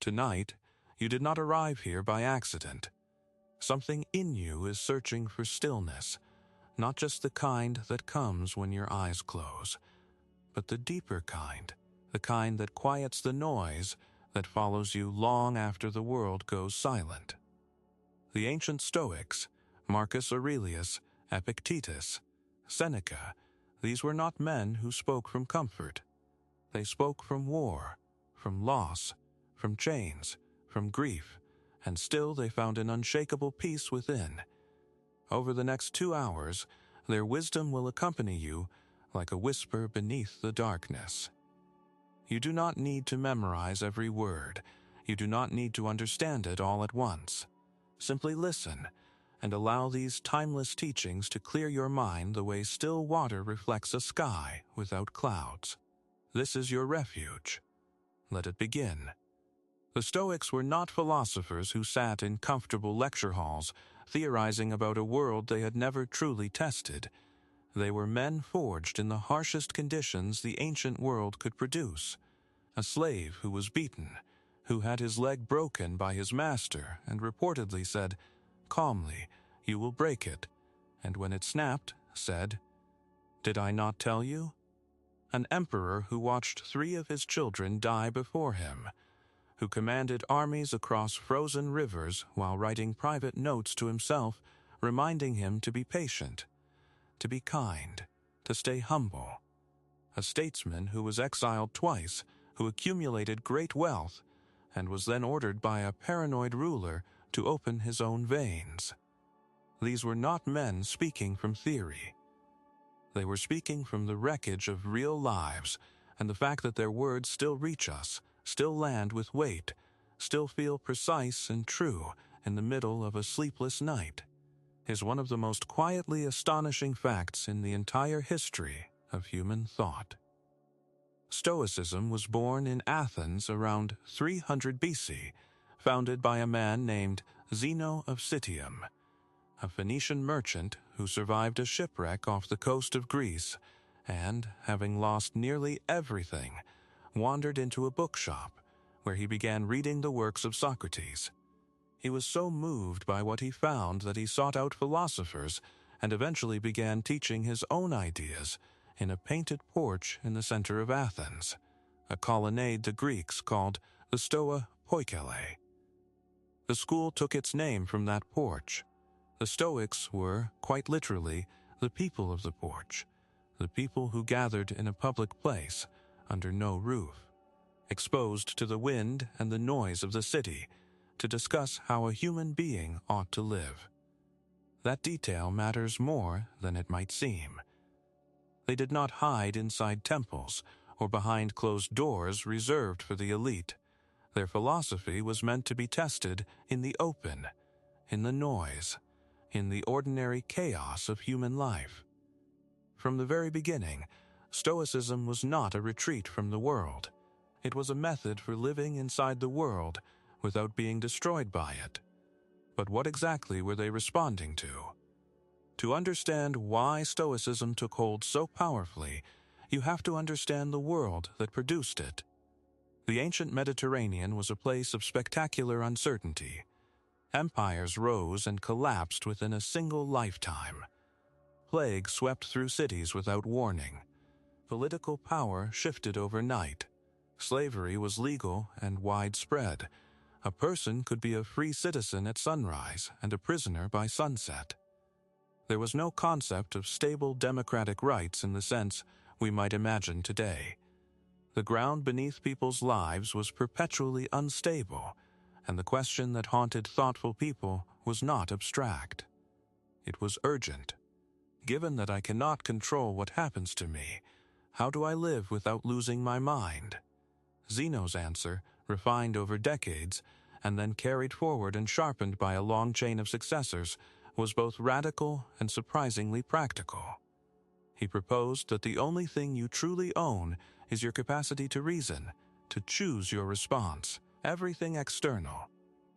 Tonight, you did not arrive here by accident. Something in you is searching for stillness, not just the kind that comes when your eyes close, but the deeper kind, the kind that quiets the noise that follows you long after the world goes silent. The ancient Stoics, Marcus Aurelius, Epictetus, Seneca, these were not men who spoke from comfort. They spoke from war, from loss, from chains, from grief, and still they found an unshakable peace within. Over the next 2 hours, their wisdom will accompany you like a whisper beneath the darkness. You do not need to memorize every word. You do not need to understand it all at once. Simply listen and allow these timeless teachings to clear your mind the way still water reflects a sky without clouds. This is your refuge. Let it begin. The Stoics were not philosophers who sat in comfortable lecture halls, theorizing about a world they had never truly tested. They were men forged in the harshest conditions the ancient world could produce. A slave who was beaten, who had his leg broken by his master and reportedly said, "Calmly, you will break it," and when it snapped, said, "Did I not tell you?" An emperor who watched 3 of his children die before him, who commanded armies across frozen rivers while writing private notes to himself, reminding him to be patient, to be kind, to stay humble. A statesman who was exiled twice, who accumulated great wealth, and was then ordered by a paranoid ruler to open his own veins. These were not men speaking from theory. They were speaking from the wreckage of real lives, and the fact that their words still reach us, still land with weight, still feel precise and true in the middle of a sleepless night, is one of the most quietly astonishing facts in the entire history of human thought. Stoicism was born in Athens around 300 BC, founded by a man named Zeno of Citium, a Phoenician merchant who survived a shipwreck off the coast of Greece and, having lost nearly everything, wandered into a bookshop where he began reading the works of Socrates. He was so moved by what he found that he sought out philosophers and eventually began teaching his own ideas in a painted porch in the center of Athens, a colonnade the Greeks called the Stoa Poikile. The school took its name from that porch. The Stoics were, quite literally, the people of the porch, the people who gathered in a public place, under no roof, exposed to the wind and the noise of the city, to discuss how a human being ought to live. That detail matters more than it might seem. They did not hide inside temples or behind closed doors reserved for the elite. Their philosophy was meant to be tested in the open, in the noise, in the ordinary chaos of human life. From the very beginning, Stoicism was not a retreat from the world. It was a method for living inside the world without being destroyed by it. But what exactly were they responding to? To understand why Stoicism took hold so powerfully, you have to understand the world that produced it. The ancient Mediterranean was a place of spectacular uncertainty. Empires rose and collapsed within a single lifetime. Plague swept through cities without warning. Political power shifted overnight. Slavery was legal and widespread. A person could be a free citizen at sunrise and a prisoner by sunset. There was no concept of stable democratic rights in the sense we might imagine today. The ground beneath people's lives was perpetually unstable, and the question that haunted thoughtful people was not abstract. It was urgent. Given that I cannot control what happens to me, how do I live without losing my mind? Zeno's answer, refined over decades, and then carried forward and sharpened by a long chain of successors, was both radical and surprisingly practical. He proposed that the only thing you truly own is your capacity to reason, to choose your response. Everything external,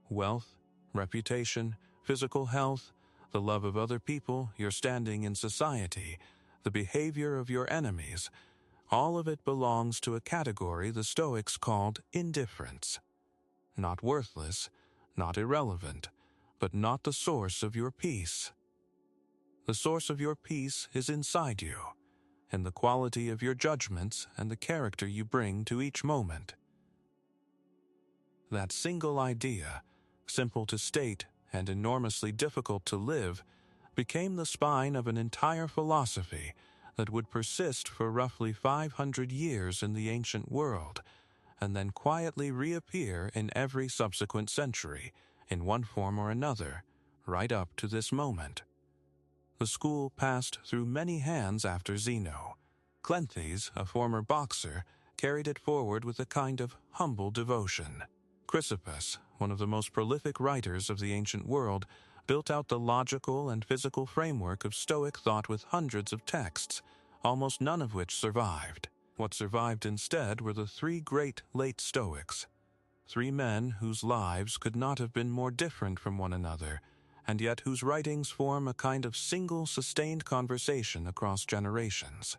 wealth, reputation, physical health, the love of other people, your standing in society, the behavior of your enemies, all of it belongs to a category the Stoics called indifference. not worthless, not irrelevant, but not the source of your peace. The source of your peace is inside you, in the quality of your judgments and the character you bring to each moment. That single idea, simple to state and enormously difficult to live, became the spine of an entire philosophy that would persist for roughly 500 years in the ancient world, and then quietly reappear in every subsequent century, in one form or another, right up to this moment. The school passed through many hands after Zeno. Cleanthes, a former boxer, carried it forward with a kind of humble devotion. Chrysippus, one of the most prolific writers of the ancient world, built out the logical and physical framework of Stoic thought with hundreds of texts, almost none of which survived. What survived instead were the three great late Stoics, three men whose lives could not have been more different from one another, and yet whose writings form a kind of single sustained conversation across generations.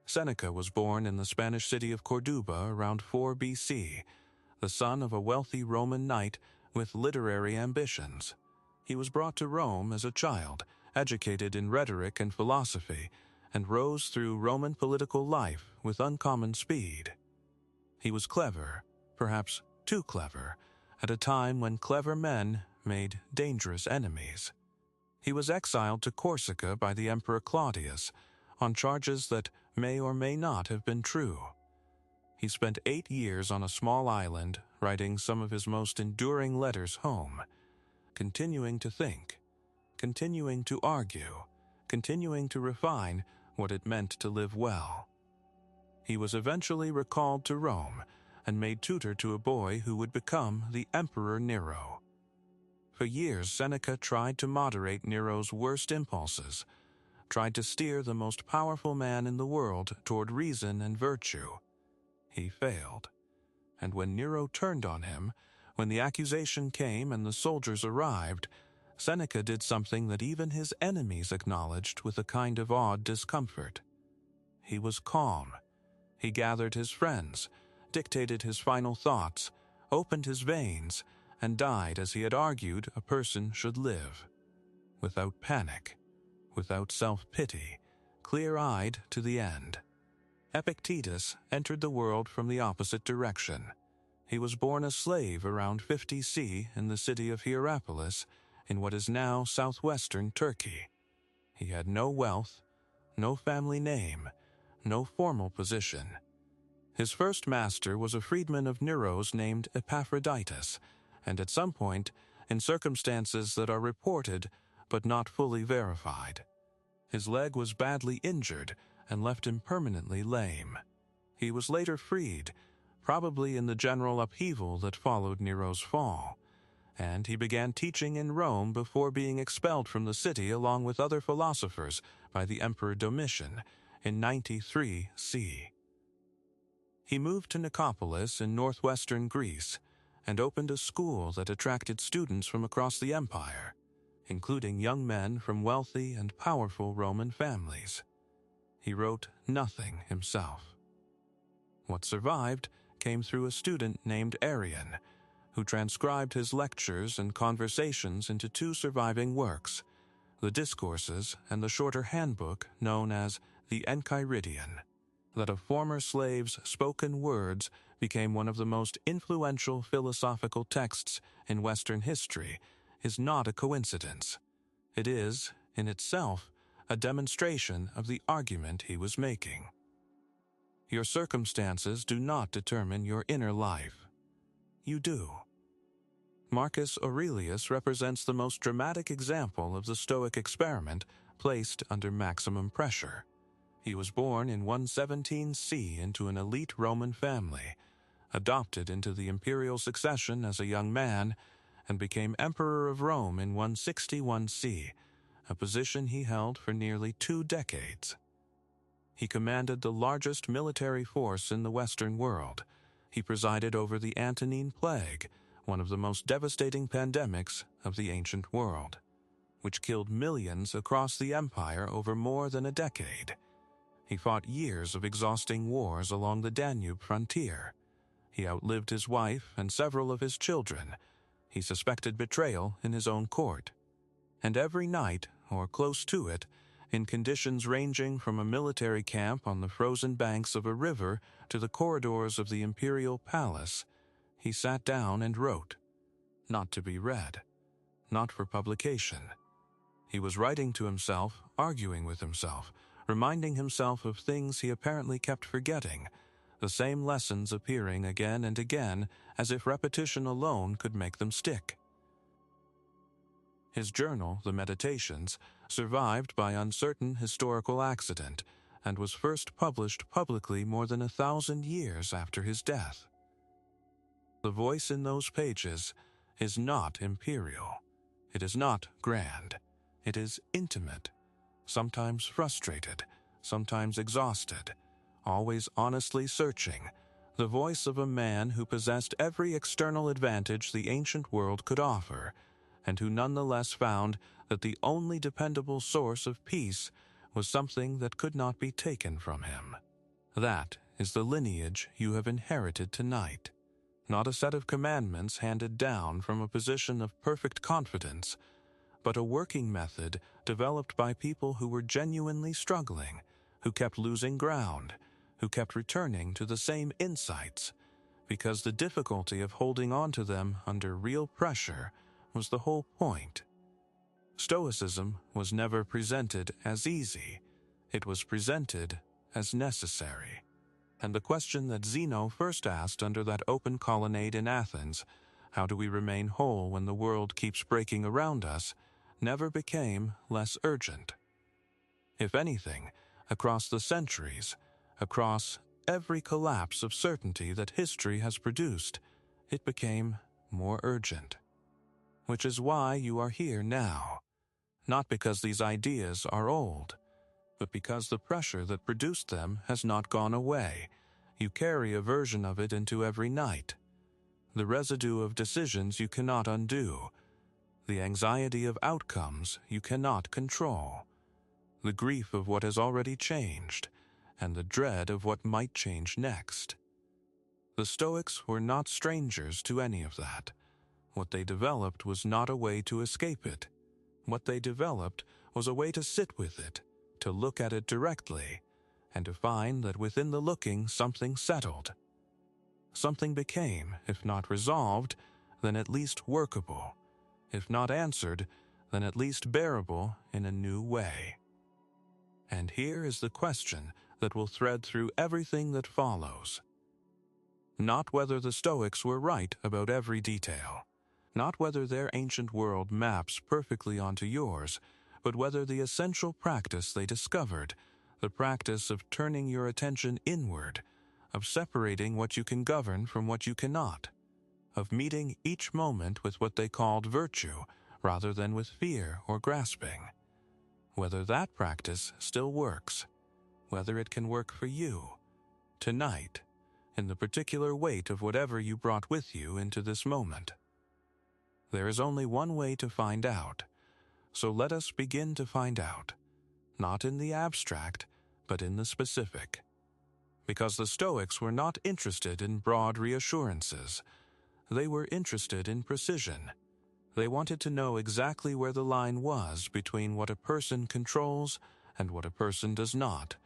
Seneca was born in the Spanish city of Corduba around 4 BC, the son of a wealthy Roman knight with literary ambitions. He was brought to Rome as a child, educated in rhetoric and philosophy, and rose through Roman political life with uncommon speed. He was clever, perhaps too clever, at a time when clever men made dangerous enemies. He was exiled to Corsica by the Emperor Claudius on charges that may or may not have been true. He spent 8 years on a small island writing some of his most enduring letters home, continuing to think, continuing to argue, continuing to refine what it meant to live well. He was eventually recalled to Rome and made tutor to a boy who would become the Emperor Nero. For years, Seneca tried to moderate Nero's worst impulses, tried to steer the most powerful man in the world toward reason and virtue. He failed. And when Nero turned on him, when the accusation came and the soldiers arrived, Seneca did something that even his enemies acknowledged with a kind of awed discomfort. He was calm. He gathered his friends, dictated his final thoughts, opened his veins, and died as he had argued a person should live. Without panic, without self-pity, clear-eyed to the end. Epictetus entered the world from the opposite direction. He was born a slave around 50 C in the city of Hierapolis, in what is now southwestern Turkey. He had no wealth, no family name, no formal position. His first master was a freedman of Nero's named Epaphroditus, and at some point, in circumstances that are reported but not fully verified, his leg was badly injured and left him permanently lame. He was later freed, probably in the general upheaval that followed Nero's fall, and he began teaching in Rome before being expelled from the city along with other philosophers by the Emperor Domitian in 93 C. He moved to Nicopolis in northwestern Greece and opened a school that attracted students from across the empire, including young men from wealthy and powerful Roman families. He wrote nothing himself. What survived came through a student named Arrian, who transcribed his lectures and conversations into 2 surviving works, the Discourses and the shorter handbook known as the Enchiridion. That a former slave's spoken words became one of the most influential philosophical texts in Western history is not a coincidence. It is, in itself, a demonstration of the argument he was making. Your circumstances do not determine your inner life. You do. Marcus Aurelius represents the most dramatic example of the Stoic experiment placed under maximum pressure. He was born in 117 C into an elite Roman family, adopted into the imperial succession as a young man, and became Emperor of Rome in 161 C, a position he held for nearly 2 decades. He commanded the largest military force in the Western world. He presided over the Antonine Plague, one of the most devastating pandemics of the ancient world, which killed millions across the empire over more than a decade. He fought years of exhausting wars along the Danube frontier. He outlived his wife and several of his children. He suspected betrayal in his own court. And every night, or close to it, in conditions ranging from a military camp on the frozen banks of a river to the corridors of the imperial palace, he sat down and wrote, not to be read, not for publication. He was writing to himself, arguing with himself, reminding himself of things he apparently kept forgetting, the same lessons appearing again and again as if repetition alone could make them stick. His journal, the Meditations, survived by uncertain historical accident and was first published publicly more than 1,000 years after his death. The voice in those pages is not imperial. It is not grand. It is intimate, sometimes frustrated, sometimes exhausted, always honestly searching, the voice of a man who possessed every external advantage the ancient world could offer, and who nonetheless found that the only dependable source of peace was something that could not be taken from him. That is the lineage you have inherited tonight, not a set of commandments handed down from a position of perfect confidence, but a working method developed by people who were genuinely struggling, who kept losing ground, who kept returning to the same insights, because the difficulty of holding on to them under real pressure was the whole point. Stoicism was never presented as easy. It was presented as necessary. And the question that Zeno first asked under that open colonnade in Athens, how do we remain whole when the world keeps breaking around us, never became less urgent. If anything, across the centuries, across every collapse of certainty that history has produced, it became more urgent. Which is why you are here now, not because these ideas are old, but because the pressure that produced them has not gone away. You carry a version of it into every night. The residue of decisions you cannot undo, the anxiety of outcomes you cannot control, the grief of what has already changed, and the dread of what might change next. The Stoics were not strangers to any of that. What they developed was not a way to escape it. What they developed was a way to sit with it, to look at it directly, and to find that within the looking something settled. Something became, if not resolved, then at least workable. If not answered, then at least bearable in a new way. And here is the question that will thread through everything that follows. Not whether the Stoics were right about every detail, not whether their ancient world maps perfectly onto yours, but whether the essential practice they discovered, the practice of turning your attention inward, of separating what you can govern from what you cannot, of meeting each moment with what they called virtue rather than with fear or grasping, whether that practice still works, whether it can work for you, tonight, in the particular weight of whatever you brought with you into this moment. There is only one way to find out, so let us begin to find out, not in the abstract, but in the specific. Because the Stoics were not interested in broad reassurances. They were interested in precision. They wanted to know exactly where the line was between what a person controls and what a person does not,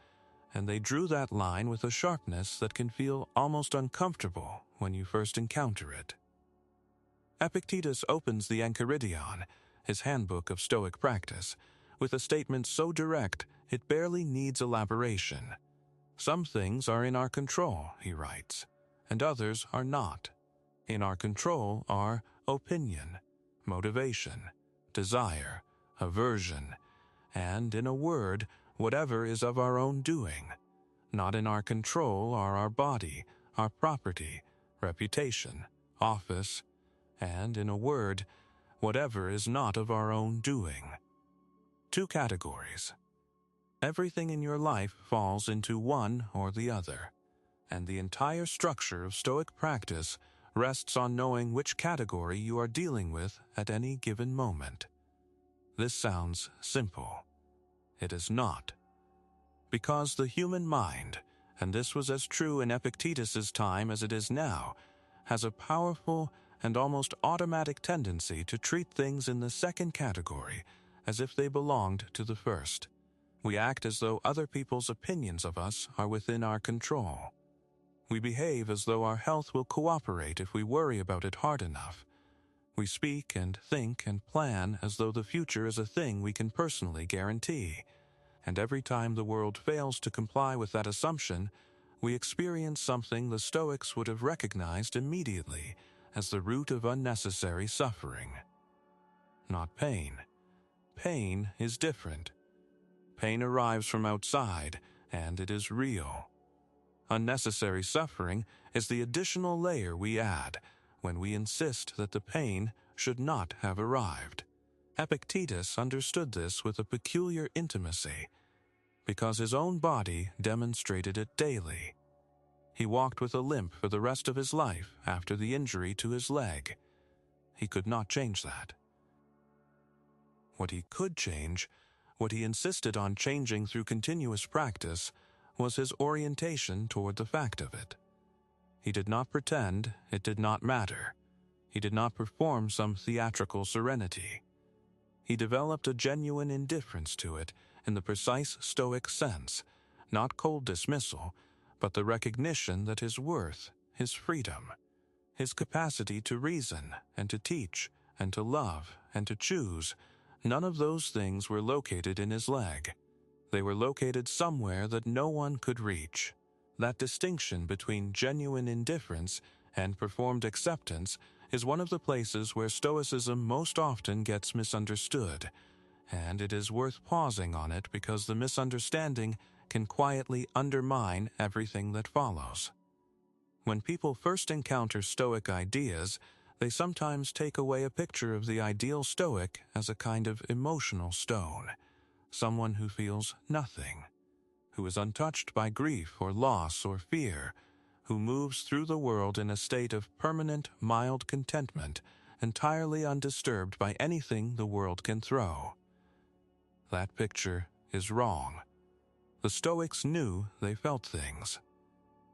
and they drew that line with a sharpness that can feel almost uncomfortable when you first encounter it. Epictetus opens the Enchiridion, his handbook of Stoic practice, with a statement so direct it barely needs elaboration. Some things are in our control, he writes, and others are not. In our control are opinion, motivation, desire, aversion, and, in a word, whatever is of our own doing. Not in our control are our body, our property, reputation, office, and, in a word, whatever is not of our own doing. 2 categories. Everything in your life falls into one or the other, and the entire structure of Stoic practice rests on knowing which category you are dealing with at any given moment. This sounds simple. It is not. Because the human mind, and this was as true in Epictetus's time as it is now, has a powerful and almost automatic tendency to treat things in the second category as if they belonged to the first. We act as though other people's opinions of us are within our control. We behave as though our health will cooperate if we worry about it hard enough. We speak and think and plan as though the future is a thing we can personally guarantee. And every time the world fails to comply with that assumption, we experience something the Stoics would have recognized immediately as the root of unnecessary suffering. Not pain. Pain is different. Pain arrives from outside, and it is real. Unnecessary suffering is the additional layer we add when we insist that the pain should not have arrived. Epictetus understood this with a peculiar intimacy, because his own body demonstrated it daily. He walked with a limp for the rest of his life after the injury to his leg. He could not change that. What he could change, what he insisted on changing through continuous practice, was his orientation toward the fact of it. He did not pretend it did not matter. He did not perform some theatrical serenity. He developed a genuine indifference to it in the precise Stoic sense, not cold dismissal, but the recognition that his worth, his freedom, his capacity to reason and to teach and to love and to choose, none of those things were located in his leg. They were located somewhere that no one could reach. That distinction between genuine indifference and performed acceptance is one of the places where Stoicism most often gets misunderstood, and it is worth pausing on it because the misunderstanding can quietly undermine everything that follows. When people first encounter Stoic ideas, they sometimes take away a picture of the ideal Stoic as a kind of emotional stone, someone who feels nothing, who is untouched by grief or loss or fear, who moves through the world in a state of permanent, mild contentment, entirely undisturbed by anything the world can throw. That picture is wrong. The Stoics knew they felt things.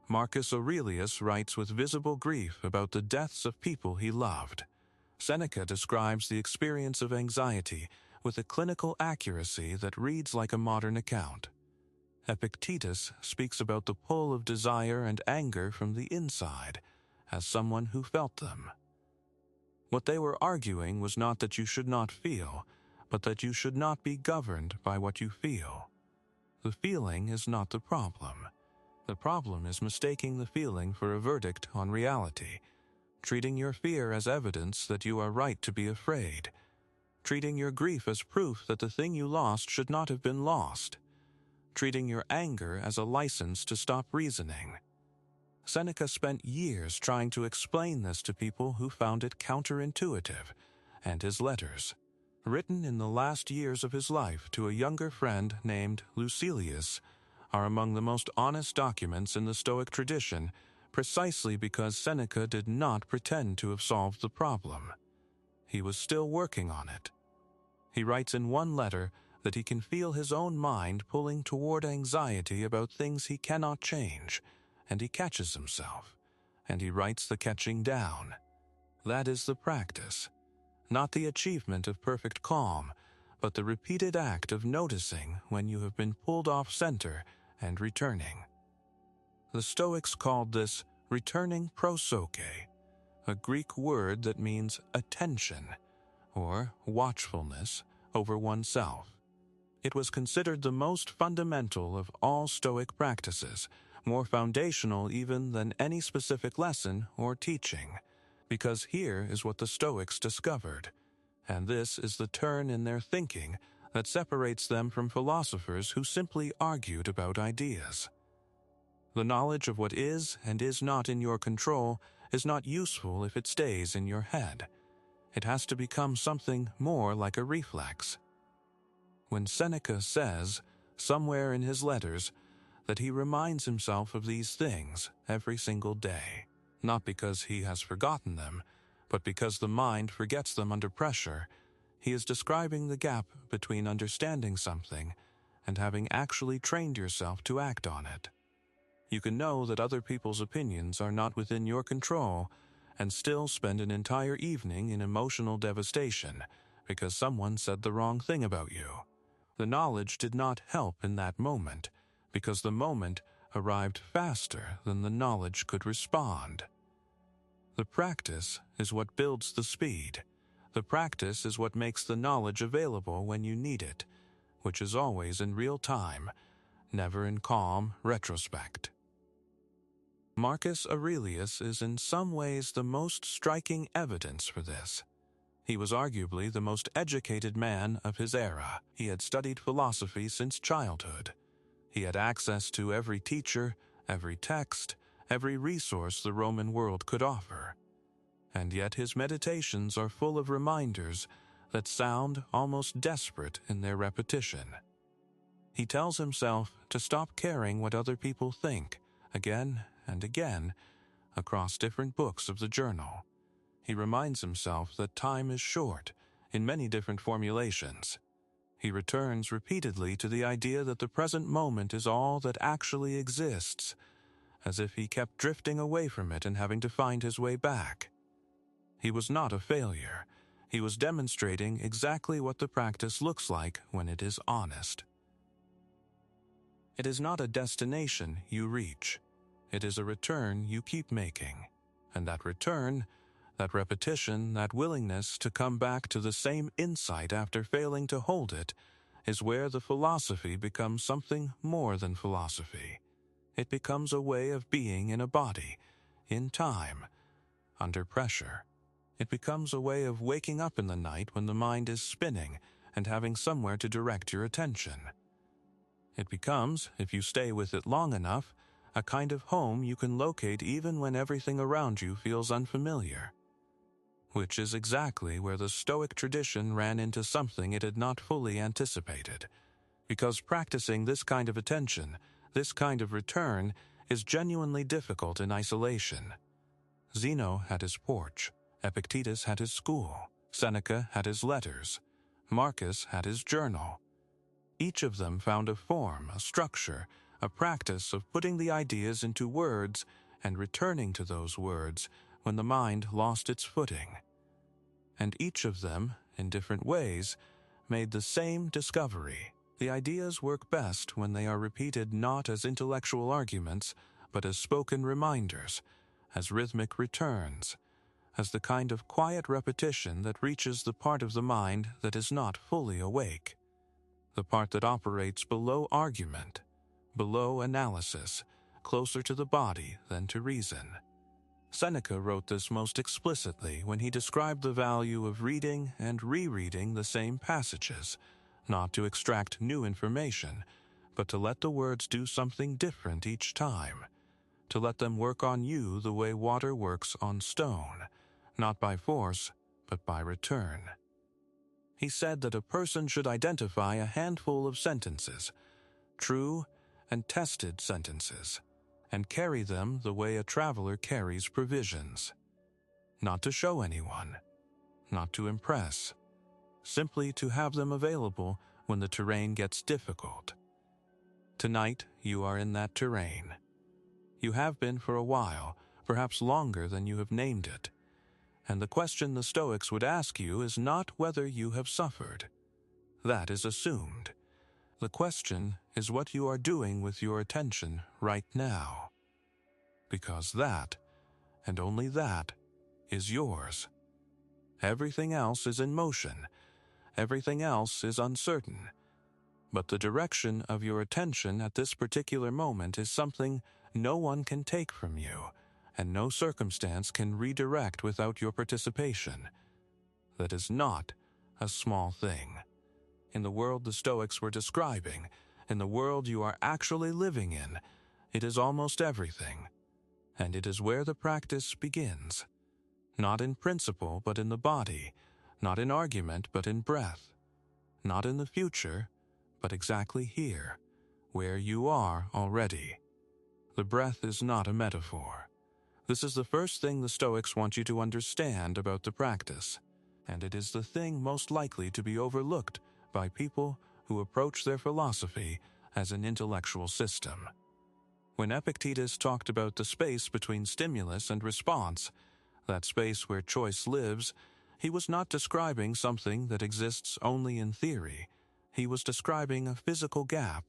Marcus Aurelius writes with visible grief about the deaths of people he loved. Seneca describes the experience of anxiety with a clinical accuracy that reads like a modern account. Epictetus speaks about the pull of desire and anger from the inside, as someone who felt them. What they were arguing was not that you should not feel, but that you should not be governed by what you feel. The feeling is not the problem. The problem is mistaking the feeling for a verdict on reality, treating your fear as evidence that you are right to be afraid, treating your grief as proof that the thing you lost should not have been lost, treating your anger as a license to stop reasoning. Seneca spent years trying to explain this to people who found it counterintuitive, and his letters, written in the last years of his life to a younger friend named Lucilius, are among the most honest documents in the Stoic tradition, precisely because Seneca did not pretend to have solved the problem. He was still working on it. He writes in one letter that he can feel his own mind pulling toward anxiety about things he cannot change, and he catches himself, and he writes the catching down. That is the practice, not the achievement of perfect calm, but the repeated act of noticing when you have been pulled off center and returning. The Stoics called this returning prosoke, a Greek word that means attention, or watchfulness over oneself. It was considered the most fundamental of all Stoic practices, more foundational even than any specific lesson or teaching, because here is what the Stoics discovered, and this is the turn in their thinking that separates them from philosophers who simply argued about ideas. The knowledge of what is and is not in your control is not useful if it stays in your head. It has to become something more like a reflex. When Seneca says, somewhere in his letters, that he reminds himself of these things every single day, not because he has forgotten them, but because the mind forgets them under pressure, he is describing the gap between understanding something and having actually trained yourself to act on it. You can know that other people's opinions are not within your control and still spend an entire evening in emotional devastation because someone said the wrong thing about you. The knowledge did not help in that moment because the moment arrived faster than the knowledge could respond. The practice is what builds the speed. The practice is what makes the knowledge available when you need it, which is always in real time, never in calm retrospect. Marcus Aurelius is in some ways the most striking evidence for this. He was arguably the most educated man of his era. He had studied philosophy since childhood. He had access to every teacher, every text, every resource the Roman world could offer. And yet his meditations are full of reminders that sound almost desperate in their repetition. He tells himself to stop caring what other people think, again and again, across different books of the journal. He reminds himself that time is short, in many different formulations. He returns repeatedly to the idea that the present moment is all that actually exists, as if he kept drifting away from it and having to find his way back. He was not a failure. He was demonstrating exactly what the practice looks like when it is honest. It is not a destination you reach. It is a return you keep making. And that return, that repetition, that willingness to come back to the same insight after failing to hold it, is where the philosophy becomes something more than philosophy. It becomes a way of being in a body, in time, under pressure. It becomes a way of waking up in the night when the mind is spinning and having somewhere to direct your attention. It becomes, if you stay with it long enough, a kind of home you can locate even when everything around you feels unfamiliar. Which is exactly where the Stoic tradition ran into something it had not fully anticipated. Because practicing this kind of attention, this kind of return, is genuinely difficult in isolation. Zeno had his porch, Epictetus had his school, Seneca had his letters, Marcus had his journal. Each of them found a form, a structure, a practice of putting the ideas into words and returning to those words when the mind lost its footing. And each of them, in different ways, made the same discovery. The ideas work best when they are repeated not as intellectual arguments, but as spoken reminders, as rhythmic returns, as the kind of quiet repetition that reaches the part of the mind that is not fully awake, the part that operates below argument, below analysis, closer to the body than to reason. Seneca wrote this most explicitly when he described the value of reading and rereading the same passages, not to extract new information, but to let the words do something different each time, to let them work on you the way water works on stone, not by force, but by return. He said that a person should identify a handful of sentences, true and tested sentences, and carry them the way a traveler carries provisions. Not to show anyone, not to impress, simply to have them available when the terrain gets difficult. Tonight, you are in that terrain. You have been for a while, perhaps longer than you have named it. And the question the Stoics would ask you is not whether you have suffered. That is assumed. The question is what you are doing with your attention right now. Because that, and only that, is yours. Everything else is in motion. Everything else is uncertain. But the direction of your attention at this particular moment is something no one can take from you, and no circumstance can redirect without your participation. That is not a small thing. In the world the Stoics were describing, in the world you are actually living in, it is almost everything. And it is where the practice begins. Not in principle, but in the body. Not in argument, but in breath. Not in the future, but exactly here, where you are already. The breath is not a metaphor. This is the first thing the Stoics want you to understand about the practice, and it is the thing most likely to be overlooked by people who approach their philosophy as an intellectual system. When Epictetus talked about the space between stimulus and response, that space where choice lives, he was not describing something that exists only in theory. He was describing a physical gap,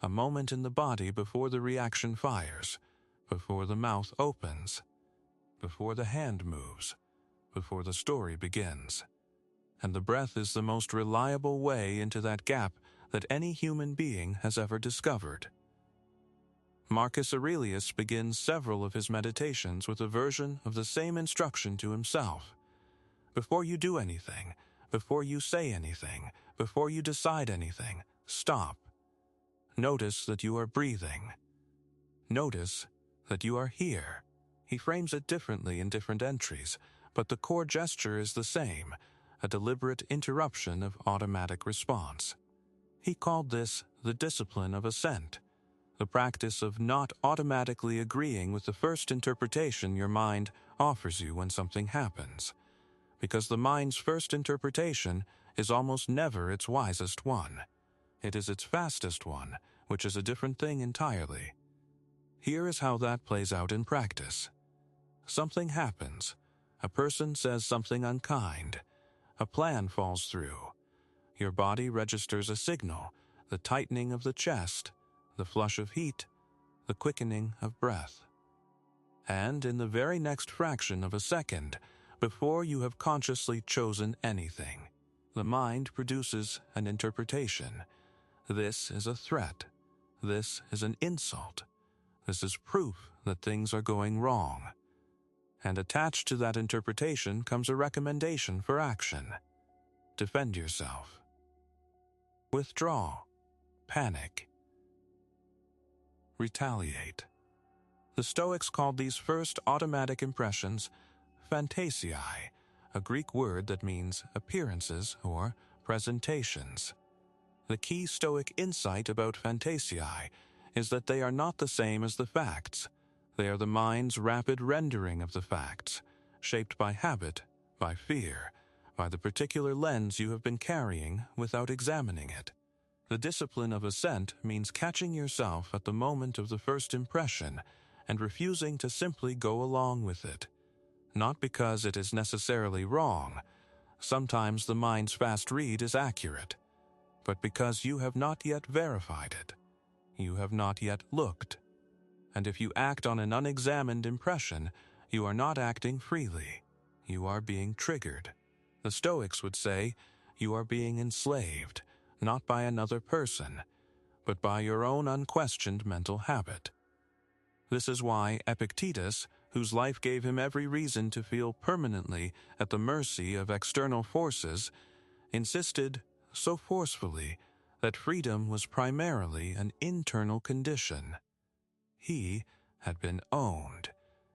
a moment in the body before the reaction fires, before the mouth opens, before the hand moves, before the story begins. And the breath is the most reliable way into that gap that any human being has ever discovered. Marcus Aurelius begins several of his meditations with a version of the same instruction to himself. Before you do anything, before you say anything, before you decide anything, stop. Notice that you are breathing. Notice that you are here. He frames it differently in different entries, but the core gesture is the same, a deliberate interruption of automatic response. He called this the discipline of assent, the practice of not automatically agreeing with the first interpretation your mind offers you when something happens, because the mind's first interpretation is almost never its wisest one. It is its fastest one, which is a different thing entirely. Here is how that plays out in practice. Something happens. A person says something unkind. A plan falls through. Your body registers a signal, the tightening of the chest, the flush of heat, the quickening of breath. And in the very next fraction of a second, before you have consciously chosen anything, the mind produces an interpretation. This is a threat. This is an insult. This is proof that things are going wrong. And attached to that interpretation comes a recommendation for action. Defend yourself. Withdraw. Panic. Retaliate. The Stoics called these first automatic impressions phantasiae, a Greek word that means appearances or presentations. The key Stoic insight about phantasiae is that they are not the same as the facts. They are the mind's rapid rendering of the facts, shaped by habit, by fear, by the particular lens you have been carrying without examining it. The discipline of assent means catching yourself at the moment of the first impression and refusing to simply go along with it. Not because it is necessarily wrong. Sometimes the mind's fast read is accurate, but because you have not yet verified it. You have not yet looked. And if you act on an unexamined impression, you are not acting freely. You are being triggered. The Stoics would say you are being enslaved, not by another person, but by your own unquestioned mental habit. This is why Epictetus, whose life gave him every reason to feel permanently at the mercy of external forces, insisted so forcefully that freedom was primarily an internal condition. He had been owned.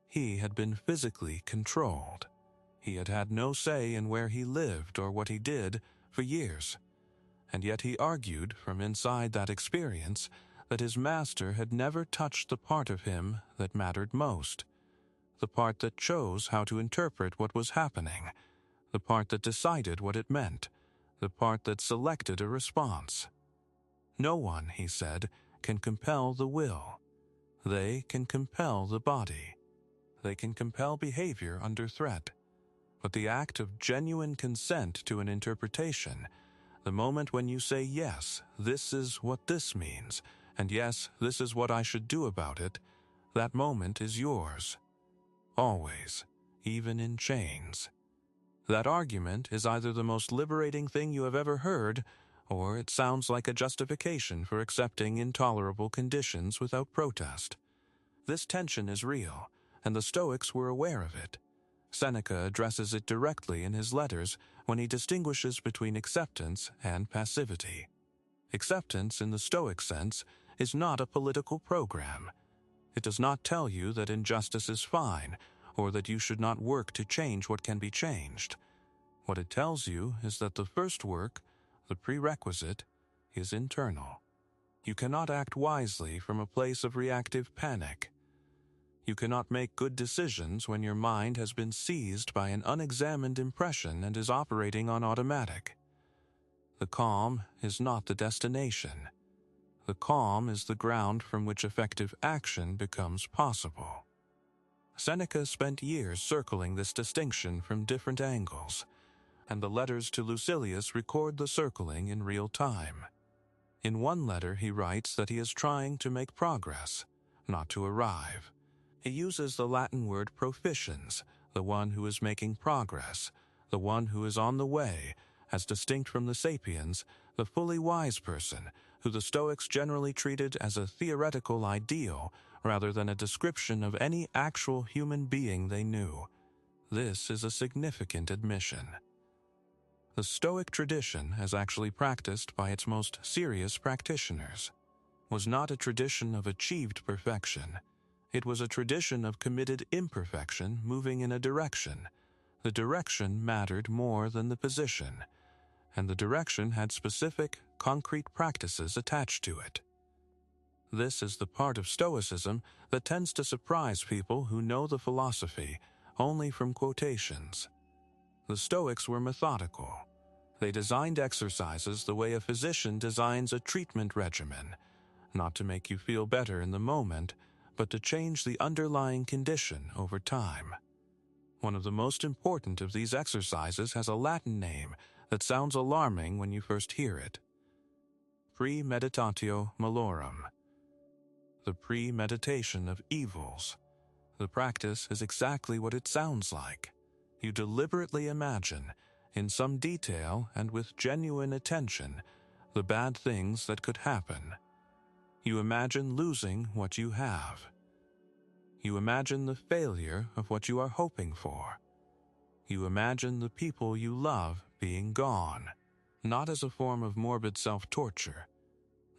He had been physically controlled. He had had no say in where he lived or what he did for years. And yet he argued from inside that experience that his master had never touched the part of him that mattered most, the part that chose how to interpret what was happening, the part that decided what it meant, the part that selected a response. No one, he said, can compel the will. They can compel the body. They can compel behavior under threat. But the act of genuine consent to an interpretation, the moment when you say, yes, this is what this means, and yes, this is what I should do about it, that moment is yours. Always, even in chains. That argument is either the most liberating thing you have ever heard, or it sounds like a justification for accepting intolerable conditions without protest. This tension is real, and the Stoics were aware of it. Seneca addresses it directly in his letters when he distinguishes between acceptance and passivity. Acceptance, in the Stoic sense, is not a political program. It does not tell you that injustice is fine, or that you should not work to change what can be changed. What it tells you is that the first work, the prerequisite, is internal. You cannot act wisely from a place of reactive panic. You cannot make good decisions when your mind has been seized by an unexamined impression and is operating on automatic. The calm is not the destination. The calm is the ground from which effective action becomes possible. Seneca spent years circling this distinction from different angles, and the letters to Lucilius record the circling in real time. In one letter he writes that he is trying to make progress, not to arrive. He uses the Latin word proficiens, the one who is making progress, the one who is on the way, as distinct from the sapiens, the fully wise person, who the Stoics generally treated as a theoretical ideal rather than a description of any actual human being they knew. This is a significant admission. The Stoic tradition, as actually practiced by its most serious practitioners, was not a tradition of achieved perfection. It was a tradition of committed imperfection moving in a direction. The direction mattered more than the position, and the direction had specific, concrete practices attached to it. This is the part of Stoicism that tends to surprise people who know the philosophy only from quotations. The Stoics were methodical. They designed exercises the way a physician designs a treatment regimen, not to make you feel better in the moment, but to change the underlying condition over time. One of the most important of these exercises has a Latin name that sounds alarming when you first hear it: premeditatio malorum, the premeditation of evils. The practice is exactly what it sounds like. You deliberately imagine, in some detail and with genuine attention, the bad things that could happen. You imagine losing what you have. You imagine the failure of what you are hoping for. You imagine the people you love being gone, not as a form of morbid self-torture,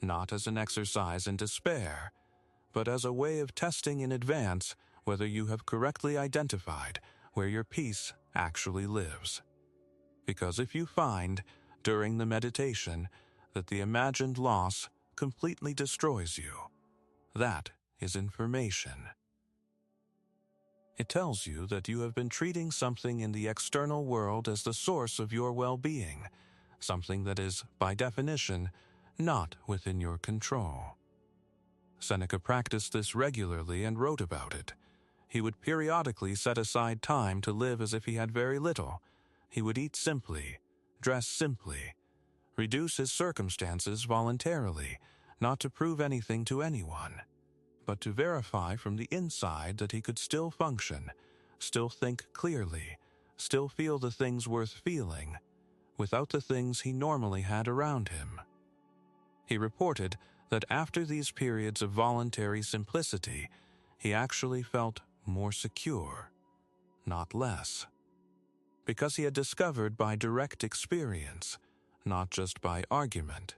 not as an exercise in despair, but as a way of testing in advance whether you have correctly identified where your peace actually lives. Because if you find, during the meditation, that the imagined loss completely destroys you, that is information. It tells you that you have been treating something in the external world as the source of your well-being, something that is, by definition, not within your control. Seneca practiced this regularly and wrote about it. He would periodically set aside time to live as if he had very little. He would eat simply, dress simply, reduce his circumstances voluntarily, not to prove anything to anyone, but to verify from the inside that he could still function, still think clearly, still feel the things worth feeling, without the things he normally had around him. He reported that after these periods of voluntary simplicity, he actually felt more secure, not less, because he had discovered by direct experience, not just by argument,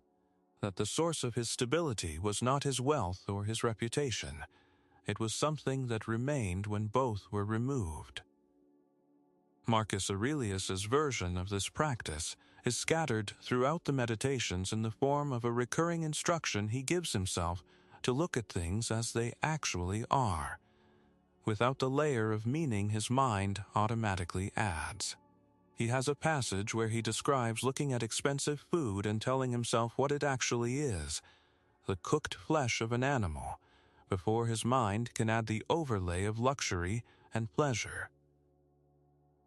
that the source of his stability was not his wealth or his reputation. It was something that remained when both were removed. Marcus Aurelius's version of this practice is scattered throughout the Meditations in the form of a recurring instruction he gives himself to look at things as they actually are, without the layer of meaning his mind automatically adds. He has a passage where he describes looking at expensive food and telling himself what it actually is, the cooked flesh of an animal, before his mind can add the overlay of luxury and pleasure.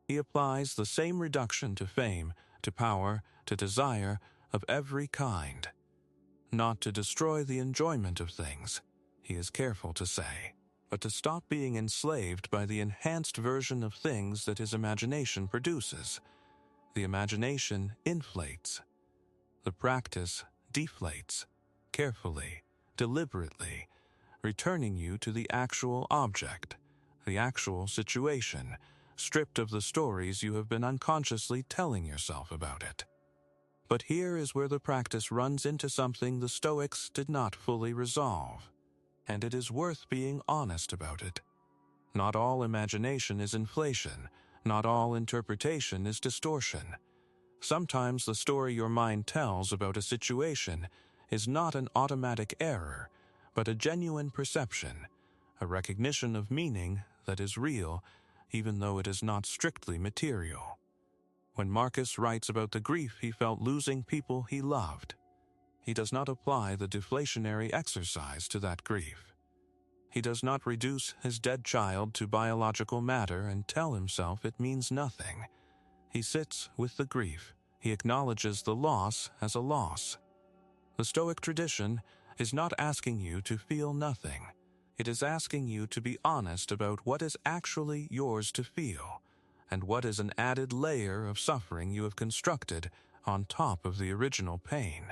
He applies the same reduction to fame, to power, to desire of every kind. Not to destroy the enjoyment of things, he is careful to say, but to stop being enslaved by the enhanced version of things that his imagination produces. The imagination inflates. The practice deflates, carefully, deliberately, returning you to the actual object, the actual situation, stripped of the stories you have been unconsciously telling yourself about it. But here is where the practice runs into something the Stoics did not fully resolve, and it is worth being honest about it. Not all imagination is inflation, not all interpretation is distortion. Sometimes the story your mind tells about a situation is not an automatic error, but a genuine perception, a recognition of meaning that is real, even though it is not strictly material. When Marcus writes about the grief he felt losing people he loved, He does not apply the deflationary exercise to that grief. He does not reduce his dead child to biological matter and tell himself it means nothing. He sits with the grief. He acknowledges the loss as a loss. The Stoic tradition is not asking you to feel nothing. It is asking you to be honest about what is actually yours to feel, and what is an added layer of suffering you have constructed on top of the original pain.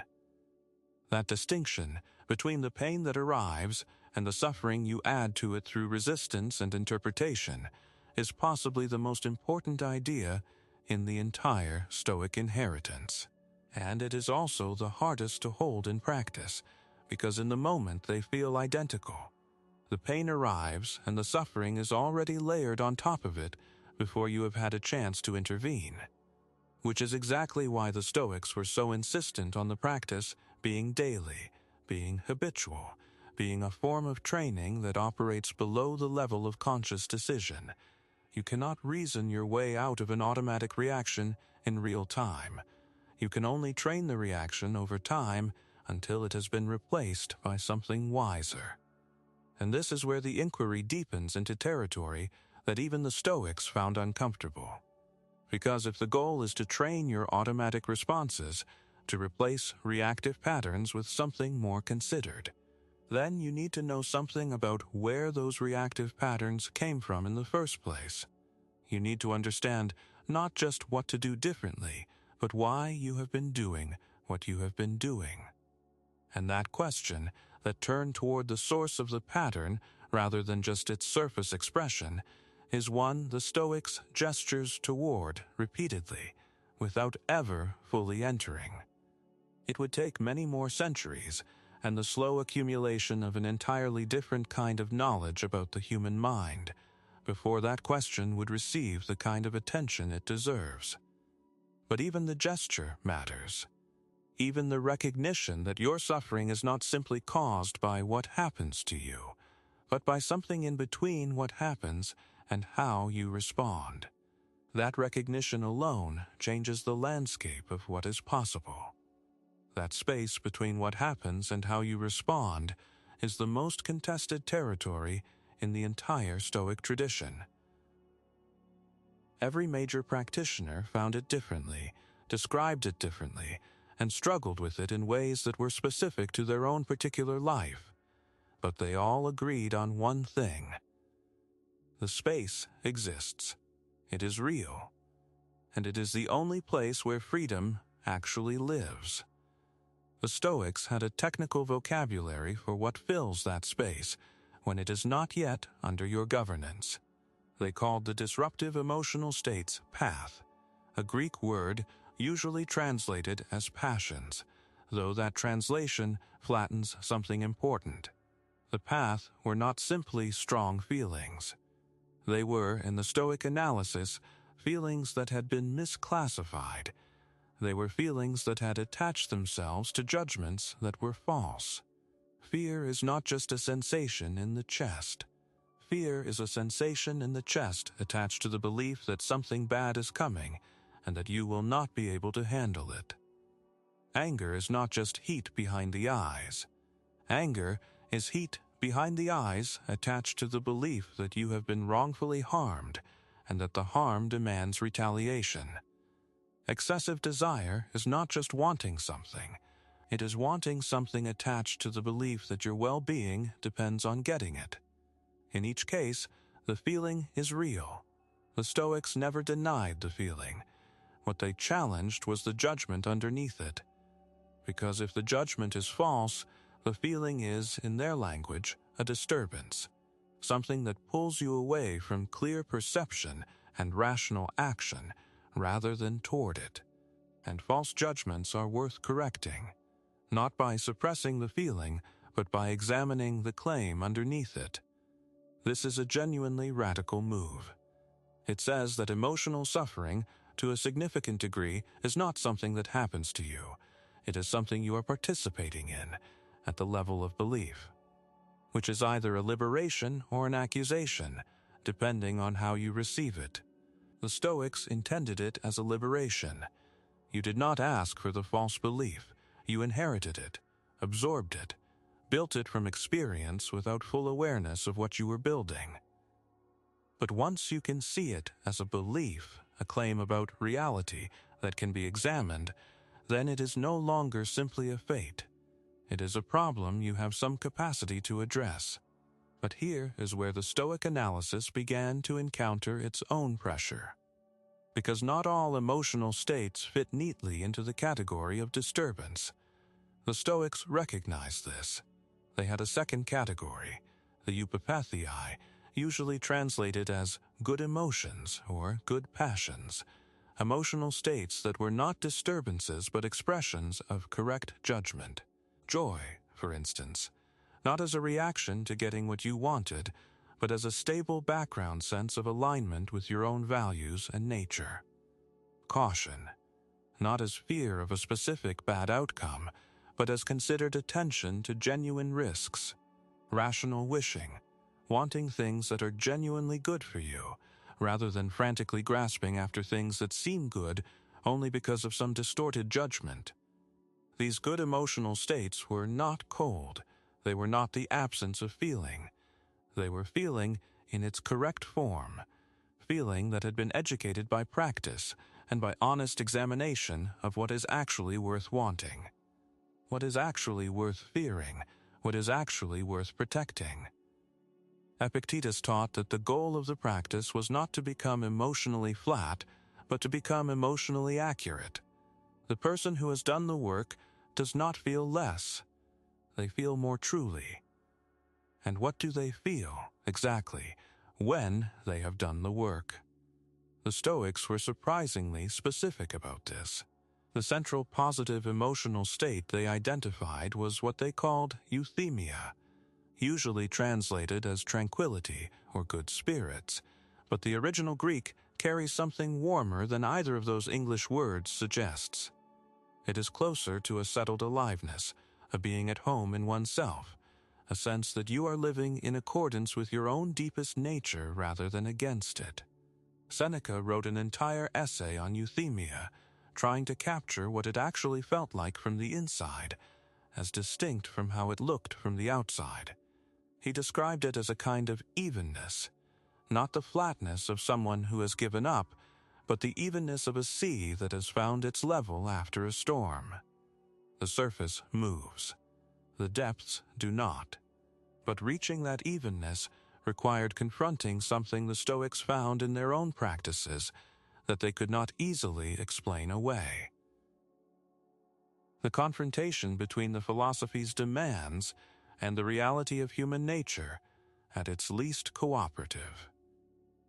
That distinction between the pain that arrives and the suffering you add to it through resistance and interpretation is possibly the most important idea in the entire Stoic inheritance. And it is also the hardest to hold in practice, because in the moment they feel identical. The pain arrives and the suffering is already layered on top of it before you have had a chance to intervene. Which is exactly why the Stoics were so insistent on the practice being daily, being habitual, being a form of training that operates below the level of conscious decision. You cannot reason your way out of an automatic reaction in real time. You can only train the reaction over time until it has been replaced by something wiser. And this is where the inquiry deepens into territory that even the Stoics found uncomfortable. Because if the goal is to train your automatic responses, to replace reactive patterns with something more considered, then you need to know something about where those reactive patterns came from in the first place. You need to understand not just what to do differently, but why you have been doing what you have been doing. And that question, that turned toward the source of the pattern rather than just its surface expression, is one the Stoics gestures toward repeatedly, without ever fully entering. It would take many more centuries, and the slow accumulation of an entirely different kind of knowledge about the human mind, before that question would receive the kind of attention it deserves. But even the gesture matters. Even the recognition that your suffering is not simply caused by what happens to you, but by something in between what happens and how you respond. That recognition alone changes the landscape of what is possible. That space between what happens and how you respond is the most contested territory in the entire Stoic tradition. Every major practitioner found it differently, described it differently, and struggled with it in ways that were specific to their own particular life. But they all agreed on one thing. The space exists. It is real. And it is the only place where freedom actually lives. The Stoics had a technical vocabulary for what fills that space when it is not yet under your governance. They called the disruptive emotional states path, a Greek word usually translated as passions, though that translation flattens something important. The path were not simply strong feelings. They were, in the Stoic analysis, feelings that had been misclassified. They were feelings that had attached themselves to judgments that were false. Fear is not just a sensation in the chest. Fear is a sensation in the chest attached to the belief that something bad is coming and that you will not be able to handle it. Anger is not just heat behind the eyes. Anger is heat behind the eyes attached to the belief that you have been wrongfully harmed and that the harm demands retaliation. Excessive desire is not just wanting something. It is wanting something attached to the belief that your well-being depends on getting it. In each case, the feeling is real. The Stoics never denied the feeling. What they challenged was the judgment underneath it. Because if the judgment is false, the feeling is, in their language, a disturbance, something that pulls you away from clear perception and rational action rather than toward it. And false judgments are worth correcting, not by suppressing the feeling, but by examining the claim underneath it. This is a genuinely radical move. It says that emotional suffering, to a significant degree, is not something that happens to you. It is something you are participating in, at the level of belief, which is either a liberation or an accusation, depending on how you receive it. The Stoics intended it as a liberation. You did not ask for the false belief. You inherited it, absorbed it, built it from experience without full awareness of what you were building. But once you can see it as a belief, a claim about reality that can be examined, then it is no longer simply a fate. It is a problem you have some capacity to address. But here is where the Stoic analysis began to encounter its own pressure. Because not all emotional states fit neatly into the category of disturbance. The Stoics recognized this. They had a second category, the eupatheiai, usually translated as good emotions or good passions, emotional states that were not disturbances but expressions of correct judgment. Joy, for instance, not as a reaction to getting what you wanted, but as a stable background sense of alignment with your own values and nature. Caution, not as fear of a specific bad outcome, but as considered attention to genuine risks. Rational wishing, wanting things that are genuinely good for you, rather than frantically grasping after things that seem good only because of some distorted judgment. These good emotional states were not cold. They were not the absence of feeling. They were feeling in its correct form, feeling that had been educated by practice and by honest examination of what is actually worth wanting, what is actually worth fearing, what is actually worth protecting. Epictetus taught that the goal of the practice was not to become emotionally flat, but to become emotionally accurate. The person who has done the work does not feel less. They feel more truly. And what do they feel, exactly, when they have done the work? The Stoics were surprisingly specific about this. The central positive emotional state they identified was what they called euthymia, usually translated as tranquility or good spirits, but the original Greek carries something warmer than either of those English words suggests. It is closer to a settled aliveness, a being at home in oneself, a sense that you are living in accordance with your own deepest nature rather than against it. Seneca wrote an entire essay on euthymia, trying to capture what it actually felt like from the inside, as distinct from how it looked from the outside. He described it as a kind of evenness, not the flatness of someone who has given up, but the evenness of a sea that has found its level after a storm. The surface moves. The depths do not. But reaching that evenness required confronting something the Stoics found in their own practices that they could not easily explain away. The confrontation between the philosophy's demands and the reality of human nature at its least cooperative.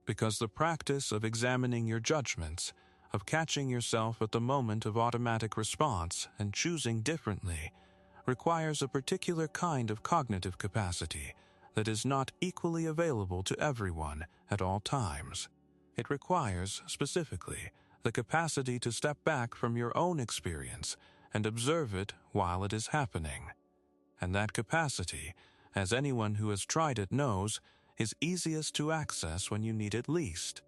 Because the practice of examining your judgments, of catching yourself at the moment of automatic response and choosing differently, requires a particular kind of cognitive capacity that is not equally available to everyone at all times. It requires, specifically, the capacity to step back from your own experience and observe it while it is happening. And that capacity, as anyone who has tried it knows, is easiest to access when you need it least,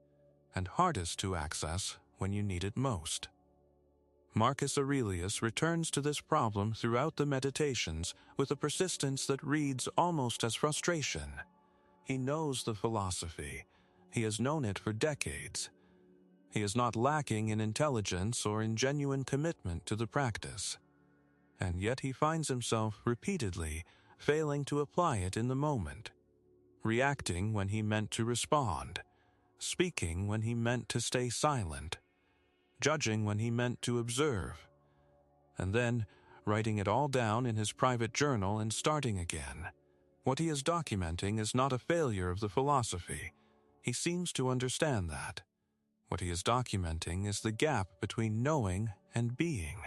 and hardest to access when you need it most. Marcus Aurelius returns to this problem throughout the Meditations with a persistence that reads almost as frustration. He knows the philosophy. He has known it for decades. He is not lacking in intelligence or in genuine commitment to the practice. And yet he finds himself repeatedly failing to apply it in the moment, reacting when he meant to respond, speaking when he meant to stay silent, judging when he meant to observe, and then writing it all down in his private journal and starting again. What he is documenting is not a failure of the philosophy. He seems to understand that. What he is documenting is the gap between knowing and being,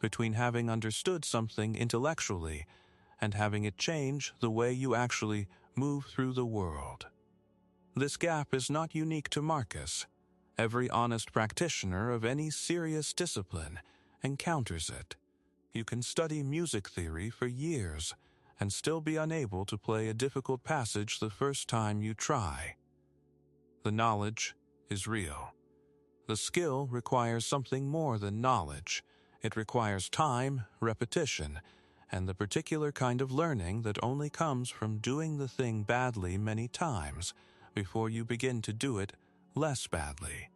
between having understood something intellectually and having it change the way you actually move through the world. This gap is not unique to Marcus. Every honest practitioner of any serious discipline encounters it. You can study music theory for years and still be unable to play a difficult passage the first time you try. The knowledge is real. The skill requires something more than knowledge. It requires time, repetition, and the particular kind of learning that only comes from doing the thing badly many times before you begin to do it less badly.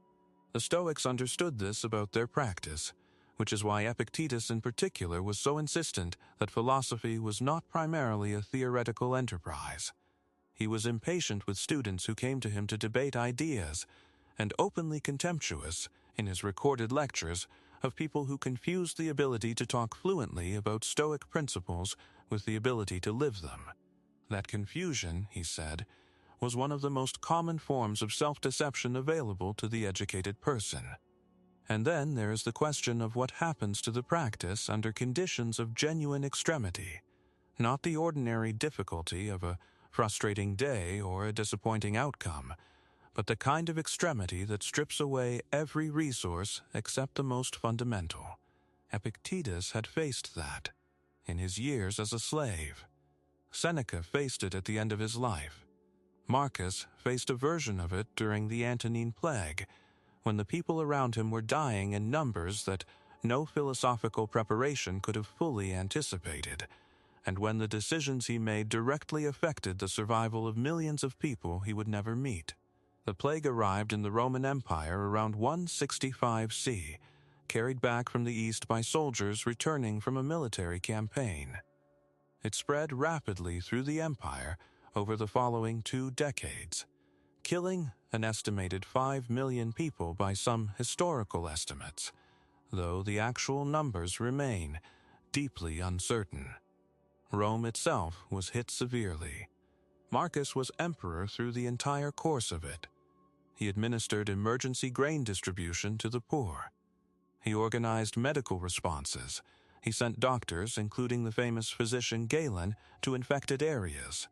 The Stoics understood this about their practice, which is why Epictetus in particular was so insistent that philosophy was not primarily a theoretical enterprise. He was impatient with students who came to him to debate ideas, and openly contemptuous, in his recorded lectures, of people who confused the ability to talk fluently about Stoic principles with the ability to live them. That confusion, he said, was one of the most common forms of self-deception available to the educated person. And then there is the question of what happens to the practice under conditions of genuine extremity, not the ordinary difficulty of a frustrating day or a disappointing outcome, but the kind of extremity that strips away every resource except the most fundamental. Epictetus had faced that in his years as a slave. Seneca faced it at the end of his life. Marcus faced a version of it during the Antonine Plague, when the people around him were dying in numbers that no philosophical preparation could have fully anticipated, and when the decisions he made directly affected the survival of millions of people he would never meet. The plague arrived in the Roman Empire around 165 C, carried back from the east by soldiers returning from a military campaign. It spread rapidly through the empire over the following 2 decades, killing an estimated 5 million people by some historical estimates, though the actual numbers remain deeply uncertain. Rome itself was hit severely. Marcus was emperor through the entire course of it. He administered emergency grain distribution to the poor. He organized medical responses. He sent doctors, including the famous physician Galen, to infected areas.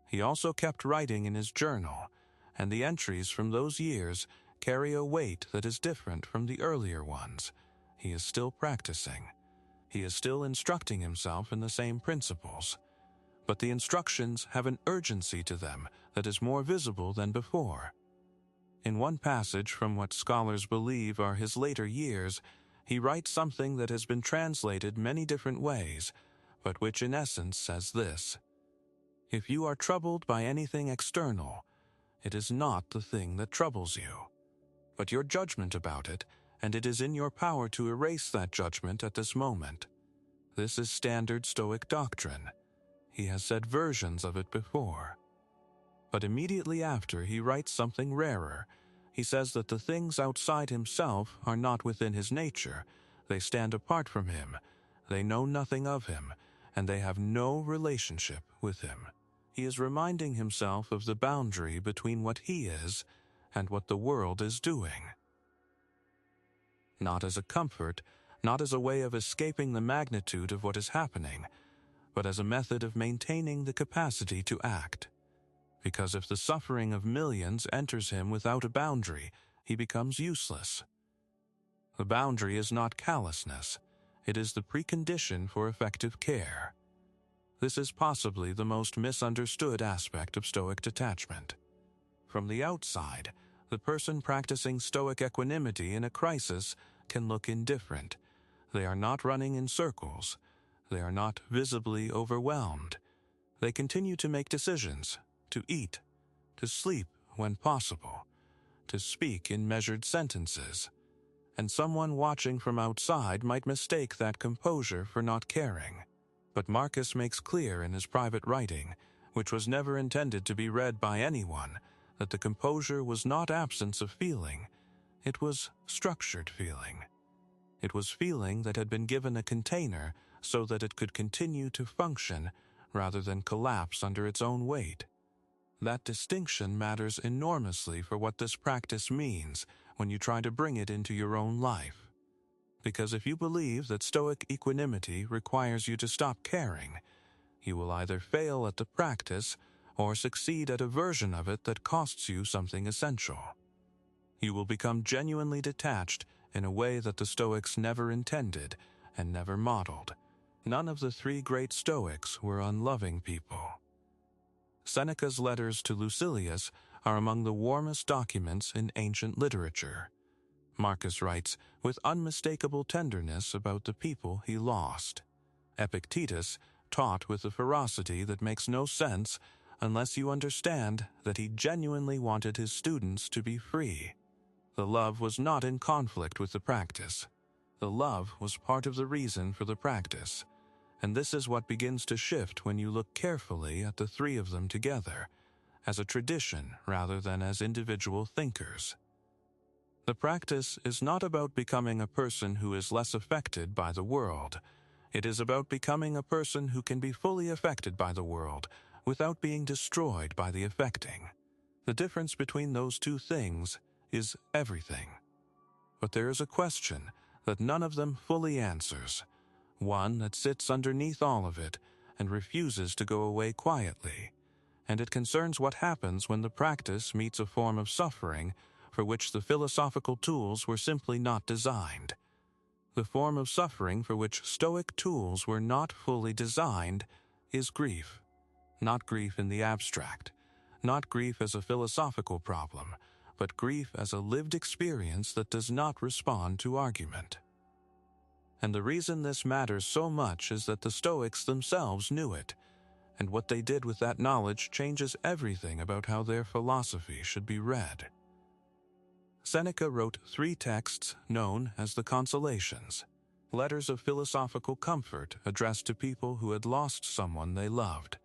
He also kept writing in his journal, and the entries from those years carry a weight that is different from the earlier ones. He is still practicing. He is still instructing himself in the same principles. But the instructions have an urgency to them that is more visible than before. In one passage from what scholars believe are his later years, he writes something that has been translated many different ways, but which in essence says this: "If you are troubled by anything external, it is not the thing that troubles you, but your judgment about it, and it is in your power to erase that judgment at this moment." This is standard Stoic doctrine. He has said versions of it before. But immediately after, he writes something rarer. He says that the things outside himself are not within his nature. They stand apart from him. They know nothing of him, and they have no relationship with him. He is reminding himself of the boundary between what he is and what the world is doing. Not as a comfort, not as a way of escaping the magnitude of what is happening, but as a method of maintaining the capacity to act. Because if the suffering of millions enters him without a boundary, he becomes useless. The boundary is not callousness. It is the precondition for effective care. This is possibly the most misunderstood aspect of Stoic detachment. From the outside, the person practicing Stoic equanimity in a crisis can look indifferent. They are not running in circles. They are not visibly overwhelmed. They continue to make decisions, to eat, to sleep when possible, to speak in measured sentences, and someone watching from outside might mistake that composure for not caring. But Marcus makes clear in his private writing, which was never intended to be read by anyone, that the composure was not absence of feeling, it was structured feeling. It was feeling that had been given a container so that it could continue to function rather than collapse under its own weight. That distinction matters enormously for what this practice means when you try to bring it into your own life. Because if you believe that Stoic equanimity requires you to stop caring, you will either fail at the practice or succeed at a version of it that costs you something essential. You will become genuinely detached in a way that the Stoics never intended and never modeled. None of the 3 great Stoics were unloving people. Seneca's letters to Lucilius are among the warmest documents in ancient literature. Marcus writes with unmistakable tenderness about the people he lost. Epictetus taught with a ferocity that makes no sense unless you understand that he genuinely wanted his students to be free. The love was not in conflict with the practice. The love was part of the reason for the practice, and this is what begins to shift when you look carefully at the three of them together, as a tradition rather than as individual thinkers. The practice is not about becoming a person who is less affected by the world. It is about becoming a person who can be fully affected by the world without being destroyed by the affecting. The difference between those two things is everything. But there is a question that none of them fully answers, one that sits underneath all of it and refuses to go away quietly, and it concerns what happens when the practice meets a form of suffering for which the philosophical tools were simply not designed. The form of suffering for which Stoic tools were not fully designed is grief. Not grief in the abstract, not grief as a philosophical problem, but grief as a lived experience that does not respond to argument. And the reason this matters so much is that the Stoics themselves knew it, and what they did with that knowledge changes everything about how their philosophy should be read. Seneca wrote 3 texts known as the Consolations, letters of philosophical comfort addressed to people who had lost someone they loved.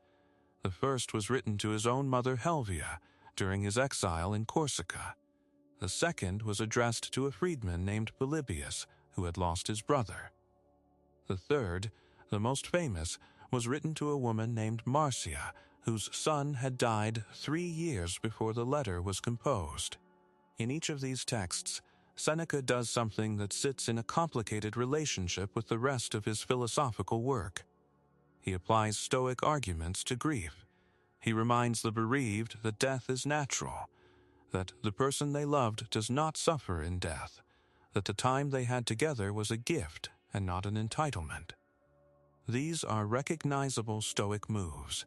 The first was written to his own mother Helvia during his exile in Corsica. The second was addressed to a freedman named Polybius who had lost his brother. The third, the most famous, was written to a woman named Marcia, whose son had died 3 years before the letter was composed. In each of these texts, Seneca does something that sits in a complicated relationship with the rest of his philosophical work. He applies Stoic arguments to grief. He reminds the bereaved that death is natural, that the person they loved does not suffer in death, that the time they had together was a gift and not an entitlement. These are recognizable Stoic moves,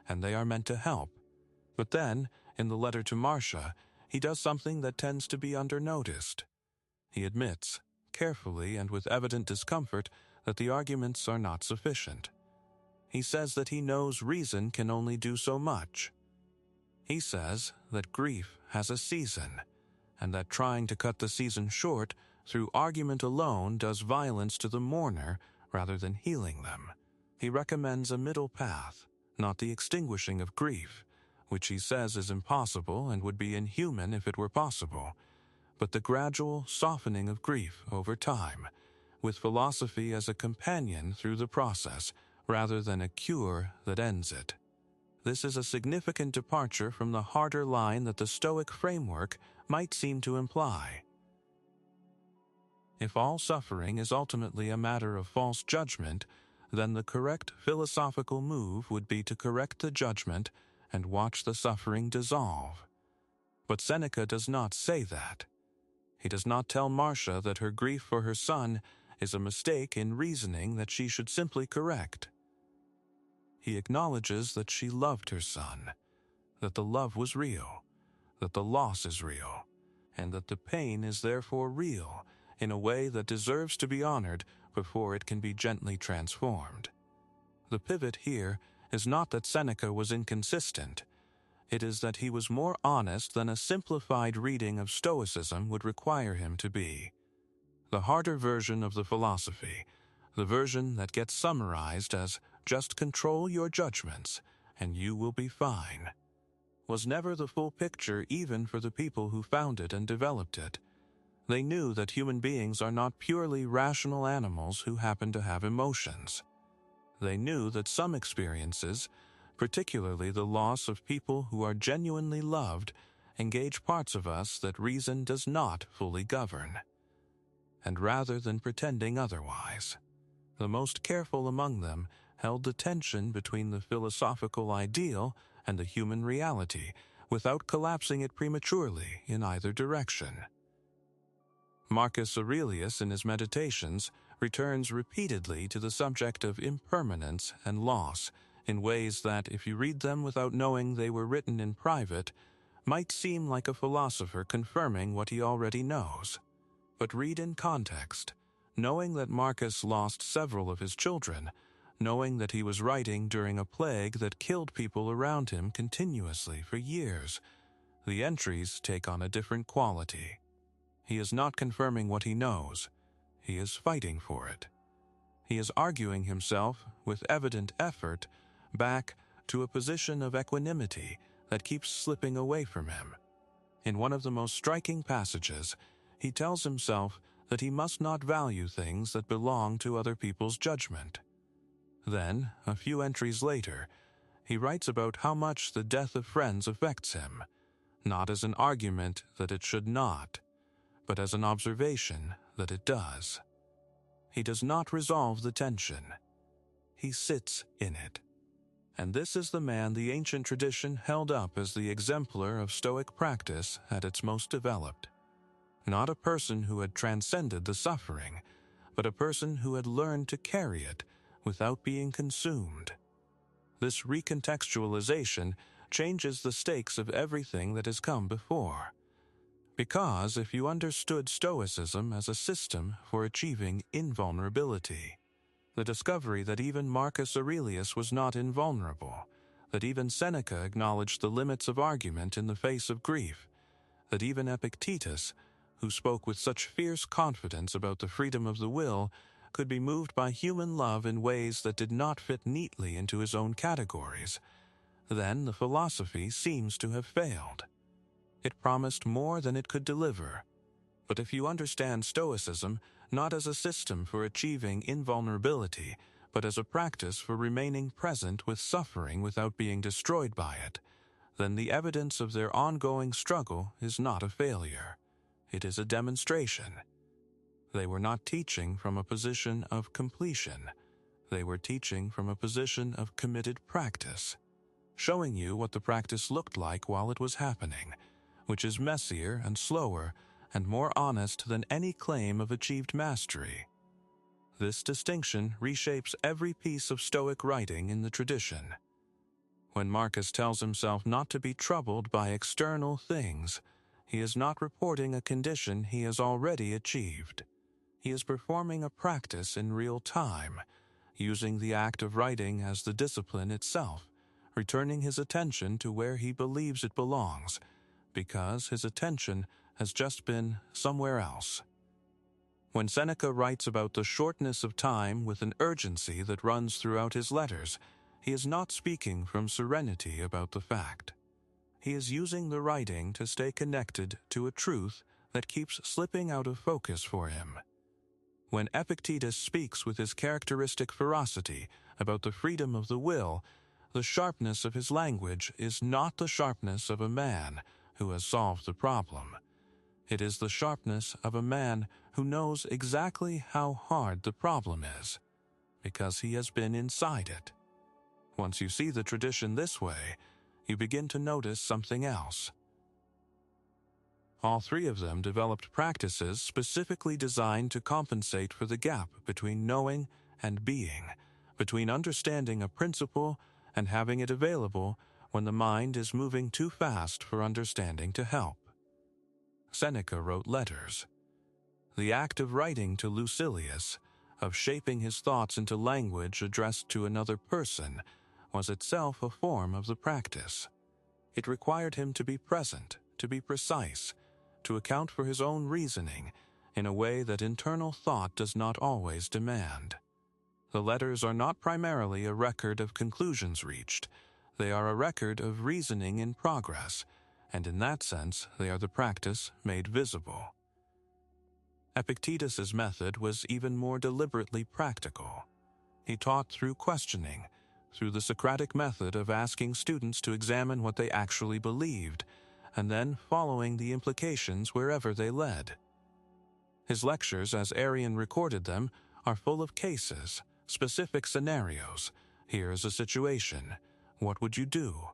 and they are meant to help. But then, in the letter to Marcia, he does something that tends to be undernoticed. He admits, carefully and with evident discomfort, that the arguments are not sufficient. He says that he knows reason can only do so much. He says that grief has a season, and that trying to cut the season short through argument alone does violence to the mourner rather than healing them. He recommends a middle path, not the extinguishing of grief, which he says is impossible and would be inhuman if it were possible, but the gradual softening of grief over time, with philosophy as a companion through the process rather than a cure that ends it. This is a significant departure from the harder line that the Stoic framework might seem to imply. If all suffering is ultimately a matter of false judgment, then the correct philosophical move would be to correct the judgment and watch the suffering dissolve. But Seneca does not say that. He does not tell Marcia that her grief for her son is a mistake in reasoning that she should simply correct. He acknowledges that she loved her son, that the love was real, that the loss is real, and that the pain is therefore real in a way that deserves to be honored before it can be gently transformed. The pivot here is not that Seneca was inconsistent. It is that he was more honest than a simplified reading of Stoicism would require him to be. The harder version of the philosophy, the version that gets summarized as "just control your judgments and you will be fine," was never the full picture even for the people who founded and developed it. They knew that human beings are not purely rational animals who happen to have emotions. They knew that some experiences, particularly the loss of people who are genuinely loved, engage parts of us that reason does not fully govern. And rather than pretending otherwise, the most careful among them held the tension between the philosophical ideal and the human reality without collapsing it prematurely in either direction. Marcus Aurelius, in his Meditations, returns repeatedly to the subject of impermanence and loss in ways that, if you read them without knowing they were written in private, might seem like a philosopher confirming what he already knows. but read in context, knowing that Marcus lost several of his children, knowing that he was writing during a plague that killed people around him continuously for years. The entries take on a different quality. He is not confirming what he knows. He is fighting for it. He is arguing himself, with evident effort, back to a position of equanimity that keeps slipping away from him. In one of the most striking passages, he tells himself that he must not value things that belong to other people's judgment. Then, a few entries later, he writes about how much the death of friends affects him, not as an argument that it should not, but as an observation that it does. He does not resolve the tension. He sits in it. And this is the man the ancient tradition held up as the exemplar of Stoic practice at its most developed. Not a person who had transcended the suffering, but a person who had learned to carry it without being consumed. This recontextualization changes the stakes of everything that has come before. Because if you understood Stoicism as a system for achieving invulnerability, the discovery that even Marcus Aurelius was not invulnerable, that even Seneca acknowledged the limits of argument in the face of grief, that even Epictetus, who spoke with such fierce confidence about the freedom of the will, could be moved by human love in ways that did not fit neatly into his own categories, then the philosophy seems to have failed. It promised more than it could deliver. But if you understand Stoicism not as a system for achieving invulnerability, but as a practice for remaining present with suffering without being destroyed by it, then the evidence of their ongoing struggle is not a failure. It is a demonstration. They were not teaching from a position of completion. They were teaching from a position of committed practice, showing you what the practice looked like while it was happening, which is messier and slower and more honest than any claim of achieved mastery. This distinction reshapes every piece of Stoic writing in the tradition. When Marcus tells himself not to be troubled by external things, he is not reporting a condition he has already achieved. He is performing a practice in real time, using the act of writing as the discipline itself, returning his attention to where he believes it belongs, because his attention has just been somewhere else. When Seneca writes about the shortness of time with an urgency that runs throughout his letters, he is not speaking from serenity about the fact. He is using the writing to stay connected to a truth that keeps slipping out of focus for him. When Epictetus speaks with his characteristic ferocity about the freedom of the will, the sharpness of his language is not the sharpness of a man who has solved the problem. It is the sharpness of a man who knows exactly how hard the problem is, because he has been inside it. Once you see the tradition this way, you begin to notice something else. All three of them developed practices specifically designed to compensate for the gap between knowing and being, between understanding a principle and having it available when the mind is moving too fast for understanding to help. Seneca wrote letters. The act of writing to Lucilius, of shaping his thoughts into language addressed to another person, was itself a form of the practice. It required him to be present, to be precise, to account for his own reasoning in a way that internal thought does not always demand. The letters are not primarily a record of conclusions reached. They are a record of reasoning in progress, and in that sense they are the practice made visible. Epictetus's method was even more deliberately practical. He taught through questioning, through the Socratic method of asking students to examine what they actually believed, and then following the implications wherever they led. His lectures, as Arrian recorded them, are full of cases, specific scenarios. Here is a situation. What would you do?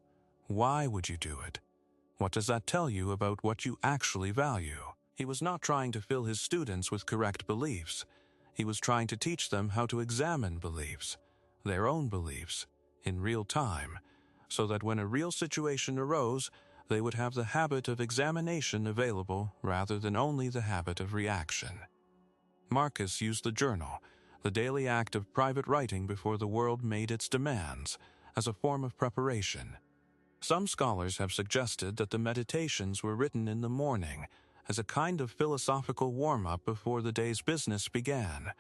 Why would you do it? What does that tell you about what you actually value? He was not trying to fill his students with correct beliefs. He was trying to teach them how to examine beliefs, their own beliefs, in real time, so that when a real situation arose, They would have the habit of examination available rather than only the habit of reaction. Marcus used the journal, the daily act of private writing before the world made its demands, as a form of preparation. Some scholars have suggested that the meditations were written in the morning as a kind of philosophical warm-up before the day's business began,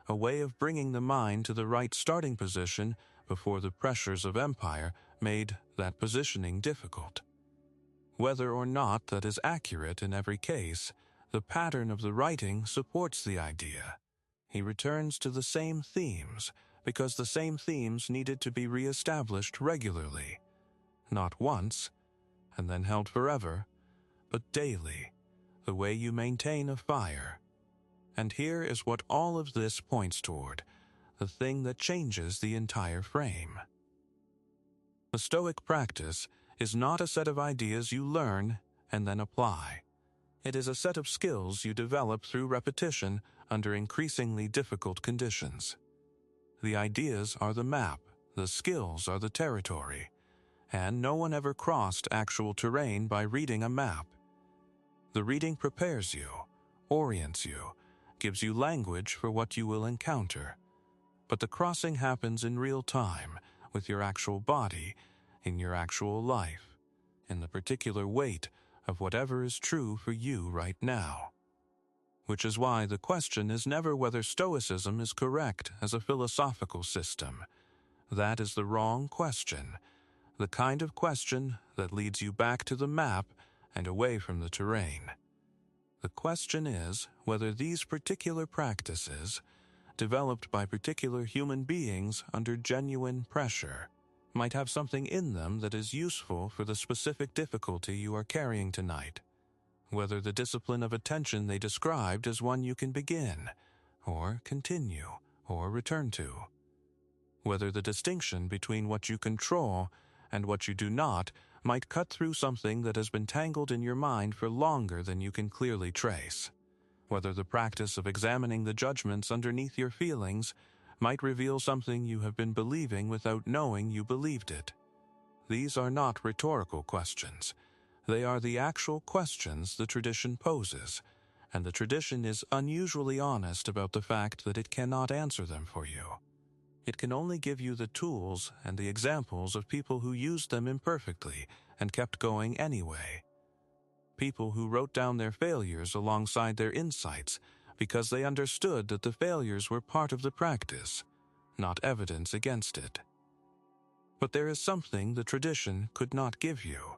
a way of bringing the mind to the right starting position before the pressures of empire made that positioning difficult. Whether or not that is accurate in every case, the pattern of the writing supports the idea. He returns to the same themes because the same themes needed to be re-established regularly, not once and then held forever, but daily, the way you maintain a fire. And here is what all of this points toward, the thing that changes the entire frame. The Stoic practice is not a set of ideas you learn and then apply. It is a set of skills you develop through repetition under increasingly difficult conditions. The ideas are the map, the skills are the territory, and no one ever crossed actual terrain by reading a map. The reading prepares you, orients you, gives you language for what you will encounter. But the crossing happens in real time, with your actual body, in your actual life, in the particular weight of whatever is true for you right now. Which is why the question is never whether Stoicism is correct as a philosophical system. That is the wrong question, the kind of question that leads you back to the map and away from the terrain. The question is whether these particular practices, developed by particular human beings under genuine pressure, might have something in them that is useful for the specific difficulty you are carrying tonight. Whether the discipline of attention they described is one you can begin, or continue, or return to. Whether the distinction between what you control and what you do not might cut through something that has been tangled in your mind for longer than you can clearly trace. Whether the practice of examining the judgments underneath your feelings might reveal something you have been believing without knowing you believed it. These are not rhetorical questions. They are the actual questions the tradition poses, and the tradition is unusually honest about the fact that it cannot answer them for you. It can only give you the tools and the examples of people who used them imperfectly and kept going anyway. People who wrote down their failures alongside their insights because they understood that the failures were part of the practice, not evidence against it. But there is something the tradition could not give you,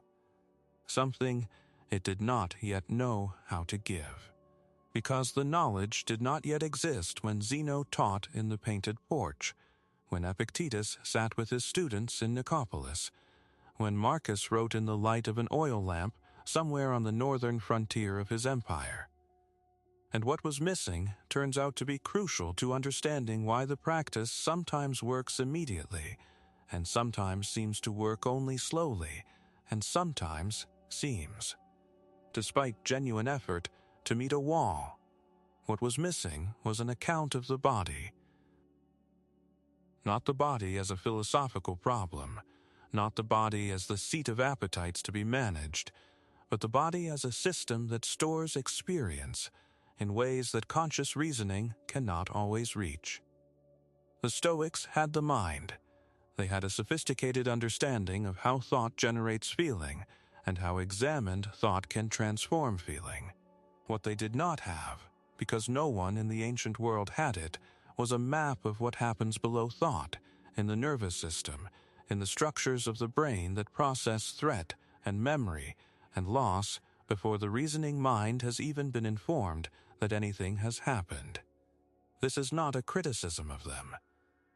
something it did not yet know how to give, because the knowledge did not yet exist when Zeno taught in the painted porch, when Epictetus sat with his students in Nicopolis, when Marcus wrote in the light of an oil lamp somewhere on the northern frontier of his empire. And what was missing turns out to be crucial to understanding why the practice sometimes works immediately, and sometimes seems to work only slowly, and sometimes seems, despite genuine effort, to meet a wall. What was missing was an account of the body. Not the body as a philosophical problem, not the body as the seat of appetites to be managed, but the body as a system that stores experience in ways that conscious reasoning cannot always reach. The Stoics had the mind. They had a sophisticated understanding of how thought generates feeling and how examined thought can transform feeling. What they did not have, because no one in the ancient world had it, was a map of what happens below thought, in the nervous system, in the structures of the brain that process threat and memory and loss before the reasoning mind has even been informed that anything has happened. This is not a criticism of them.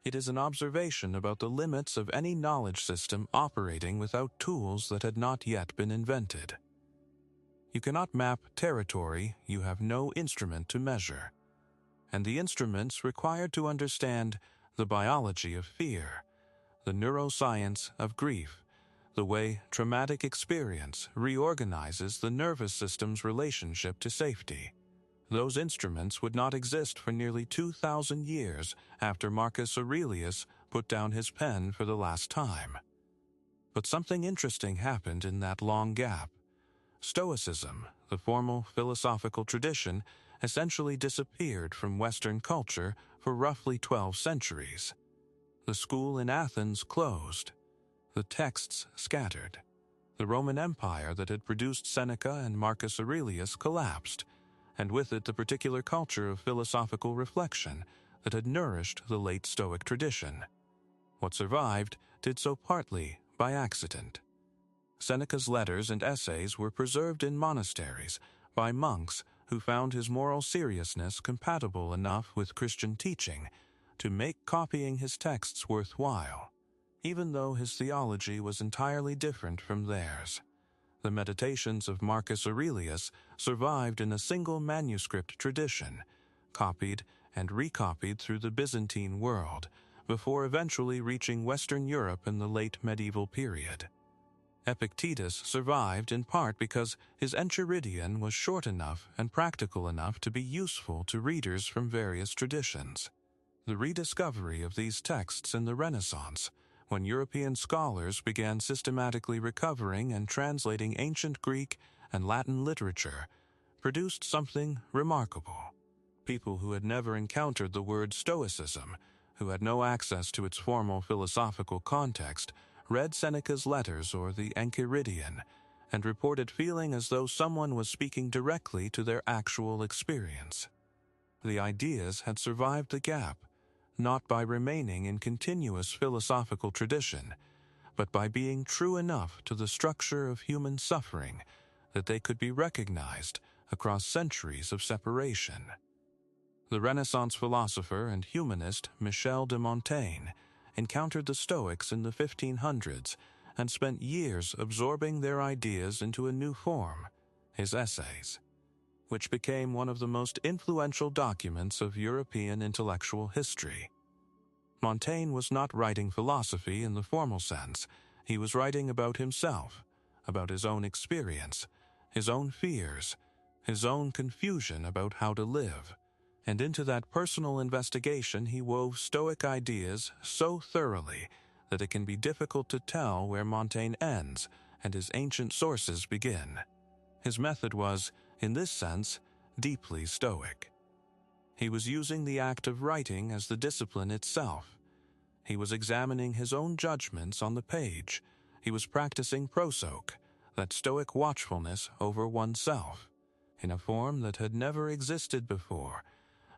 It is an observation about the limits of any knowledge system operating without tools that had not yet been invented. You cannot map territory you have no instrument to measure, and the instruments required to understand the biology of fear, the neuroscience of grief, the way traumatic experience reorganizes the nervous system's relationship to safety. Those instruments would not exist for nearly 2,000 years after Marcus Aurelius put down his pen for the last time. But something interesting happened in that long gap. Stoicism, the formal philosophical tradition, essentially disappeared from Western culture for roughly 12 centuries. The school in Athens closed. The texts scattered. The Roman Empire that had produced Seneca and Marcus Aurelius collapsed, and with it the particular culture of philosophical reflection that had nourished the late Stoic tradition. What survived did so partly by accident. Seneca's letters and essays were preserved in monasteries by monks who found his moral seriousness compatible enough with Christian teaching to make copying his texts worthwhile, even though his theology was entirely different from theirs. The Meditations of Marcus Aurelius survived in a single manuscript tradition, copied and recopied through the Byzantine world, before eventually reaching Western Europe in the late medieval period. Epictetus survived in part because his Enchiridion was short enough and practical enough to be useful to readers from various traditions. The rediscovery of these texts in the Renaissance, when European scholars began systematically recovering and translating ancient Greek and Latin literature, produced something remarkable. People who had never encountered the word Stoicism, who had no access to its formal philosophical context, read Seneca's letters or the Enchiridion, and reported feeling as though someone was speaking directly to their actual experience. The ideas had survived the gap, not by remaining in continuous philosophical tradition, but by being true enough to the structure of human suffering that they could be recognized across centuries of separation. The Renaissance philosopher and humanist Michel de Montaigne encountered the Stoics in the 1500s and spent years absorbing their ideas into a new form, his essays, which became one of the most influential documents of European intellectual history. Montaigne was not writing philosophy in the formal sense. He was writing about himself, about his own experience, his own fears, his own confusion about how to live. And into that personal investigation he wove Stoic ideas so thoroughly that it can be difficult to tell where Montaigne ends and his ancient sources begin. His method was, in this sense, deeply Stoic. He was using the act of writing as the discipline itself. He was examining his own judgments on the page. He was practicing prosoche, that Stoic watchfulness over oneself, in a form that had never existed before,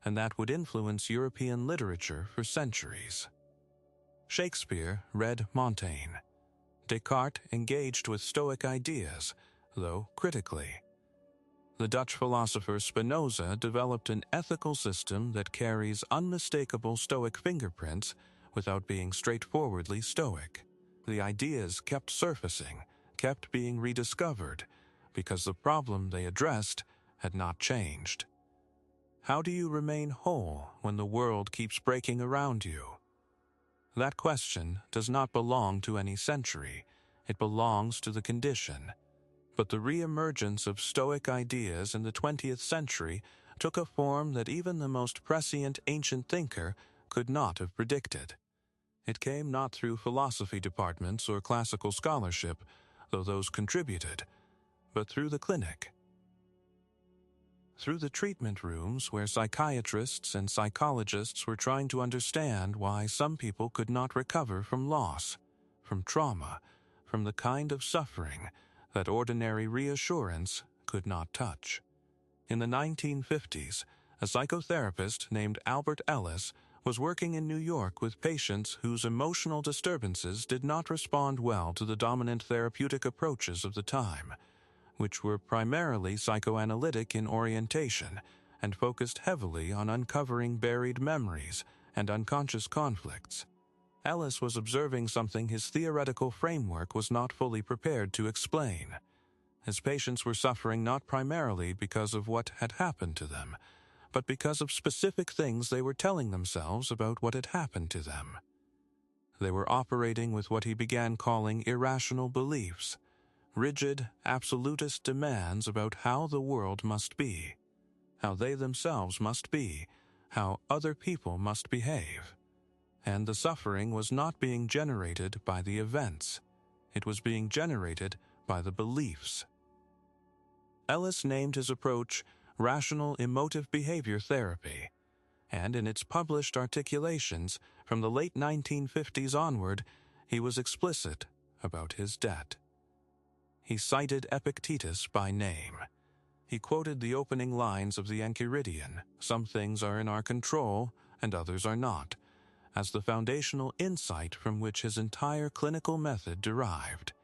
and that would influence European literature for centuries. Shakespeare read Montaigne. Descartes engaged with Stoic ideas, though critically. The Dutch philosopher Spinoza developed an ethical system that carries unmistakable Stoic fingerprints without being straightforwardly Stoic. The ideas kept surfacing, kept being rediscovered, because the problem they addressed had not changed. How do you remain whole when the world keeps breaking around you? That question does not belong to any century. It belongs to the condition. But the re-emergence of Stoic ideas in the 20th century took a form that even the most prescient ancient thinker could not have predicted. It came not through philosophy departments or classical scholarship, though those contributed, but through the clinic. Through the treatment rooms where psychiatrists and psychologists were trying to understand why some people could not recover from loss, from trauma, from the kind of suffering that ordinary reassurance could not touch. In the 1950s, a psychotherapist named Albert Ellis was working in New York with patients whose emotional disturbances did not respond well to the dominant therapeutic approaches of the time, which were primarily psychoanalytic in orientation and focused heavily on uncovering buried memories and unconscious conflicts. Ellis was observing something his theoretical framework was not fully prepared to explain. His patients were suffering not primarily because of what had happened to them, but because of specific things they were telling themselves about what had happened to them. They were operating with what he began calling irrational beliefs, rigid, absolutist demands about how the world must be, how they themselves must be, how other people must behave. And the suffering was not being generated by the events. It was being generated by the beliefs. Ellis named his approach rational emotive behavior therapy, and in its published articulations from the late 1950s onward, he was explicit about his debt. He cited Epictetus by name. He quoted the opening lines of the Enchiridion, "Some things are in our control and others are not," as the foundational insight from which his entire clinical method derived.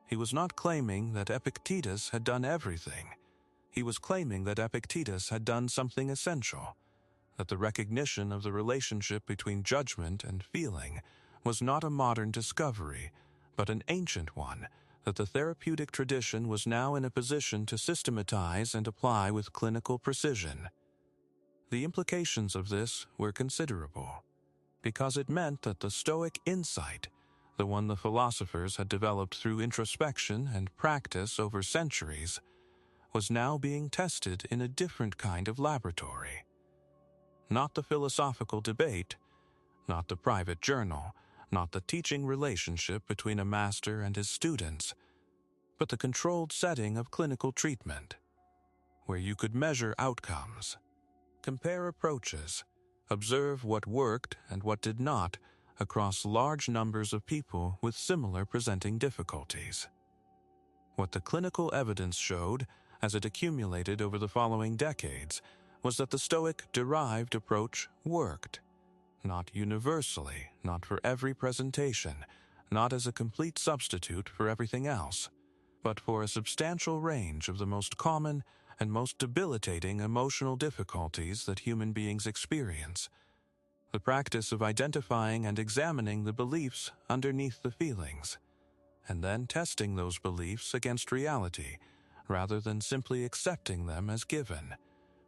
He was not claiming that Epictetus had done everything. He was claiming that Epictetus had done something essential, that the recognition of the relationship between judgment and feeling was not a modern discovery, but an ancient one, that the therapeutic tradition was now in a position to systematize and apply with clinical precision. The implications of this were considerable, because it meant that the Stoic insight, the one the philosophers had developed through introspection and practice over centuries, was now being tested in a different kind of laboratory. Not the philosophical debate, not the private journal, not the teaching relationship between a master and his students, but the controlled setting of clinical treatment, where you could measure outcomes, compare approaches, observe what worked and what did not across large numbers of people with similar presenting difficulties. What the clinical evidence showed, as it accumulated over the following decades, was that the Stoic derived approach worked. Not universally, not for every presentation, not as a complete substitute for everything else, but for a substantial range of the most common and most debilitating emotional difficulties that human beings experience. The practice of identifying and examining the beliefs underneath the feelings, and then testing those beliefs against reality, rather than simply accepting them as given,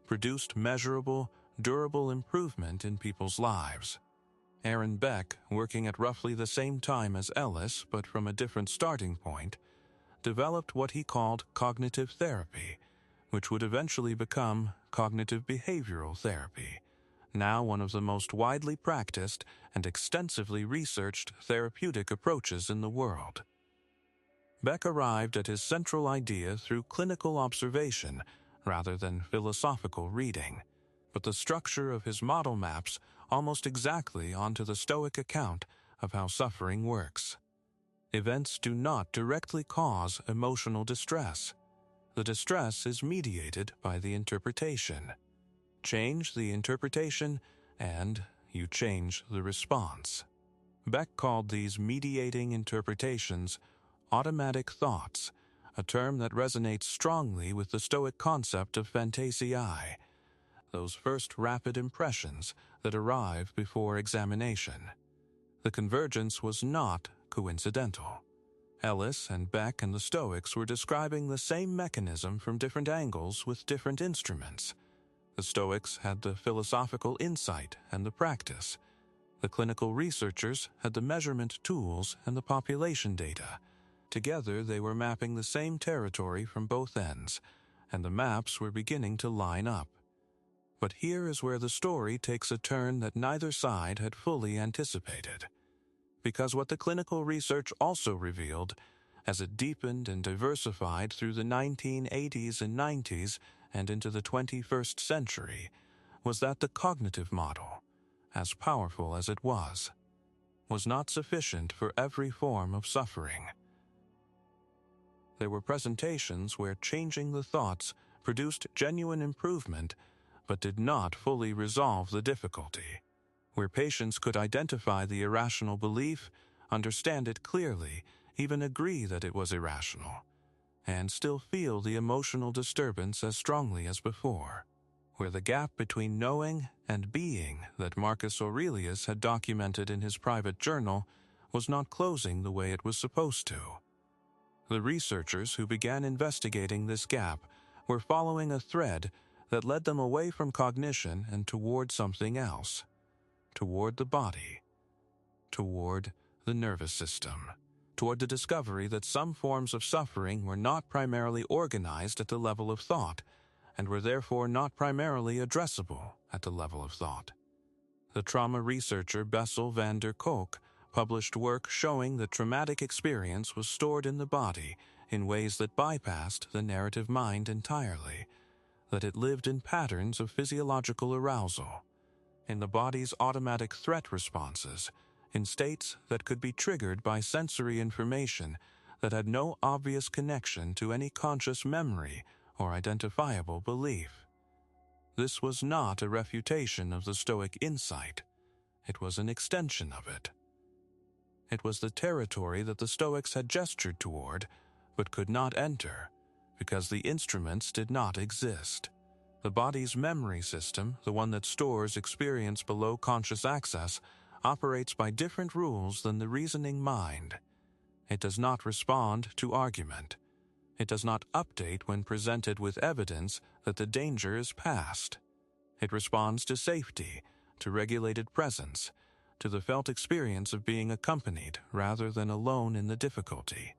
produced measurable, durable improvement in people's lives. Aaron Beck, working at roughly the same time as Ellis but from a different starting point, developed what he called cognitive therapy, which would eventually become cognitive behavioral therapy, now one of the most widely practiced and extensively researched therapeutic approaches in the world. Beck arrived at his central idea through clinical observation rather than philosophical reading, but the structure of his model maps almost exactly onto the Stoic account of how suffering works. Events do not directly cause emotional distress. The distress is mediated by the interpretation. Change the interpretation, and you change the response. Beck called these mediating interpretations automatic thoughts, a term that resonates strongly with the Stoic concept of phantasiae, those first rapid impressions that arrive before examination. The convergence was not coincidental. Ellis and Beck and the Stoics were describing the same mechanism from different angles with different instruments. The Stoics had the philosophical insight and the practice. The clinical researchers had the measurement tools and the population data. Together they were mapping the same territory from both ends, and the maps were beginning to line up. But here is where the story takes a turn that neither side had fully anticipated. Because what the clinical research also revealed, as it deepened and diversified through the 1980s and 90s and into the 21st century, was that the cognitive model, as powerful as it was not sufficient for every form of suffering. There were presentations where changing the thoughts produced genuine improvement but did not fully resolve the difficulty, where patients could identify the irrational belief, understand it clearly, even agree that it was irrational, and still feel the emotional disturbance as strongly as before, where the gap between knowing and being that Marcus Aurelius had documented in his private journal was not closing the way it was supposed to. The researchers who began investigating this gap were following a thread that led them away from cognition and toward something else, toward the body, toward the nervous system, toward the discovery that some forms of suffering were not primarily organized at the level of thought, and were therefore not primarily addressable at the level of thought. The trauma researcher Bessel van der Kolk published work showing that traumatic experience was stored in the body in ways that bypassed the narrative mind entirely, that it lived in patterns of physiological arousal, in the body's automatic threat responses, in states that could be triggered by sensory information that had no obvious connection to any conscious memory or identifiable belief. This was not a refutation of the Stoic insight. It was an extension of it. It was the territory that the Stoics had gestured toward, but could not enter, because the instruments did not exist. The body's memory system, the one that stores experience below conscious access, operates by different rules than the reasoning mind. It does not respond to argument. It does not update when presented with evidence that the danger is past. It responds to safety, to regulated presence, to the felt experience of being accompanied rather than alone in the difficulty.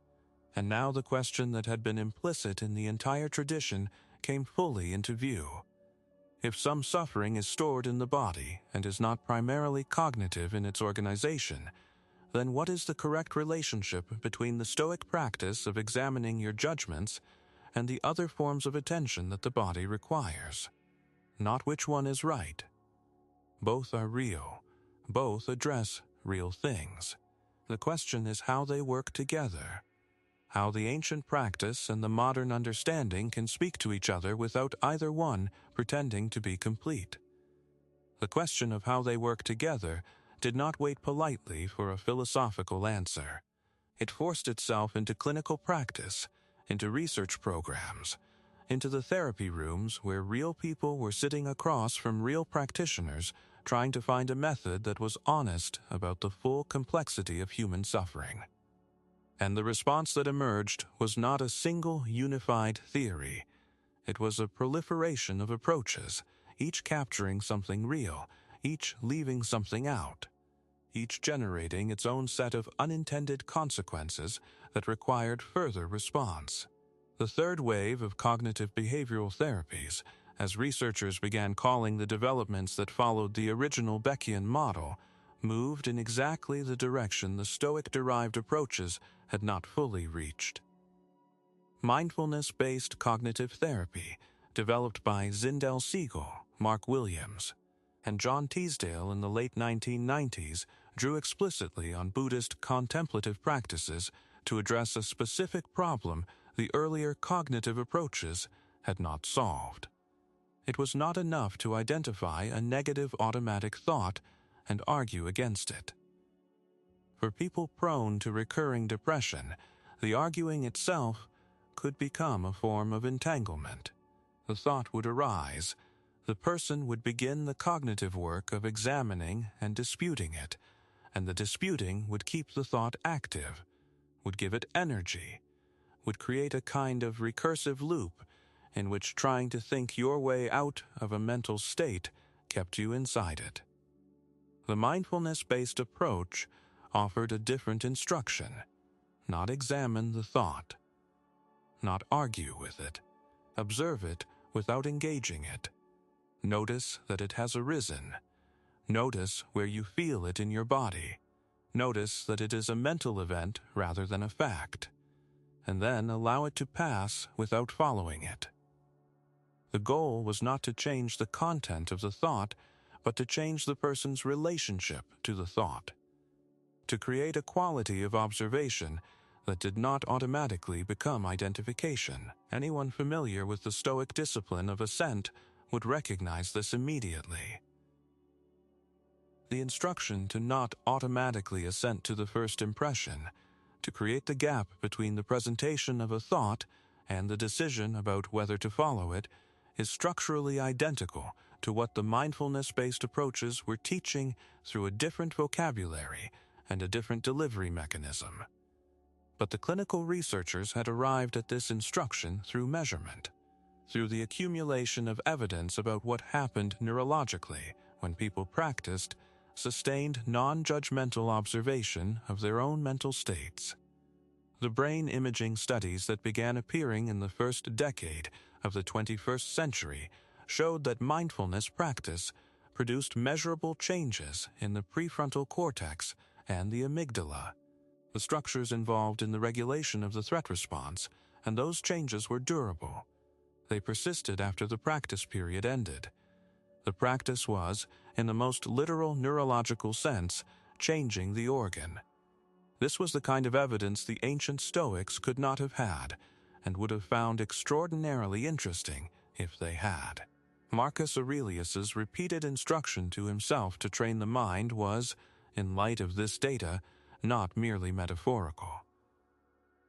And now the question that had been implicit in the entire tradition came fully into view. If some suffering is stored in the body and is not primarily cognitive in its organization, then what is the correct relationship between the Stoic practice of examining your judgments and the other forms of attention that the body requires? Not which one is right. Both are real. Both address real things. The question is how they work together. How the ancient practice and the modern understanding can speak to each other without either one pretending to be complete. The question of how they work together did not wait politely for a philosophical answer. It forced itself into clinical practice, into research programs, into the therapy rooms where real people were sitting across from real practitioners trying to find a method that was honest about the full complexity of human suffering. And the response that emerged was not a single unified theory. It was a proliferation of approaches, each capturing something real, each leaving something out, each generating its own set of unintended consequences that required further response. The third wave of cognitive behavioral therapies, as researchers began calling the developments that followed the original Beckian model, moved in exactly the direction the Stoic-derived approaches had not fully reached. Mindfulness-based cognitive therapy, developed by Zindel Siegel, Mark Williams, and John Teasdale in the late 1990s, drew explicitly on Buddhist contemplative practices to address a specific problem the earlier cognitive approaches had not solved. It was not enough to identify a negative automatic thought and argue against it. For people prone to recurring depression, the arguing itself could become a form of entanglement. The thought would arise. The person would begin the cognitive work of examining and disputing it, and the disputing would keep the thought active, would give it energy, would create a kind of recursive loop in which trying to think your way out of a mental state kept you inside it. The mindfulness-based approach offered a different instruction: not examine the thought, not argue with it, observe it without engaging it. Notice that it has arisen. Notice where you feel it in your body. Notice that it is a mental event rather than a fact, and then allow it to pass without following it. The goal was not to change the content of the thought, but to change the person's relationship to the thought, to create a quality of observation that did not automatically become identification. Anyone familiar with the Stoic discipline of assent would recognize this immediately. The instruction to not automatically assent to the first impression, to create the gap between the presentation of a thought and the decision about whether to follow it, is structurally identical to what the mindfulness-based approaches were teaching through a different vocabulary and a different delivery mechanism. But the clinical researchers had arrived at this instruction through measurement, through the accumulation of evidence about what happened neurologically when people practiced sustained non-judgmental observation of their own mental states. The brain imaging studies that began appearing in the first decade of the 21st century showed that mindfulness practice produced measurable changes in the prefrontal cortex and the amygdala, the structures involved in the regulation of the threat response, and those changes were durable. They persisted after the practice period ended. The practice was, in the most literal neurological sense, changing the organ. This was the kind of evidence the ancient Stoics could not have had, and would have found extraordinarily interesting if they had. Marcus Aurelius's repeated instruction to himself to train the mind was, in light of this data, not merely metaphorical.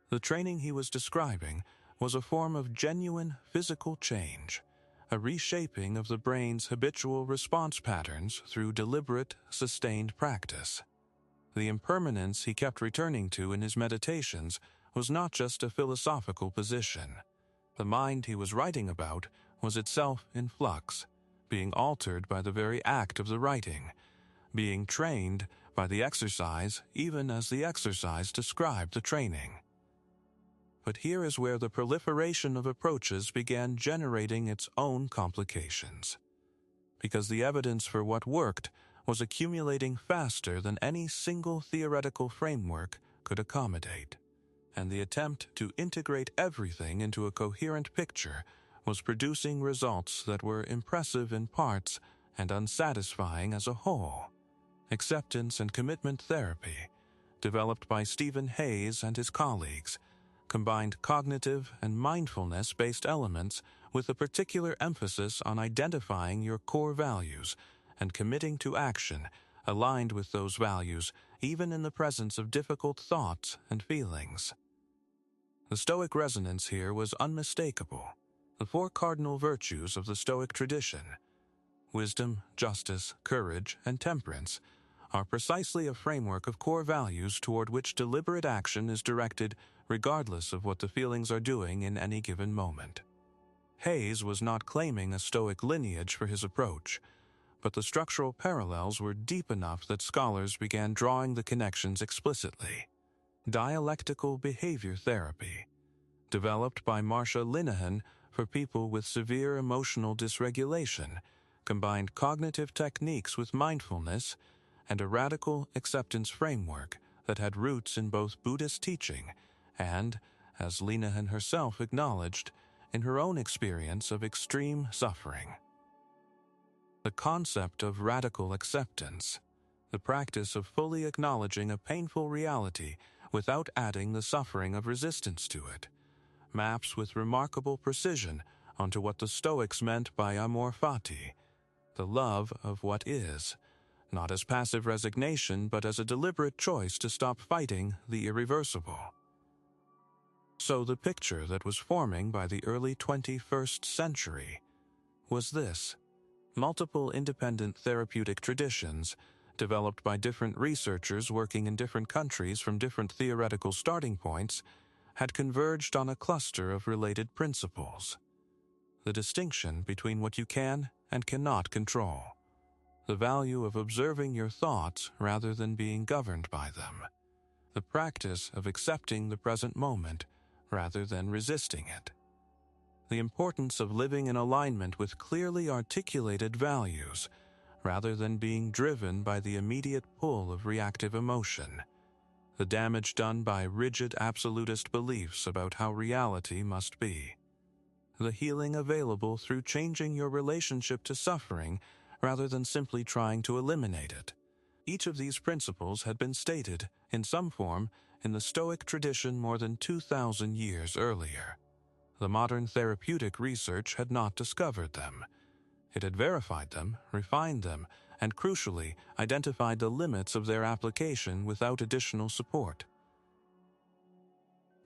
The training he was describing was a form of genuine physical change, a reshaping of the brain's habitual response patterns through deliberate, sustained practice. The impermanence he kept returning to in his meditations was not just a philosophical position. The mind he was writing about was itself in flux, being altered by the very act of the writing, being trained by the exercise even as the exercise described the training. But here is where the proliferation of approaches began generating its own complications, because the evidence for what worked was accumulating faster than any single theoretical framework could accommodate, and the attempt to integrate everything into a coherent picture was producing results that were impressive in parts and unsatisfying as a whole. Acceptance and commitment therapy, developed by Stephen Hayes and his colleagues, combined cognitive and mindfulness-based elements with a particular emphasis on identifying your core values and committing to action aligned with those values even in the presence of difficult thoughts and feelings. The Stoic resonance here was unmistakable. The four cardinal virtues of the Stoic tradition, wisdom, justice, courage, and temperance, are precisely a framework of core values toward which deliberate action is directed regardless of what the feelings are doing in any given moment. Hayes was not claiming a Stoic lineage for his approach, but the structural parallels were deep enough that scholars began drawing the connections explicitly. Dialectical behavior therapy, developed by Marcia Linehan for people with severe emotional dysregulation, combined cognitive techniques with mindfulness and a radical acceptance framework that had roots in both Buddhist teaching and, as Linehan herself acknowledged, in her own experience of extreme suffering. The concept of radical acceptance, the practice of fully acknowledging a painful reality without adding the suffering of resistance to it, maps with remarkable precision onto what the Stoics meant by amor fati, the love of what is, not as passive resignation but as a deliberate choice to stop fighting the irreversible. So the picture that was forming by the early 21st century was this: multiple independent therapeutic traditions, developed by different researchers working in different countries from different theoretical starting points, had converged on a cluster of related principles. The distinction between what you can and cannot control. The value of observing your thoughts rather than being governed by them. The practice of accepting the present moment rather than resisting it. The importance of living in alignment with clearly articulated values rather than being driven by the immediate pull of reactive emotion. The damage done by rigid absolutist beliefs about how reality must be. The healing available through changing your relationship to suffering rather than simply trying to eliminate it. Each of these principles had been stated, in some form, in the Stoic tradition more than 2,000 years earlier. The modern therapeutic research had not discovered them. It had verified them, refined them, and crucially, identified the limits of their application without additional support.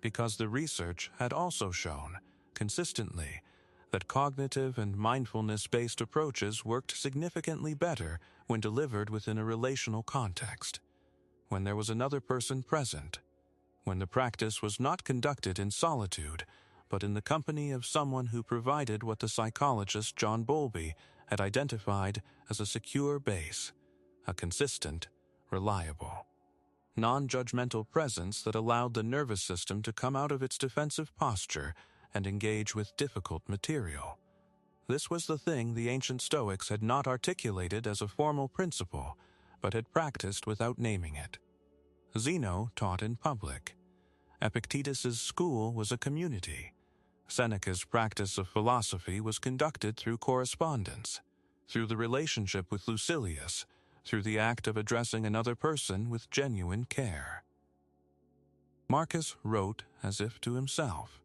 Because the research had also shown, consistently, that cognitive and mindfulness-based approaches worked significantly better when delivered within a relational context, when there was another person present, when the practice was not conducted in solitude, but in the company of someone who provided what the psychologist John Bowlby had identified as a secure base, a consistent, reliable, non-judgmental presence that allowed the nervous system to come out of its defensive posture and engage with difficult material. This was the thing the ancient Stoics had not articulated as a formal principle, but had practiced without naming it. Zeno taught in public. Epictetus's school was a community. Seneca's practice of philosophy was conducted through correspondence, through the relationship with Lucilius, through the act of addressing another person with genuine care. Marcus wrote as if to himself,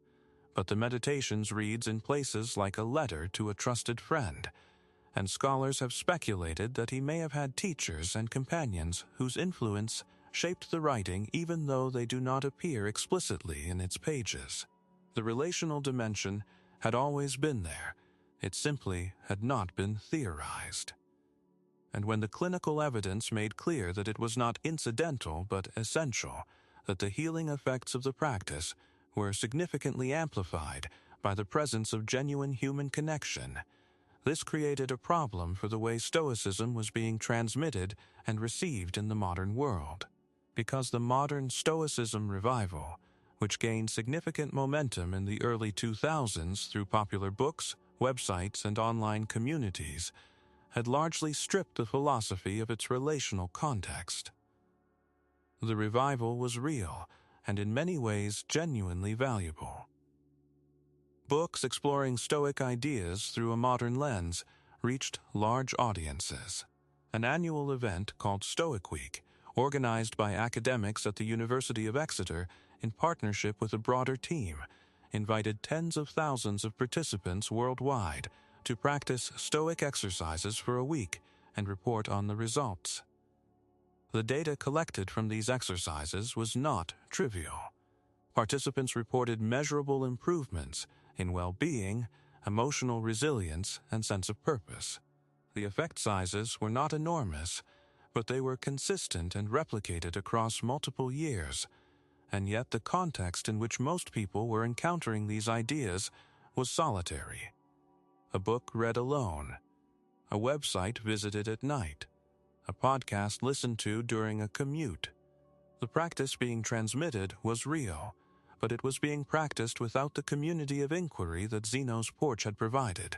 but the Meditations reads in places like a letter to a trusted friend, and scholars have speculated that he may have had teachers and companions whose influence shaped the writing even though they do not appear explicitly in its pages. The relational dimension had always been there, it simply had not been theorized. And when the clinical evidence made clear that it was not incidental but essential, that the healing effects of the practice were significantly amplified by the presence of genuine human connection, this created a problem for the way Stoicism was being transmitted and received in the modern world. Because the modern Stoicism revival, which gained significant momentum in the early 2000s through popular books, websites, and online communities, had largely stripped the philosophy of its relational context. The revival was real and in many ways genuinely valuable. Books exploring Stoic ideas through a modern lens reached large audiences. An annual event called Stoic Week, organized by academics at the University of Exeter in partnership with a broader team, invited tens of thousands of participants worldwide to practice Stoic exercises for a week and report on the results. The data collected from these exercises was not trivial. Participants reported measurable improvements in well-being, emotional resilience, and sense of purpose. The effect sizes were not enormous, but they were consistent and replicated across multiple years, and yet the context in which most people were encountering these ideas was solitary. A book read alone, a website visited at night, a podcast listened to during a commute. The practice being transmitted was real, but it was being practiced without the community of inquiry that Zeno's porch had provided,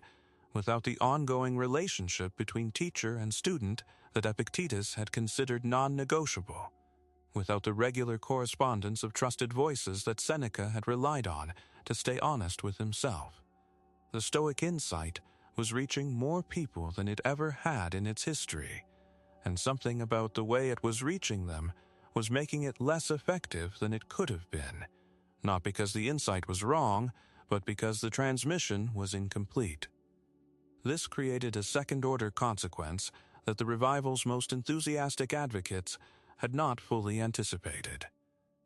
without the ongoing relationship between teacher and student that Epictetus had considered non-negotiable, without the regular correspondence of trusted voices that Seneca had relied on to stay honest with himself. The Stoic insight was reaching more people than it ever had in its history, and something about the way it was reaching them was making it less effective than it could have been, not because the insight was wrong, but because the transmission was incomplete. This created a second-order consequence that the revival's most enthusiastic advocates had not fully anticipated.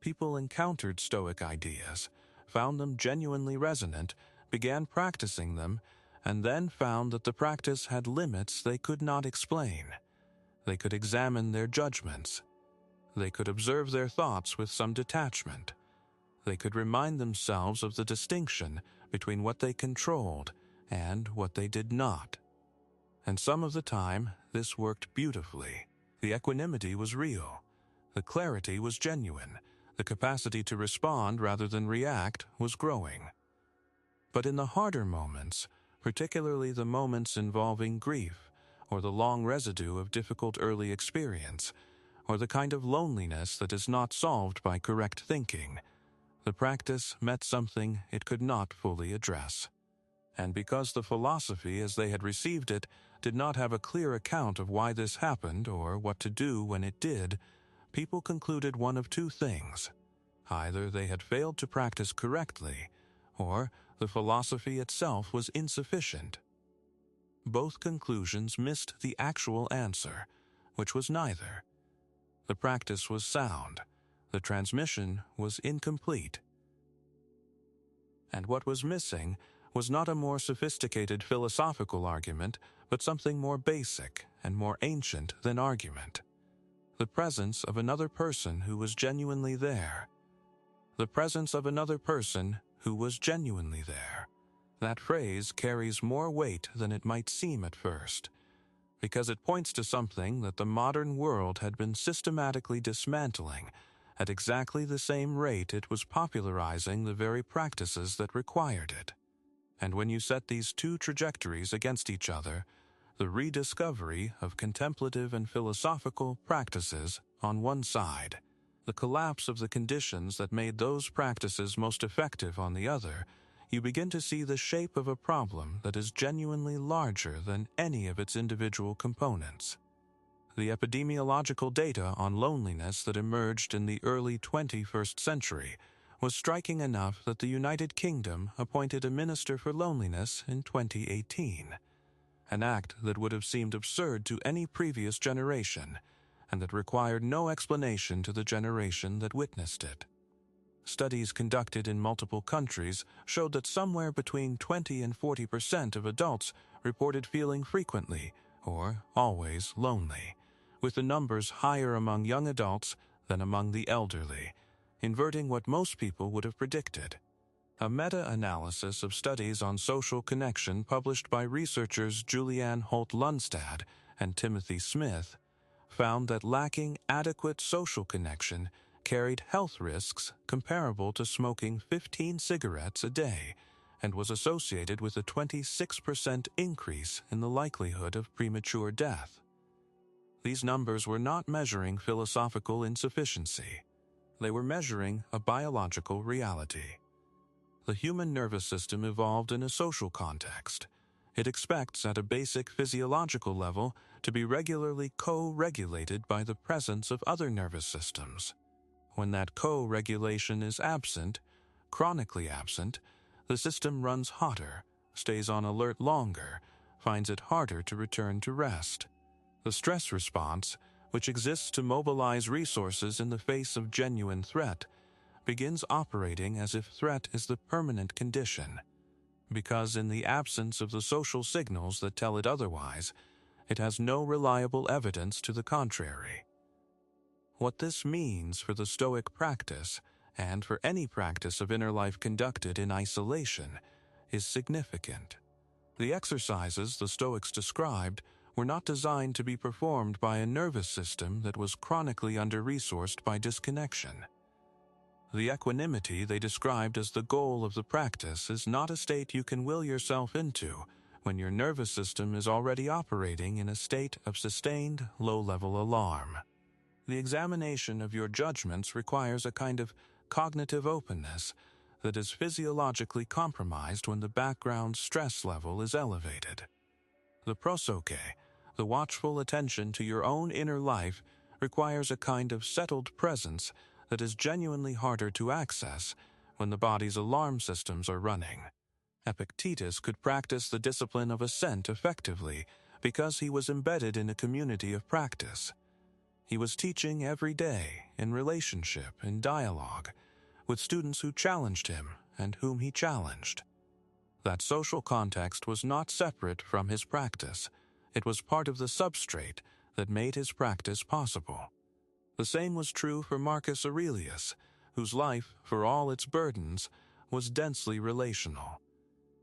People encountered Stoic ideas, found them genuinely resonant, began practicing them, and then found that the practice had limits they could not explain. They could examine their judgments. They could observe their thoughts with some detachment. They could remind themselves of the distinction between what they controlled and what they did not. And some of the time, this worked beautifully. The equanimity was real. The clarity was genuine. The capacity to respond rather than react was growing. But in the harder moments, particularly the moments involving grief, or the long residue of difficult early experience, or the kind of loneliness that is not solved by correct thinking, the practice met something it could not fully address. And because the philosophy as they had received it did not have a clear account of why this happened or what to do when it did, people concluded one of two things. Either they had failed to practice correctly, or the philosophy itself was insufficient. Both conclusions missed the actual answer, which was neither. The practice was sound. The transmission was incomplete. And what was missing was not a more sophisticated philosophical argument, but something more basic and more ancient than argument. The presence of another person who was genuinely there. The presence of another person who was genuinely there. That phrase carries more weight than it might seem at first, because it points to something that the modern world had been systematically dismantling at exactly the same rate it was popularizing the very practices that required it. And when you set these two trajectories against each other, the rediscovery of contemplative and philosophical practices on one side, the collapse of the conditions that made those practices most effective on the other, you begin to see the shape of a problem that is genuinely larger than any of its individual components. The epidemiological data on loneliness that emerged in the early 21st century was striking enough that the United Kingdom appointed a minister for loneliness in 2018, an act that would have seemed absurd to any previous generation and that required no explanation to the generation that witnessed it. Studies conducted in multiple countries showed that somewhere between 20 and 40% of adults reported feeling frequently or always lonely, with the numbers higher among young adults than among the elderly, inverting what most people would have predicted. A meta-analysis of studies on social connection published by researchers Julianne Holt-Lundstad and Timothy Smith found that lacking adequate social connection carried health risks comparable to smoking 15 cigarettes a day and was associated with a 26% increase in the likelihood of premature death. These numbers were not measuring philosophical insufficiency. They were measuring a biological reality. The human nervous system evolved in a social context. It expects at a basic physiological level to be regularly co-regulated by the presence of other nervous systems. When that co-regulation is absent, chronically absent, the system runs hotter, stays on alert longer, finds it harder to return to rest. The stress response, which exists to mobilize resources in the face of genuine threat, begins operating as if threat is the permanent condition, because in the absence of the social signals that tell it otherwise, it has no reliable evidence to the contrary. What this means for the Stoic practice, and for any practice of inner life conducted in isolation, is significant. The exercises the Stoics described were not designed to be performed by a nervous system that was chronically under-resourced by disconnection. The equanimity they described as the goal of the practice is not a state you can will yourself into when your nervous system is already operating in a state of sustained, low-level alarm. The examination of your judgments requires a kind of cognitive openness that is physiologically compromised when the background stress level is elevated. The prosoche, the watchful attention to your own inner life, requires a kind of settled presence that is genuinely harder to access when the body's alarm systems are running. Epictetus could practice the discipline of assent effectively because he was embedded in a community of practice. He was teaching every day, in relationship, in dialogue, with students who challenged him and whom he challenged. That social context was not separate from his practice. It was part of the substrate that made his practice possible. The same was true for Marcus Aurelius, whose life, for all its burdens, was densely relational.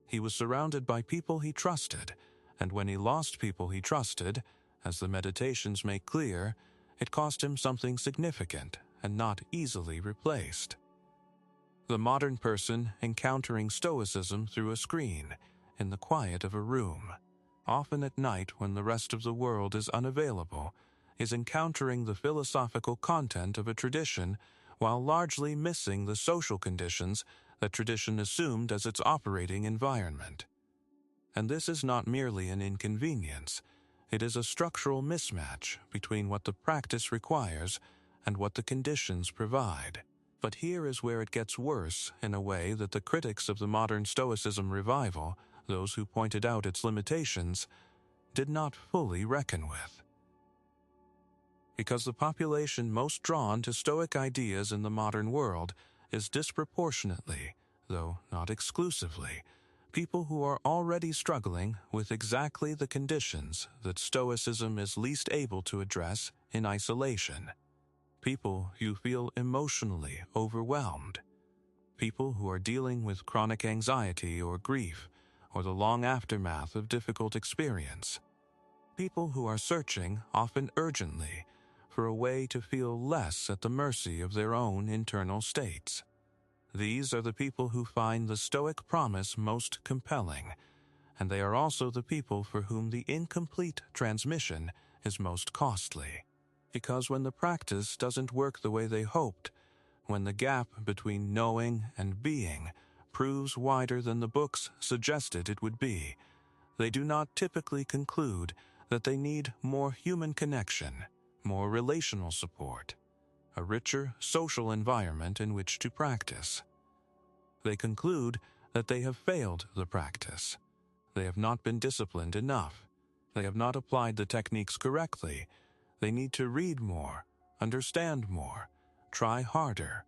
He was surrounded by people he trusted, and when he lost people he trusted, as the Meditations make clear, it cost him something significant and not easily replaced. The modern person encountering Stoicism through a screen, in the quiet of a room, often at night when the rest of the world is unavailable, is encountering the philosophical content of a tradition while largely missing the social conditions that tradition assumed as its operating environment. And this is not merely an inconvenience, it is a structural mismatch between what the practice requires and what the conditions provide. But here is where it gets worse in a way that the critics of the modern Stoicism revival, those who pointed out its limitations, did not fully reckon with. Because the population most drawn to Stoic ideas in the modern world is disproportionately, though not exclusively, people who are already struggling with exactly the conditions that Stoicism is least able to address in isolation. People who feel emotionally overwhelmed. People who are dealing with chronic anxiety or grief, or the long aftermath of difficult experience. People who are searching, often urgently, for a way to feel less at the mercy of their own internal states. These are the people who find the Stoic promise most compelling, and they are also the people for whom the incomplete transmission is most costly. Because when the practice doesn't work the way they hoped, when the gap between knowing and being proves wider than the books suggested it would be, they do not typically conclude that they need more human connection, more relational support, a richer social environment in which to practice. They conclude that they have failed the practice. They have not been disciplined enough. They have not applied the techniques correctly. They need to read more, understand more, try harder.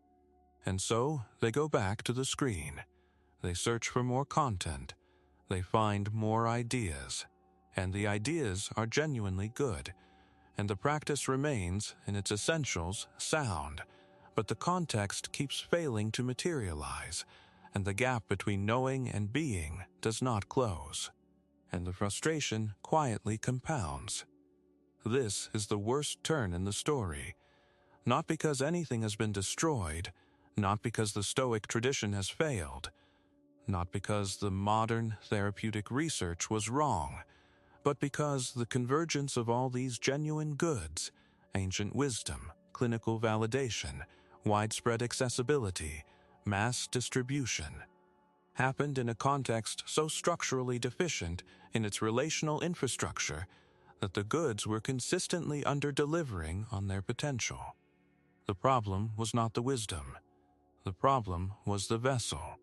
And so they go back to the screen. They search for more content. They find more ideas. And the ideas are genuinely good. And the practice remains, in its essentials, sound. But the context keeps failing to materialize, and the gap between knowing and being does not close. And the frustration quietly compounds. This is the worst turn in the story. Not because anything has been destroyed, not because the Stoic tradition has failed, not because the modern therapeutic research was wrong, but because the convergence of all these genuine goods, ancient wisdom, clinical validation, widespread accessibility, mass distribution, happened in a context so structurally deficient in its relational infrastructure that the goods were consistently under-delivering on their potential. The problem was not the wisdom. The problem was the vessel.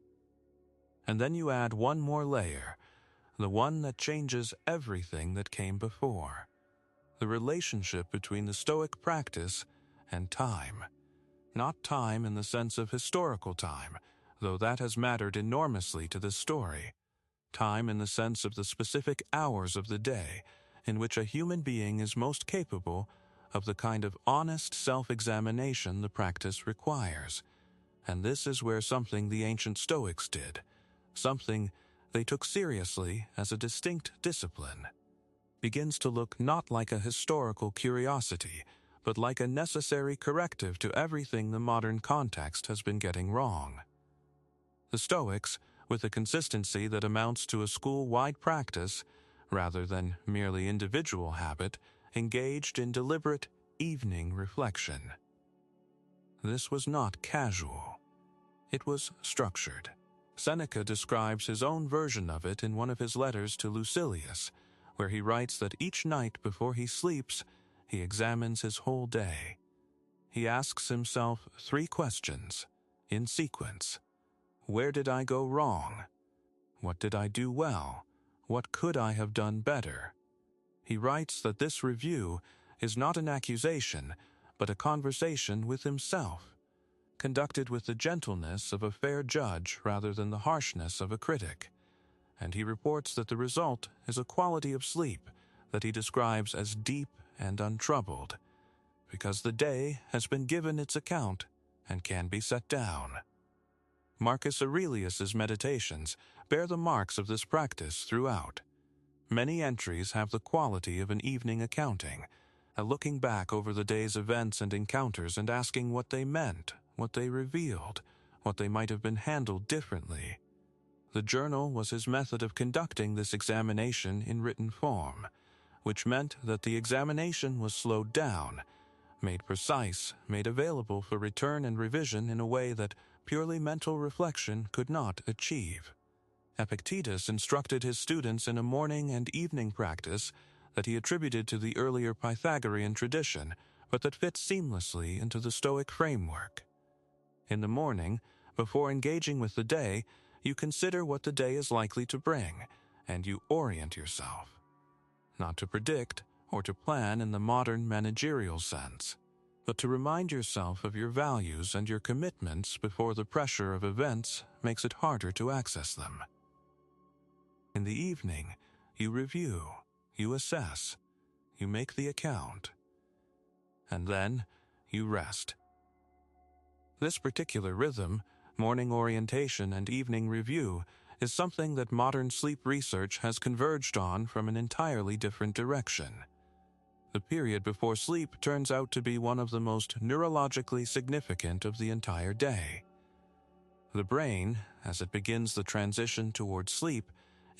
And then you add one more layer, the one that changes everything that came before. The relationship between the Stoic practice and time. Not time in the sense of historical time, though that has mattered enormously to this story. Time in the sense of the specific hours of the day in which a human being is most capable of the kind of honest self-examination the practice requires. And this is where something the ancient Stoics did, something they took seriously as a distinct discipline, begins to look not like a historical curiosity, but like a necessary corrective to everything the modern context has been getting wrong. The Stoics, with a consistency that amounts to a school-wide practice, rather than merely individual habit, engaged in deliberate evening reflection. This was not casual. It was structured. Seneca describes his own version of it in one of his letters to Lucilius, where he writes that each night before he sleeps, he examines his whole day. He asks himself 3 questions, in sequence. Where did I go wrong? What did I do well? What could I have done better? He writes that this review is not an accusation, but a conversation with himself, conducted with the gentleness of a fair judge rather than the harshness of a critic. And he reports that the result is a quality of sleep that he describes as deep and untroubled, because the day has been given its account and can be set down. Marcus Aurelius's meditations bear the marks of this practice throughout. Many entries have the quality of an evening accounting, a looking back over the day's events and encounters and asking what they meant, what they revealed, what they might have been handled differently. The journal was his method of conducting this examination in written form, which meant that the examination was slowed down, made precise, made available for return and revision in a way that purely mental reflection could not achieve. Epictetus instructed his students in a morning and evening practice that he attributed to the earlier Pythagorean tradition, but that fits seamlessly into the Stoic framework. In the morning, before engaging with the day, you consider what the day is likely to bring, and you orient yourself. Not to predict or to plan in the modern managerial sense, but to remind yourself of your values and your commitments before the pressure of events makes it harder to access them. In the evening, you review, you assess, you make the account, and then you rest. This particular rhythm, morning orientation and evening review, is something that modern sleep research has converged on from an entirely different direction. The period before sleep turns out to be one of the most neurologically significant of the entire day. The brain, as it begins the transition toward sleep,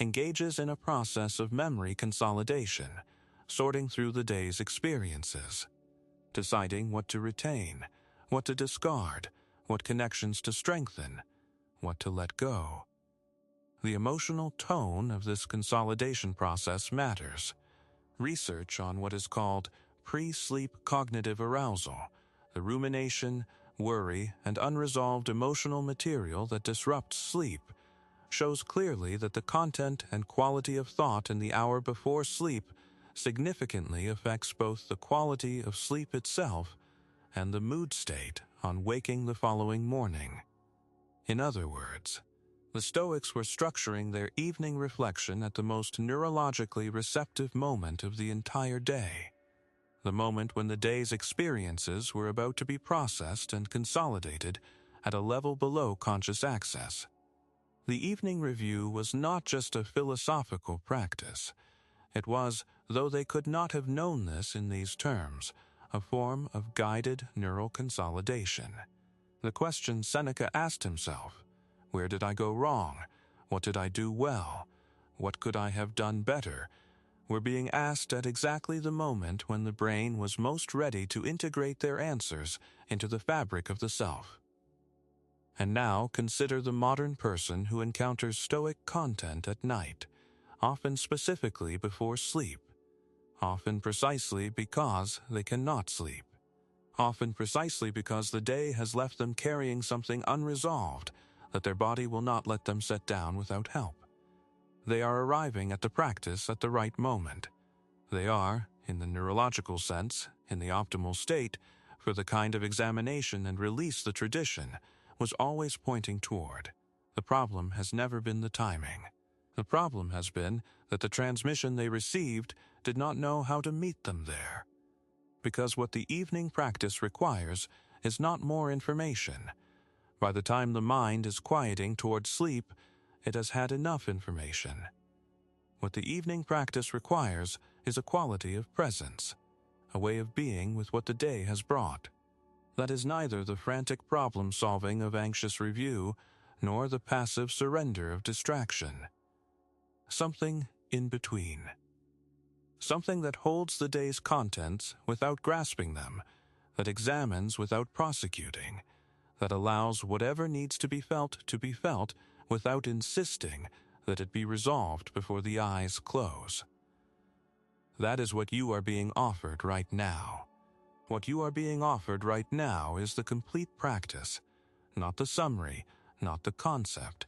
engages in a process of memory consolidation, sorting through the day's experiences. deciding what to retain, what to discard, what connections to strengthen, what to let go. The emotional tone of this consolidation process matters. Research on what is called pre-sleep cognitive arousal, the rumination, worry, and unresolved emotional material that disrupts sleep, shows clearly that the content and quality of thought in the hour before sleep significantly affects both the quality of sleep itself and the mood state on waking the following morning. In other words, the Stoics were structuring their evening reflection at the most neurologically receptive moment of the entire day, the moment when the day's experiences were about to be processed and consolidated at a level below conscious access. The evening review was not just a philosophical practice. It was, though they could not have known this in these terms, a form of guided neural consolidation. The question Seneca asked himself, where did I go wrong? What did I do well? What could I have done better? Were being asked at exactly the moment when the brain was most ready to integrate their answers into the fabric of the self. And now consider the modern person who encounters Stoic content at night, often specifically before sleep, often precisely because they cannot sleep, often precisely because the day has left them carrying something unresolved that their body will not let them set down without help. They are arriving at the practice at the right moment. They are, in the neurological sense, in the optimal state for the kind of examination and release the tradition was always pointing toward. The problem has never been the timing. The problem has been that the transmission they received did not know how to meet them there. Because what the evening practice requires is not more information. By the time the mind is quieting toward sleep, it has had enough information. What the evening practice requires is a quality of presence, a way of being with what the day has brought. That is neither the frantic problem-solving of anxious review nor the passive surrender of distraction. Something in between. Something that holds the day's contents without grasping them, that examines without prosecuting, that allows whatever needs to be felt without insisting that it be resolved before the eyes close. That is what you are being offered right now. What you are being offered right now is the complete practice, not the summary, not the concept,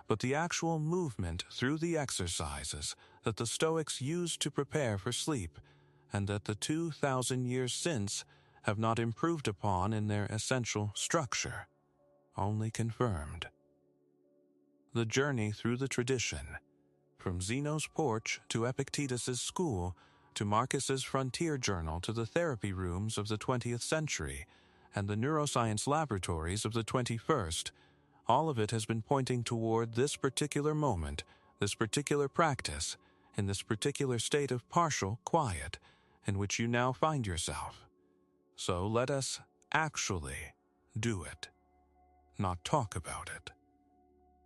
but the actual movement through the exercises that the Stoics used to prepare for sleep, and that the 2,000 years since have not improved upon in their essential structure, only confirmed. The journey through the tradition, from Zeno's porch to Epictetus's school, to Marcus's frontier journal to the therapy rooms of the 20th century and the neuroscience laboratories of the 21st, all of it has been pointing toward this particular moment, this particular practice, in this particular state of partial quiet in which you now find yourself. So let us actually do it, not talk about it.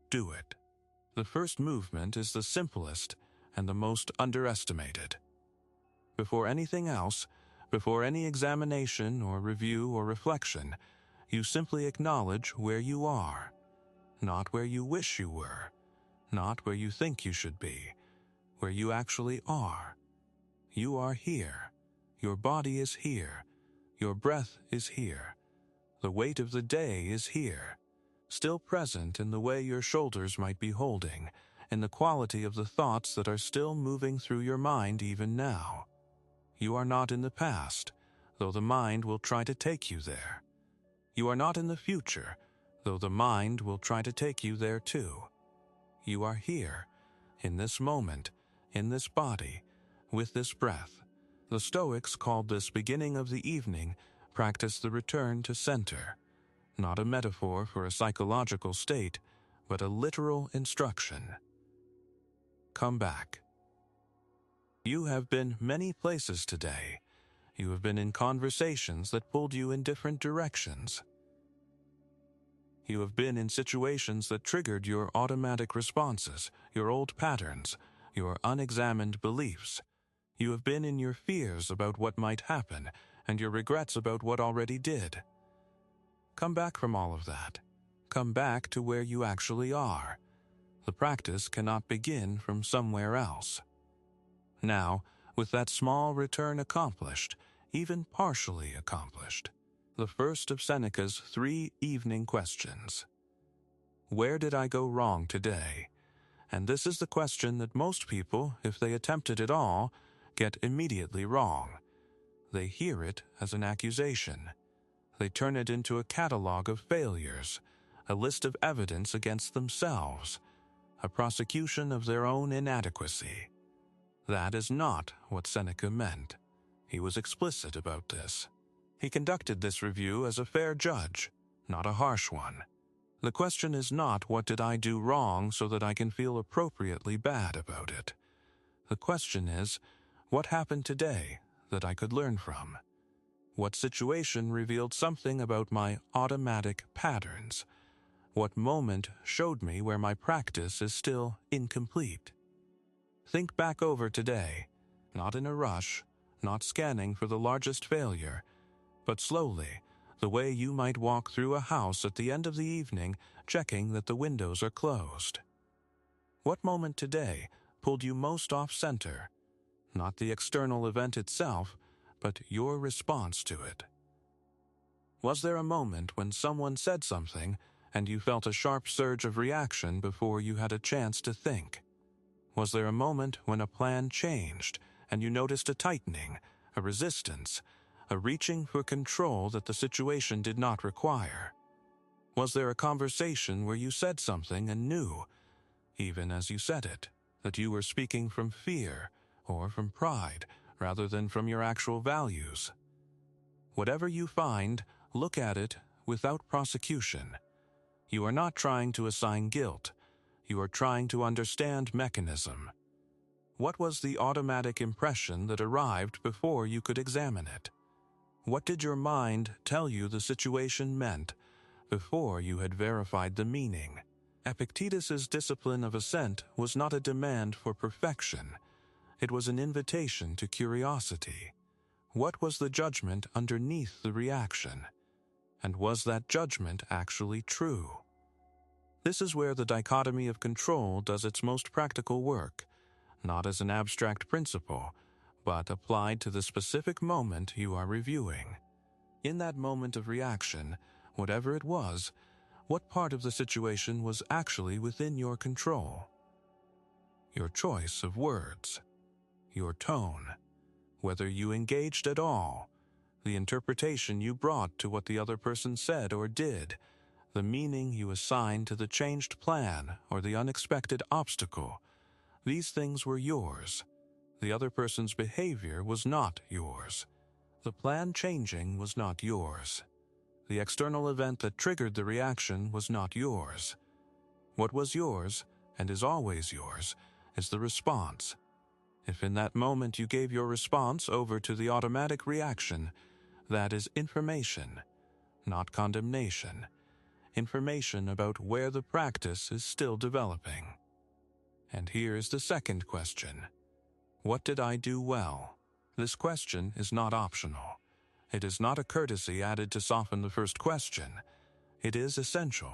Do it. The first movement is the simplest and the most underestimated. Before anything else, before any examination or review or reflection, you simply acknowledge where you are, not where you wish you were, not where you think you should be, where you actually are. You are here. Your body is here. Your breath is here. The weight of the day is here, still present in the way your shoulders might be holding, in the quality of the thoughts that are still moving through your mind even now. You are not in the past, though the mind will try to take you there. You are not in the future, though the mind will try to take you there too. You are here, in this moment, in this body, with this breath. The Stoics called this beginning of the evening practice the return to center, not a metaphor for a psychological state, but a literal instruction. Come back. You have been many places today. You have been in conversations that pulled you in different directions. You have been in situations that triggered your automatic responses, your old patterns, your unexamined beliefs. You have been in your fears about what might happen, and your regrets about what already did. Come back from all of that. Come back to where you actually are. The practice cannot begin from somewhere else. Now, with that small return accomplished, even partially accomplished, the first of Seneca's 3 evening questions. Where did I go wrong today? And this is the question that most people, if they attempt it at all, get immediately wrong. They hear it as an accusation. They turn it into a catalog of failures, a list of evidence against themselves, a prosecution of their own inadequacy. That is not what Seneca meant. He was explicit about this. He conducted this review as a fair judge, not a harsh one. The question is not, what did I do wrong so that I can feel appropriately bad about it? The question is, what happened today that I could learn from? What situation revealed something about my automatic patterns? What moment showed me where my practice is still incomplete? Think back over today, not in a rush, not scanning for the largest failure, but slowly, the way you might walk through a house at the end of the evening, checking that the windows are closed. What moment today pulled you most off-center? Not the external event itself, but your response to it. Was there a moment when someone said something and you felt a sharp surge of reaction before you had a chance to think? Was there a moment when a plan changed and you noticed a tightening, a resistance, a reaching for control that the situation did not require? Was there a conversation where you said something and knew, even as you said it, that you were speaking from fear or from pride rather than from your actual values? Whatever you find, look at it without prosecution. You are not trying to assign guilt. You are trying to understand mechanism. What was the automatic impression that arrived before you could examine it? What did your mind tell you the situation meant before you had verified the meaning? Epictetus's discipline of assent was not a demand for perfection. It was an invitation to curiosity. What was the judgment underneath the reaction? And was that judgment actually true? This is where the dichotomy of control does its most practical work, not as an abstract principle, but applied to the specific moment you are reviewing. In that moment of reaction, whatever it was, what part of the situation was actually within your control? Your choice of words, your tone, whether you engaged at all, the interpretation you brought to what the other person said or did, the meaning you assigned to the changed plan or the unexpected obstacle. These things were yours. The other person's behavior was not yours. The plan changing was not yours. The external event that triggered the reaction was not yours. What was yours, and is always yours, is the response. If in that moment you gave your response over to the automatic reaction, that is information, not condemnation. Information about where the practice is still developing. And here is the second question. What did I do well? This question is not optional. It is not a courtesy added to soften the first question. It is essential,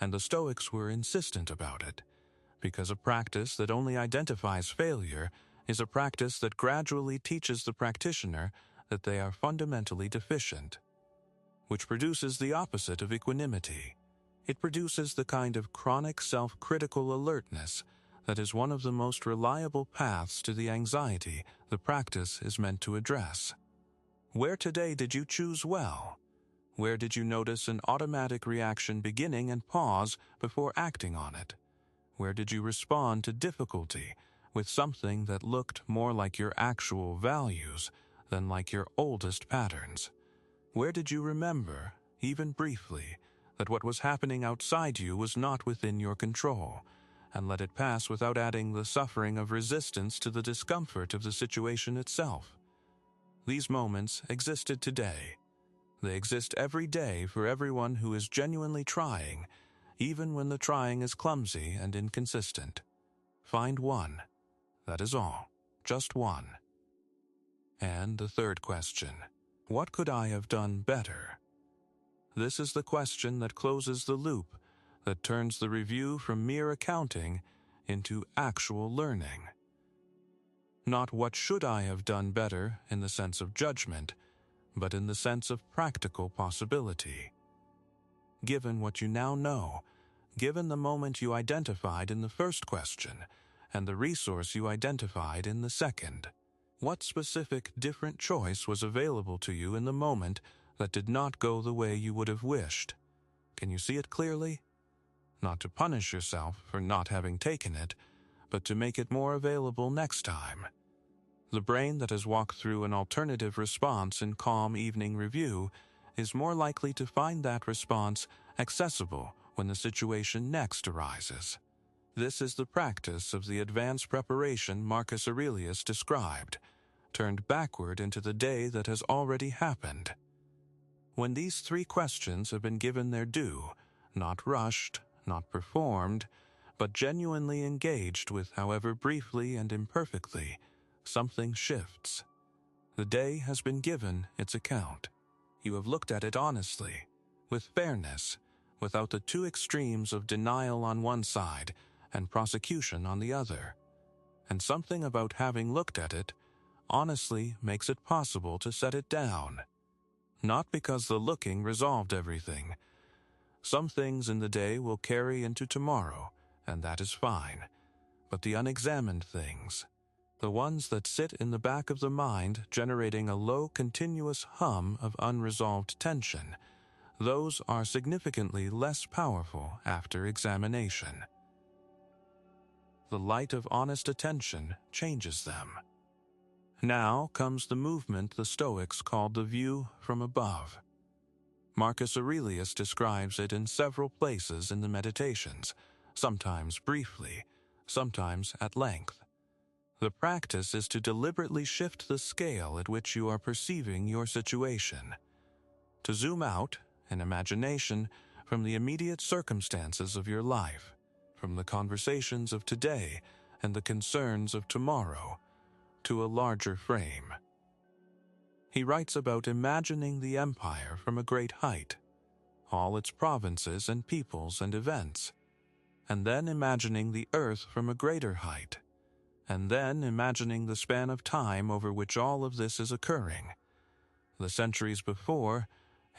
and the Stoics were insistent about it, because a practice that only identifies failure is a practice that gradually teaches the practitioner that they are fundamentally deficient, which produces the opposite of equanimity. It produces the kind of chronic self-critical alertness that is one of the most reliable paths to the anxiety the practice is meant to address. Where today did you choose well? Where did you notice an automatic reaction beginning and pause before acting on it? Where did you respond to difficulty with something that looked more like your actual values than like your oldest patterns? Where did you remember, even briefly, that what was happening outside you was not within your control, and let it pass without adding the suffering of resistance to the discomfort of the situation itself? These moments existed today. They exist every day for everyone who is genuinely trying, even when the trying is clumsy and inconsistent. Find one. That is all. Just one. And the third question. What could I have done better? This is the question that closes the loop, that turns the review from mere accounting into actual learning. Not what should I have done better in the sense of judgment, but in the sense of practical possibility. Given what you now know, given the moment you identified in the first question, and the resource you identified in the second, what specific different choice was available to you in the moment that did not go the way you would have wished? Can you see it clearly? Not to punish yourself for not having taken it, but to make it more available next time. The brain that has walked through an alternative response in calm evening review is more likely to find that response accessible when the situation next arises. This is the practice of the advanced preparation Marcus Aurelius described, turned backward into the day that has already happened. When these three questions have been given their due, not rushed, not performed, but genuinely engaged with, however briefly and imperfectly, something shifts. The day has been given its account. You have looked at it honestly, with fairness, without the two extremes of denial on one side and prosecution on the other. And something about having looked at it honestly makes it possible to set it down. Not because the looking resolved everything. Some things in the day will carry into tomorrow, and that is fine. But the unexamined things, the ones that sit in the back of the mind generating a low continuous hum of unresolved tension, those are significantly less powerful after examination. The light of honest attention changes them. Now comes the movement the Stoics called the view from above. Marcus Aurelius describes it in several places in the Meditations, sometimes briefly, sometimes at length. The practice is to deliberately shift the scale at which you are perceiving your situation, to zoom out, in imagination, from the immediate circumstances of your life, from the conversations of today and the concerns of tomorrow, to a larger frame. He writes about imagining the empire from a great height, all its provinces and peoples and events, and then imagining the earth from a greater height, and then imagining the span of time over which all of this is occurring, the centuries before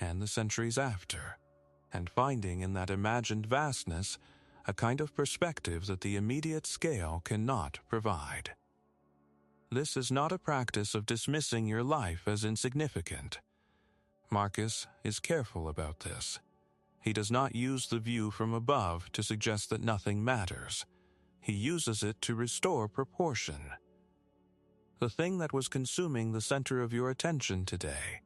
and the centuries after, and finding in that imagined vastness a kind of perspective that the immediate scale cannot provide. This is not a practice of dismissing your life as insignificant. Marcus is careful about this. He does not use the view from above to suggest that nothing matters. He uses it to restore proportion. The thing that was consuming the center of your attention today,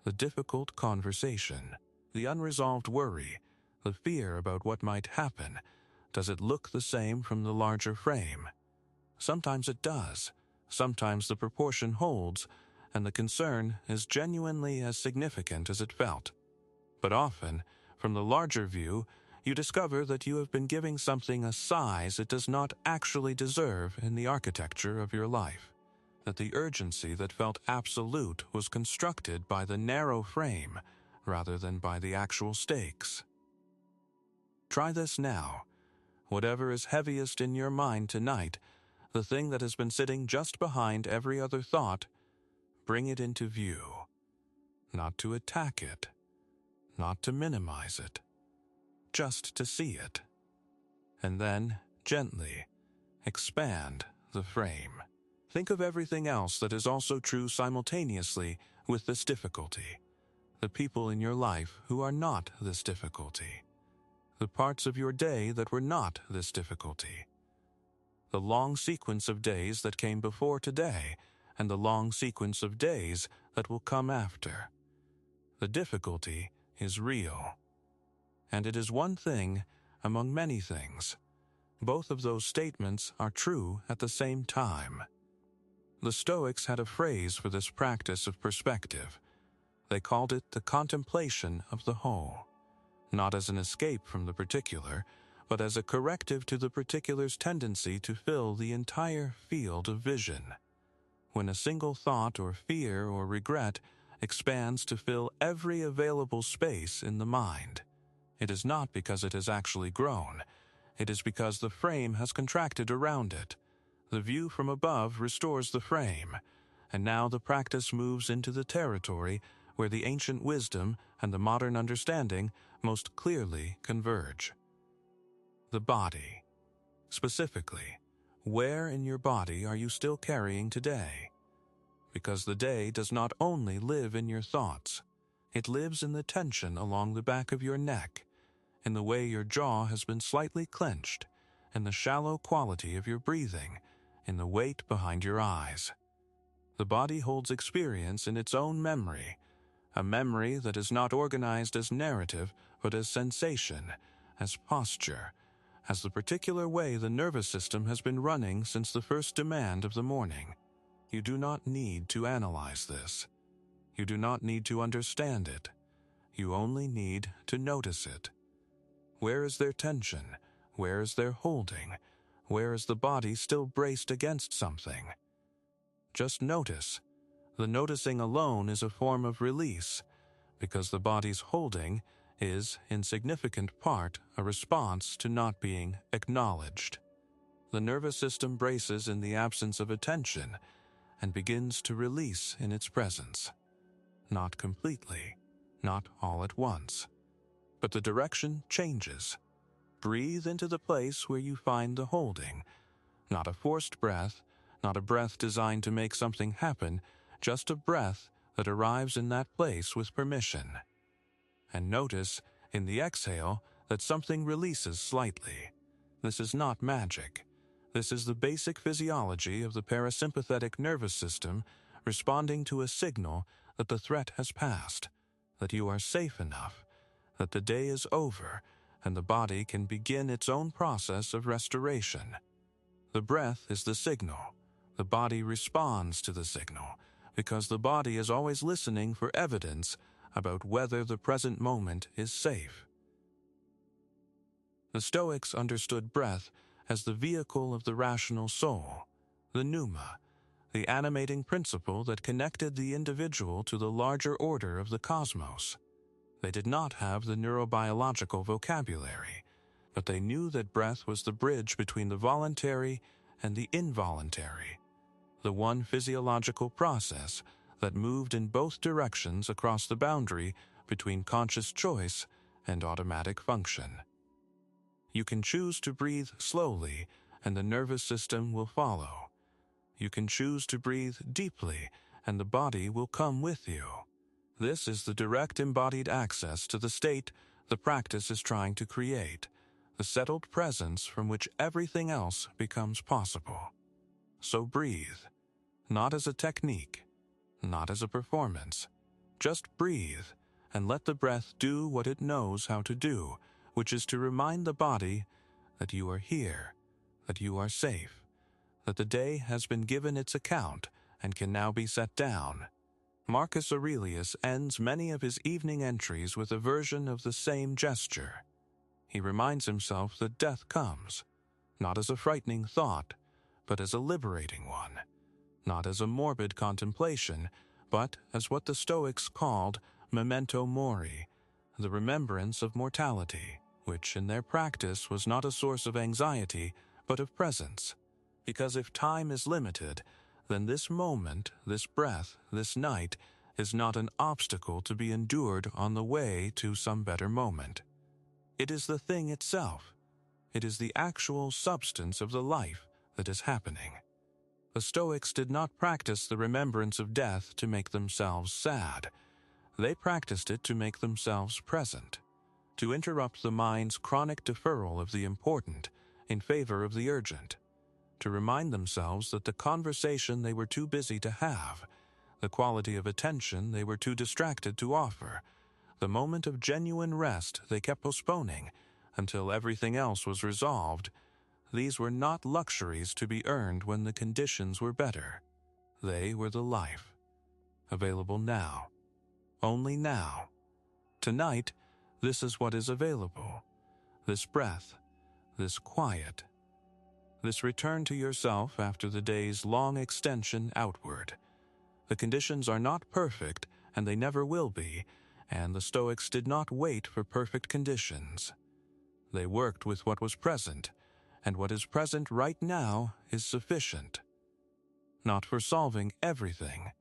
the difficult conversation, the unresolved worry, the fear about what might happen, does it look the same from the larger frame? Sometimes it does. Sometimes the proportion holds, and the concern is genuinely as significant as it felt. But often, from the larger view, you discover that you have been giving something a size it does not actually deserve in the architecture of your life, that the urgency that felt absolute was constructed by the narrow frame rather than by the actual stakes. Try this now. Whatever is heaviest in your mind tonight, the thing that has been sitting just behind every other thought, bring it into view. Not to attack it, not to minimize it, just to see it. And then, gently, expand the frame. Think of everything else that is also true simultaneously with this difficulty. The people in your life who are not this difficulty. The parts of your day that were not this difficulty. The long sequence of days that came before today, and the long sequence of days that will come after. The difficulty is real. And it is one thing among many things. Both of those statements are true at the same time. The Stoics had a phrase for this practice of perspective. They called it the contemplation of the whole, not as an escape from the particular, but as a corrective to the particular's tendency to fill the entire field of vision. When a single thought or fear or regret expands to fill every available space in the mind. It is not because it has actually grown. It is because the frame has contracted around it. The view from above restores the frame, and now the practice moves into the territory where the ancient wisdom and the modern understanding most clearly converge. The body. Specifically, where in your body are you still carrying today? Because the day does not only live in your thoughts, it lives in the tension along the back of your neck, in the way your jaw has been slightly clenched, in the shallow quality of your breathing, in the weight behind your eyes. The body holds experience in its own memory, a memory that is not organized as narrative but as sensation, as posture, as the particular way the nervous system has been running since the first demand of the morning. You do not need to analyze this. You do not need to understand it. You only need to notice it. Where is there tension? Where is there holding? Where is the body still braced against something? Just notice. The noticing alone is a form of release, because the body's holding is, in significant part, a response to not being acknowledged. The nervous system braces in the absence of attention and begins to release in its presence. Not completely, not all at once, but the direction changes. Breathe into the place where you find the holding, not a forced breath, not a breath designed to make something happen, just a breath that arrives in that place with permission. And notice, in the exhale, that something releases slightly. This is not magic. This is the basic physiology of the parasympathetic nervous system responding to a signal that the threat has passed, that you are safe enough, that the day is over, and the body can begin its own process of restoration. The breath is the signal. The body responds to the signal, because the body is always listening for evidence about whether the present moment is safe. The Stoics understood breath as the vehicle of the rational soul, the pneuma, the animating principle that connected the individual to the larger order of the cosmos. They did not have the neurobiological vocabulary, but they knew that breath was the bridge between the voluntary and the involuntary, the one physiological process that moved in both directions across the boundary between conscious choice and automatic function. You can choose to breathe slowly, and the nervous system will follow. You can choose to breathe deeply, and the body will come with you. This is the direct embodied access to the state the practice is trying to create, the settled presence from which everything else becomes possible. So breathe, not as a technique, not as a performance. Just breathe, and let the breath do what it knows how to do, which is to remind the body that you are here, that you are safe, that the day has been given its account and can now be set down. Marcus Aurelius ends many of his evening entries with a version of the same gesture. He reminds himself that death comes, not as a frightening thought, but as a liberating one, not as a morbid contemplation, but as what the Stoics called memento mori, the remembrance of mortality, which in their practice was not a source of anxiety, but of presence. Because if time is limited, then this moment, this breath, this night, is not an obstacle to be endured on the way to some better moment. It is the thing itself. It is the actual substance of the life that is happening. The Stoics did not practice the remembrance of death to make themselves sad. They practiced it to make themselves present, to interrupt the mind's chronic deferral of the important in favor of the urgent, to remind themselves that the conversation they were too busy to have, the quality of attention they were too distracted to offer, the moment of genuine rest they kept postponing until everything else was resolved, these were not luxuries to be earned when the conditions were better. They were the life, available now, only now. Tonight, this is what is available. This breath, this quiet, this return to yourself after the day's long extension outward. The conditions are not perfect, and they never will be, and the Stoics did not wait for perfect conditions. They worked with what was present, and what is present right now is sufficient. Not for solving everything,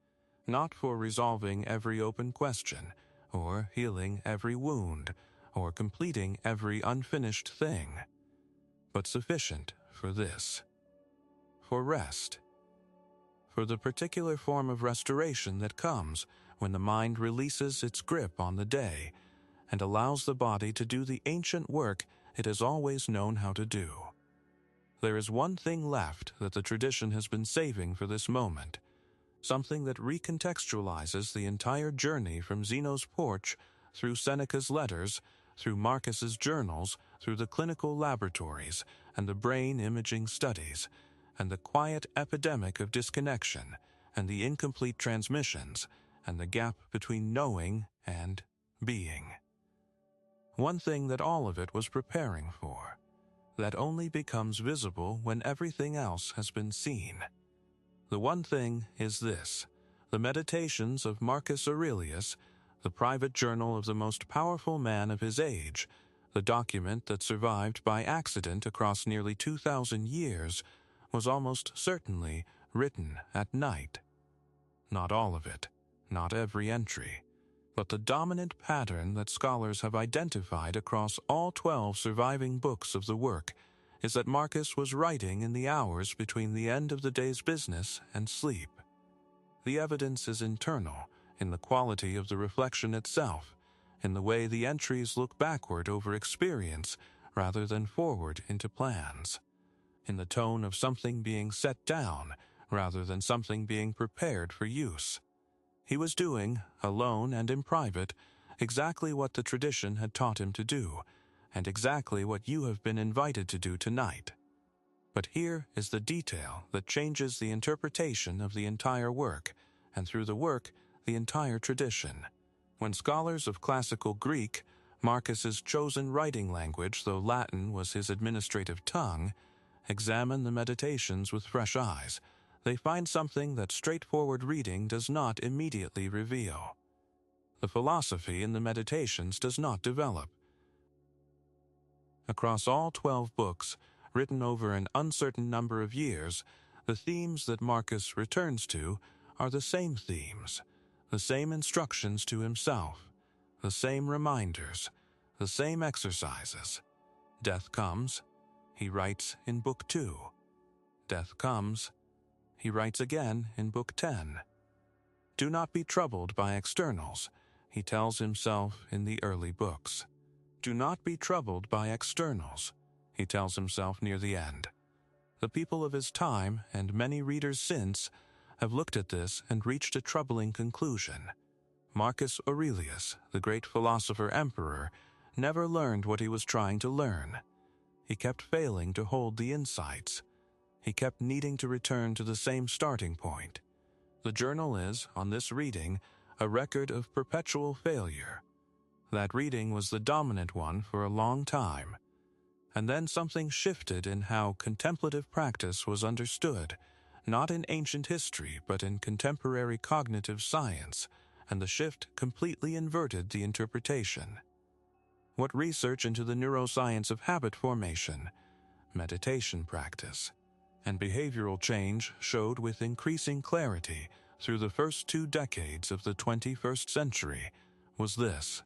not for resolving every open question, or healing every wound, or completing every unfinished thing, but sufficient for this: for rest. For the particular form of restoration that comes when the mind releases its grip on the day and allows the body to do the ancient work it has always known how to do. There is one thing left that the tradition has been saving for this moment, something that recontextualizes the entire journey from Zeno's porch, through Seneca's letters, through Marcus's journals, through the clinical laboratories and the brain imaging studies, and the quiet epidemic of disconnection, and the incomplete transmissions, and the gap between knowing and being. One thing that all of it was preparing for, that only becomes visible when everything else has been seen. The one thing is this: the Meditations of Marcus Aurelius, the private journal of the most powerful man of his age, the document that survived by accident across nearly 2,000 years, was almost certainly written at night. Not all of it, not every entry, but the dominant pattern that scholars have identified across all 12 surviving books of the work is that Marcus was writing in the hours between the end of the day's business and sleep. The evidence is internal, in the quality of the reflection itself, in the way the entries look backward over experience rather than forward into plans, in the tone of something being set down rather than something being prepared for use. He was doing, alone and in private, exactly what the tradition had taught him to do, and exactly what you have been invited to do tonight. But here is the detail that changes the interpretation of the entire work, and through the work, the entire tradition. When scholars of classical Greek, Marcus's chosen writing language, though Latin was his administrative tongue, examine the Meditations with fresh eyes, they find something that straightforward reading does not immediately reveal. The philosophy in the Meditations does not develop. Across all 12 books, written over an uncertain number of years, the themes that Marcus returns to are the same themes, the same instructions to himself, the same reminders, the same exercises. Death comes, he writes in Book 2. Death comes, he writes again in Book 10. Do not be troubled by externals, he tells himself in the early books. Do not be troubled by externals, he tells himself near the end. The people of his time, and many readers since, have looked at this and reached a troubling conclusion. Marcus Aurelius, the great philosopher-emperor, never learned what he was trying to learn. He kept failing to hold the insights. He kept needing to return to the same starting point. The journal is, on this reading, a record of perpetual failure. That reading was the dominant one for a long time. And then something shifted in how contemplative practice was understood, not in ancient history but in contemporary cognitive science, and the shift completely inverted the interpretation. What research into the neuroscience of habit formation, meditation practice, and behavioral change showed with increasing clarity through the first 2 decades of the 21st century was this: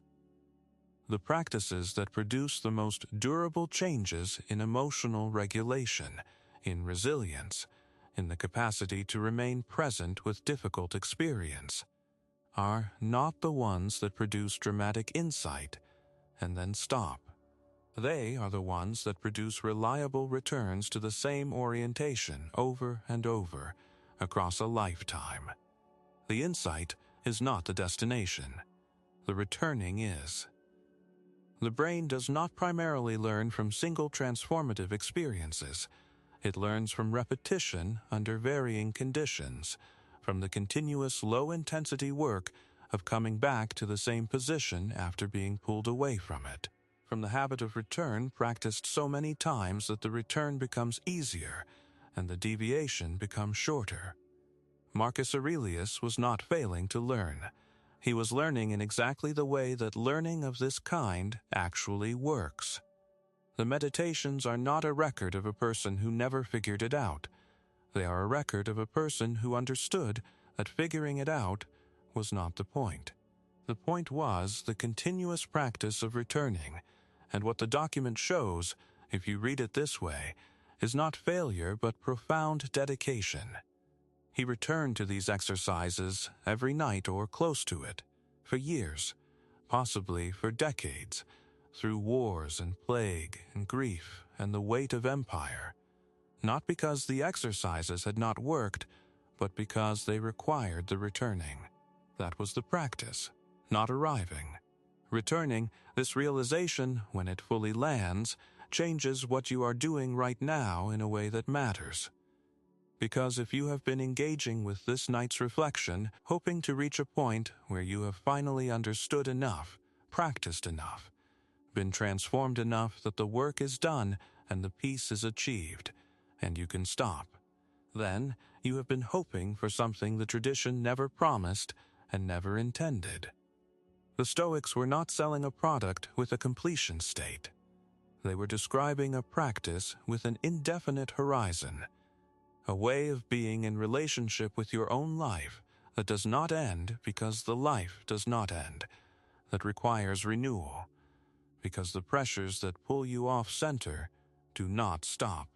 the practices that produce the most durable changes in emotional regulation, in resilience, in the capacity to remain present with difficult experience, are not the ones that produce dramatic insight and then stop. They are the ones that produce reliable returns to the same orientation over and over across a lifetime. The insight is not the destination. The returning is. The brain does not primarily learn from single transformative experiences. It learns from repetition under varying conditions, from the continuous low-intensity work of coming back to the same position after being pulled away from it, from the habit of return practiced so many times that the return becomes easier and the deviation becomes shorter. Marcus Aurelius was not failing to learn. He was learning in exactly the way that learning of this kind actually works. The meditations are not a record of a person who never figured it out. They are a record of a person who understood that figuring it out was not the point. The point was the continuous practice of returning, and what the document shows, if you read it this way, is not failure but profound dedication. He returned to these exercises every night or close to it, for years, possibly for decades, through wars and plague and grief and the weight of empire, not because the exercises had not worked, but because they required the returning. That was the practice, not arriving. Returning, this realization, when it fully lands, changes what you are doing right now in a way that matters. Because if you have been engaging with this night's reflection, hoping to reach a point where you have finally understood enough, practiced enough, been transformed enough that the work is done and the peace is achieved, and you can stop, then you have been hoping for something the tradition never promised and never intended. The Stoics were not selling a product with a completion state. They were describing a practice with an indefinite horizon, a way of being in relationship with your own life that does not end because the life does not end, that requires renewal, because the pressures that pull you off center do not stop,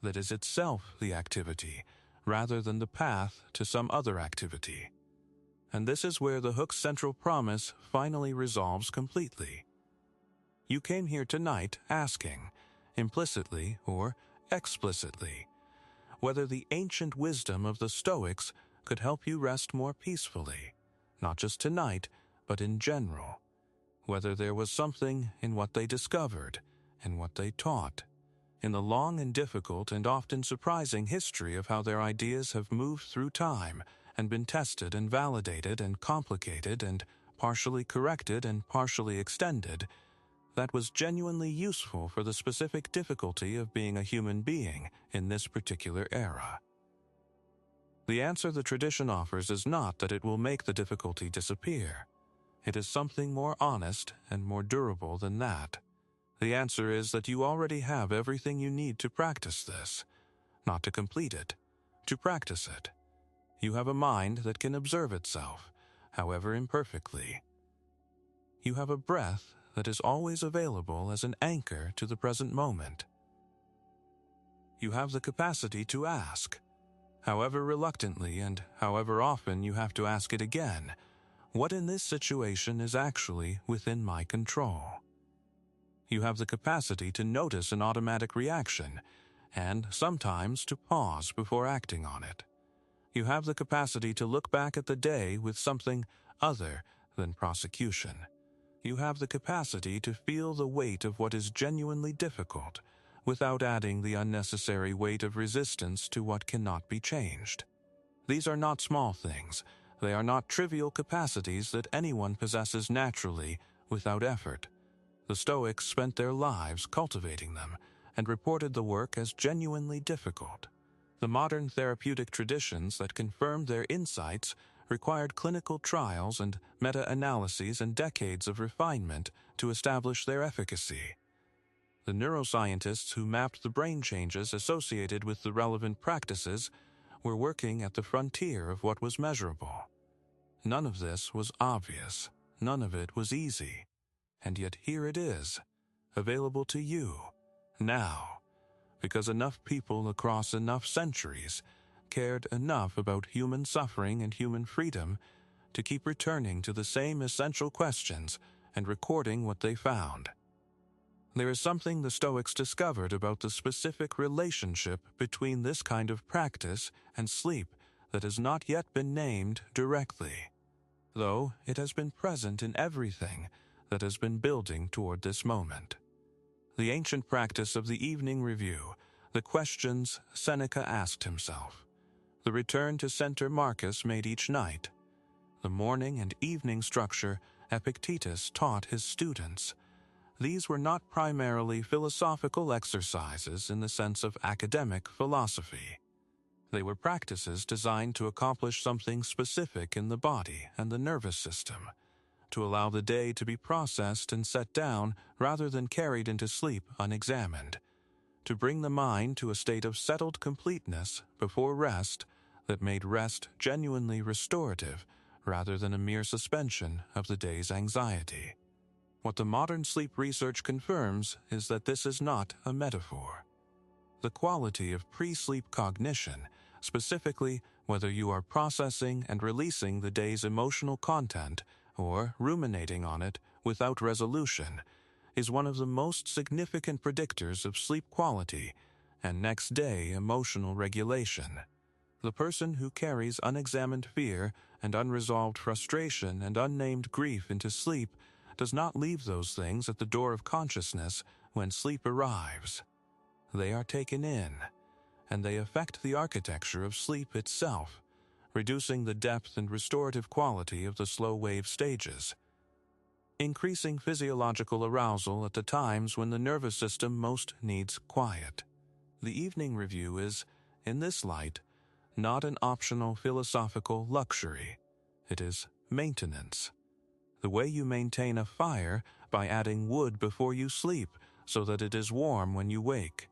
that is itself the activity rather than the path to some other activity. And this is where the hook's central promise finally resolves completely. You came here tonight asking, implicitly or explicitly, whether the ancient wisdom of the Stoics could help you rest more peacefully, not just tonight, but in general, whether there was something in what they discovered and what they taught, in the long and difficult and often surprising history of how their ideas have moved through time and been tested and validated and complicated and partially corrected and partially extended, that was genuinely useful for the specific difficulty of being a human being in this particular era. The answer the tradition offers is not that it will make the difficulty disappear. It is something more honest and more durable than that. The answer is that you already have everything you need to practice this, not to complete it, to practice it. You have a mind that can observe itself, however imperfectly. You have a breath that is always available as an anchor to the present moment. You have the capacity to ask, however reluctantly and however often you have to ask it again, what in this situation is actually within my control? You have the capacity to notice an automatic reaction and sometimes to pause before acting on it. You have the capacity to look back at the day with something other than prosecution. You have the capacity to feel the weight of what is genuinely difficult without adding the unnecessary weight of resistance to what cannot be changed. These are not small things. They are not trivial capacities that anyone possesses naturally without effort. The Stoics spent their lives cultivating them and reported the work as genuinely difficult. The modern therapeutic traditions that confirmed their insights required clinical trials and meta-analyses and decades of refinement to establish their efficacy. The neuroscientists who mapped the brain changes associated with the relevant practices were working at the frontier of what was measurable. None of this was obvious. None of it was easy. And yet here it is, available to you, now, because enough people across enough centuries cared enough about human suffering and human freedom to keep returning to the same essential questions and recording what they found. There is something the Stoics discovered about the specific relationship between this kind of practice and sleep that has not yet been named directly, though it has been present in everything that has been building toward this moment. The ancient practice of the evening review, the questions Seneca asked himself, the return to center Marcus made each night, the morning and evening structure Epictetus taught his students. These were not primarily philosophical exercises in the sense of academic philosophy. They were practices designed to accomplish something specific in the body and the nervous system, to allow the day to be processed and set down rather than carried into sleep unexamined, to bring the mind to a state of settled completeness before rest that made rest genuinely restorative rather than a mere suspension of the day's anxiety. What the modern sleep research confirms is that this is not a metaphor. The quality of pre-sleep cognition, specifically whether you are processing and releasing the day's emotional content or ruminating on it without resolution, is one of the most significant predictors of sleep quality and next-day emotional regulation. The person who carries unexamined fear and unresolved frustration and unnamed grief into sleep does not leave those things at the door of consciousness when sleep arrives. They are taken in, and they affect the architecture of sleep itself, reducing the depth and restorative quality of the slow-wave stages, increasing physiological arousal at the times when the nervous system most needs quiet. The evening review is, in this light, not an optional philosophical luxury. It is maintenance. The way you maintain a fire by adding wood before you sleep so that it is warm when you wake.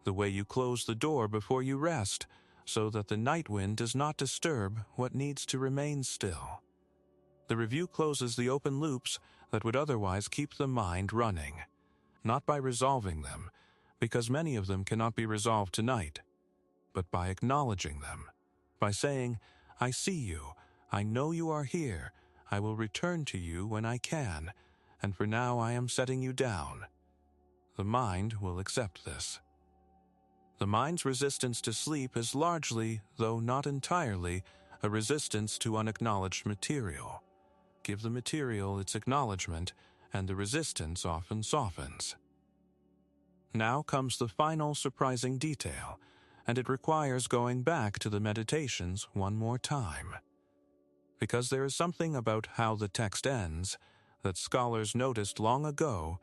The way you close the door before you rest so that the night wind does not disturb what needs to remain still. The review closes the open loops that would otherwise keep the mind running, not by resolving them, because many of them cannot be resolved tonight, but by acknowledging them, by saying, "I see you, I know you are here, I will return to you when I can, and for now I am setting you down." The mind will accept this. The mind's resistance to sleep is largely, though not entirely, a resistance to unacknowledged material. Give the material its acknowledgement, and the resistance often softens. Now comes the final surprising detail, and it requires going back to the meditations one more time. Because there is something about how the text ends that scholars noticed long ago,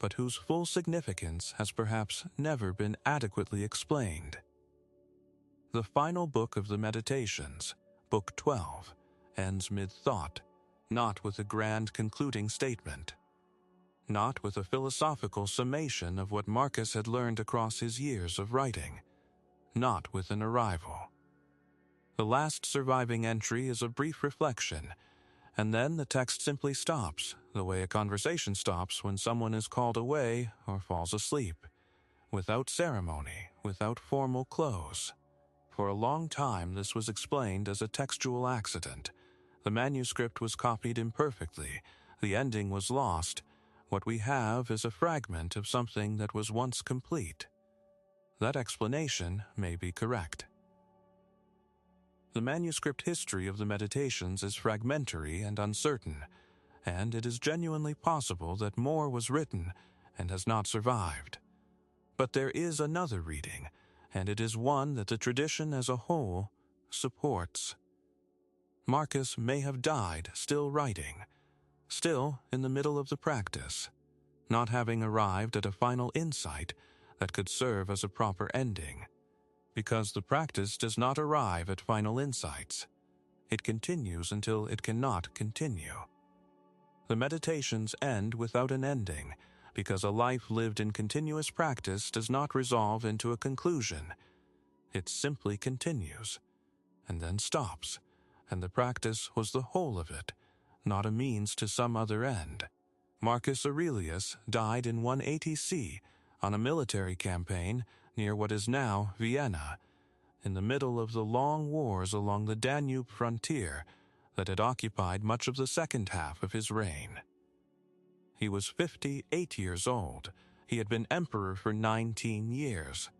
but whose full significance has perhaps never been adequately explained. The final book of the Meditations, Book 12, ends mid-thought, not with a grand concluding statement, not with a philosophical summation of what Marcus had learned across his years of writing, not with an arrival. The last surviving entry is a brief reflection, and then the text simply stops, the way a conversation stops when someone is called away or falls asleep, without ceremony, without formal close. For a long time this was explained as a textual accident. The manuscript was copied imperfectly, the ending was lost. What we have is a fragment of something that was once complete. That explanation may be correct. The manuscript history of the Meditations is fragmentary and uncertain, and it is genuinely possible that more was written and has not survived. But there is another reading, and it is one that the tradition as a whole supports. Marcus may have died still writing, still in the middle of the practice, not having arrived at a final insight that could serve as a proper ending. Because the practice does not arrive at final insights. It continues until it cannot continue. The meditations end without an ending, because a life lived in continuous practice does not resolve into a conclusion. It simply continues, and then stops, and the practice was the whole of it, not a means to some other end. Marcus Aurelius died in 180 C on a military campaign near what is now Vienna, in the middle of the long wars along the Danube frontier that had occupied much of the second half of his reign. He was 58 years old. He had been emperor for 19 years.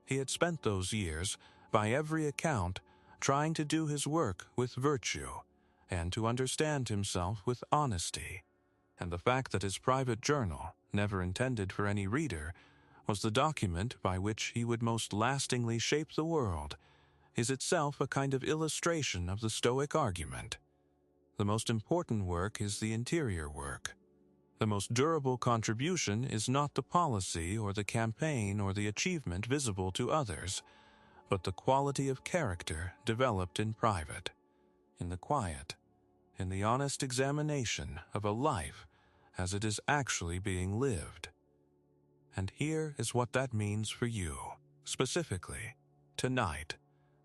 He had spent those years, by every account, trying to do his work with virtue and to understand himself with honesty. And the fact that his private journal, never intended for any reader, was the document by which he would most lastingly shape the world, is itself a kind of illustration of the Stoic argument. The most important work is the interior work. The most durable contribution is not the policy or the campaign or the achievement visible to others, but the quality of character developed in private, in the quiet, in the honest examination of a life as it is actually being lived. And here is what that means for you, specifically, tonight,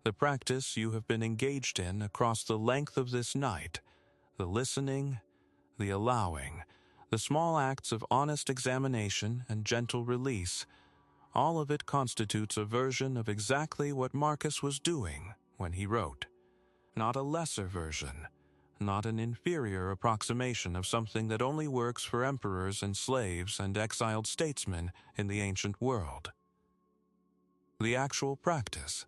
the practice you have been engaged in across the length of this night, the listening, the allowing, the small acts of honest examination and gentle release, all of it constitutes a version of exactly what Marcus was doing when he wrote. Not a lesser version, not an inferior approximation of something that only works for emperors and slaves and exiled statesmen in the ancient world. The actual practice,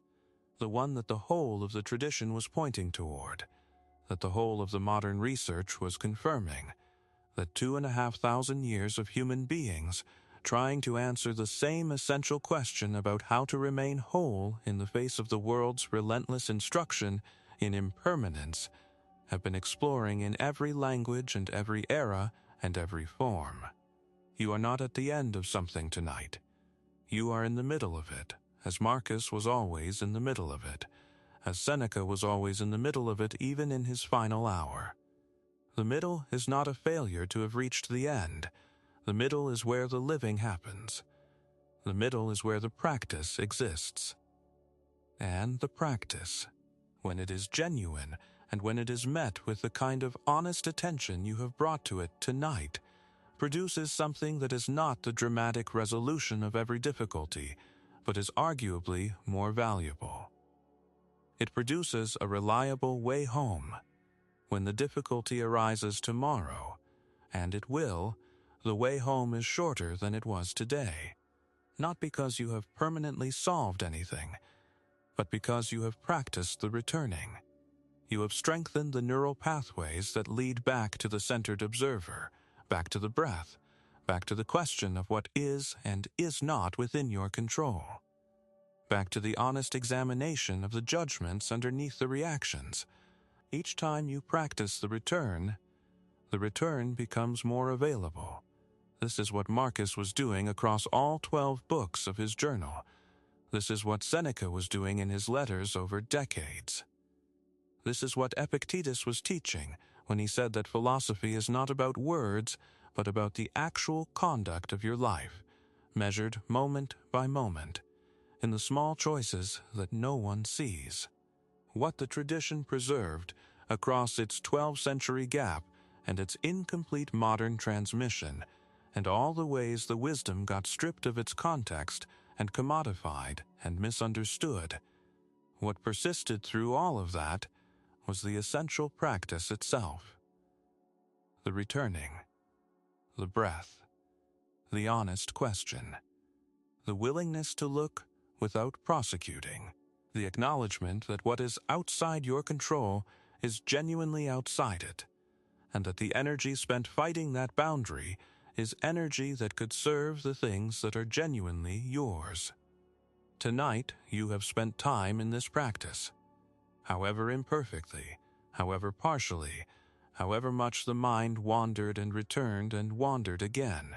the one that the whole of the tradition was pointing toward, that the whole of the modern research was confirming, that 2,500 years of human beings trying to answer the same essential question about how to remain whole in the face of the world's relentless instruction in impermanence have been exploring in every language and every era and every form. You are not at the end of something tonight. You are in the middle of it, as Marcus was always in the middle of it, as Seneca was always in the middle of it even in his final hour. The middle is not a failure to have reached the end. The middle is where the living happens. The middle is where the practice exists. And the practice, when it is genuine and when it is met with the kind of honest attention you have brought to it tonight, produces something that is not the dramatic resolution of every difficulty, but is arguably more valuable. It produces a reliable way home. When the difficulty arises tomorrow, and it will, the way home is shorter than it was today, not because you have permanently solved anything, but because you have practiced the returning. You have strengthened the neural pathways that lead back to the centered observer, back to the breath, back to the question of what is and is not within your control, back to the honest examination of the judgments underneath the reactions. Each time you practice the return becomes more available. This is what Marcus was doing across all 12 books of his journal. This is what Seneca was doing in his letters over decades. This is what Epictetus was teaching when he said that philosophy is not about words, but about the actual conduct of your life, measured moment by moment, in the small choices that no one sees. What the tradition preserved across its 12th-century gap and its incomplete modern transmission, and all the ways the wisdom got stripped of its context and commodified and misunderstood. What persisted through all of that was the essential practice itself. The returning, the breath, the honest question, the willingness to look without prosecuting, the acknowledgement that what is outside your control is genuinely outside it, and that the energy spent fighting that boundary is energy that could serve the things that are genuinely yours. Tonight, you have spent time in this practice. However imperfectly, however partially, however much the mind wandered and returned and wandered again.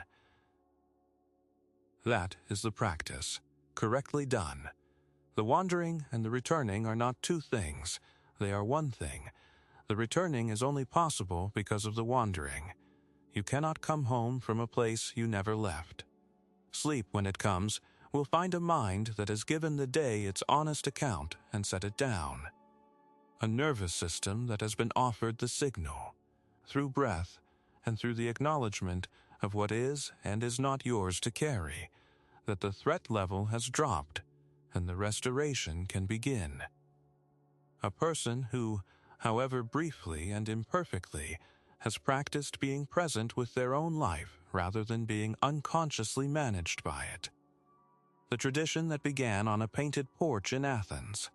That is the practice, correctly done. The wandering and the returning are not two things, they are one thing. The returning is only possible because of the wandering. You cannot come home from a place you never left. Sleep, when it comes, will find a mind that has given the day its honest account and set it down. A nervous system that has been offered the signal, through breath and through the acknowledgement of what is and is not yours to carry, that the threat level has dropped and the restoration can begin. A person who, however briefly and imperfectly, has practiced being present with their own life rather than being unconsciously managed by it. The tradition that began on a painted porch in Athens,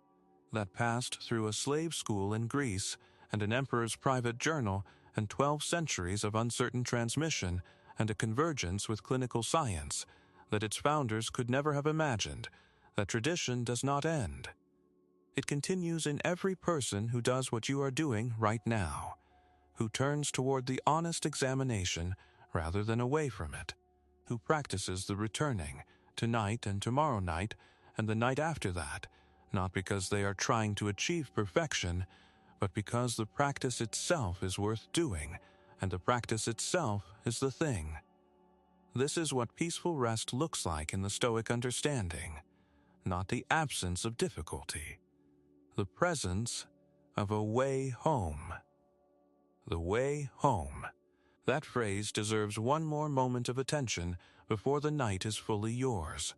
that passed through a slave school in Greece and an emperor's private journal and 12 centuries of uncertain transmission and a convergence with clinical science, that its founders could never have imagined, that tradition does not end. It continues in every person who does what you are doing right now, who turns toward the honest examination rather than away from it, who practices the returning, tonight and tomorrow night and the night after that, not because they are trying to achieve perfection, but because the practice itself is worth doing, and the practice itself is the thing. This is what peaceful rest looks like in the Stoic understanding, not the absence of difficulty, the presence of a way home. The way home. That phrase deserves one more moment of attention before the night is fully yours,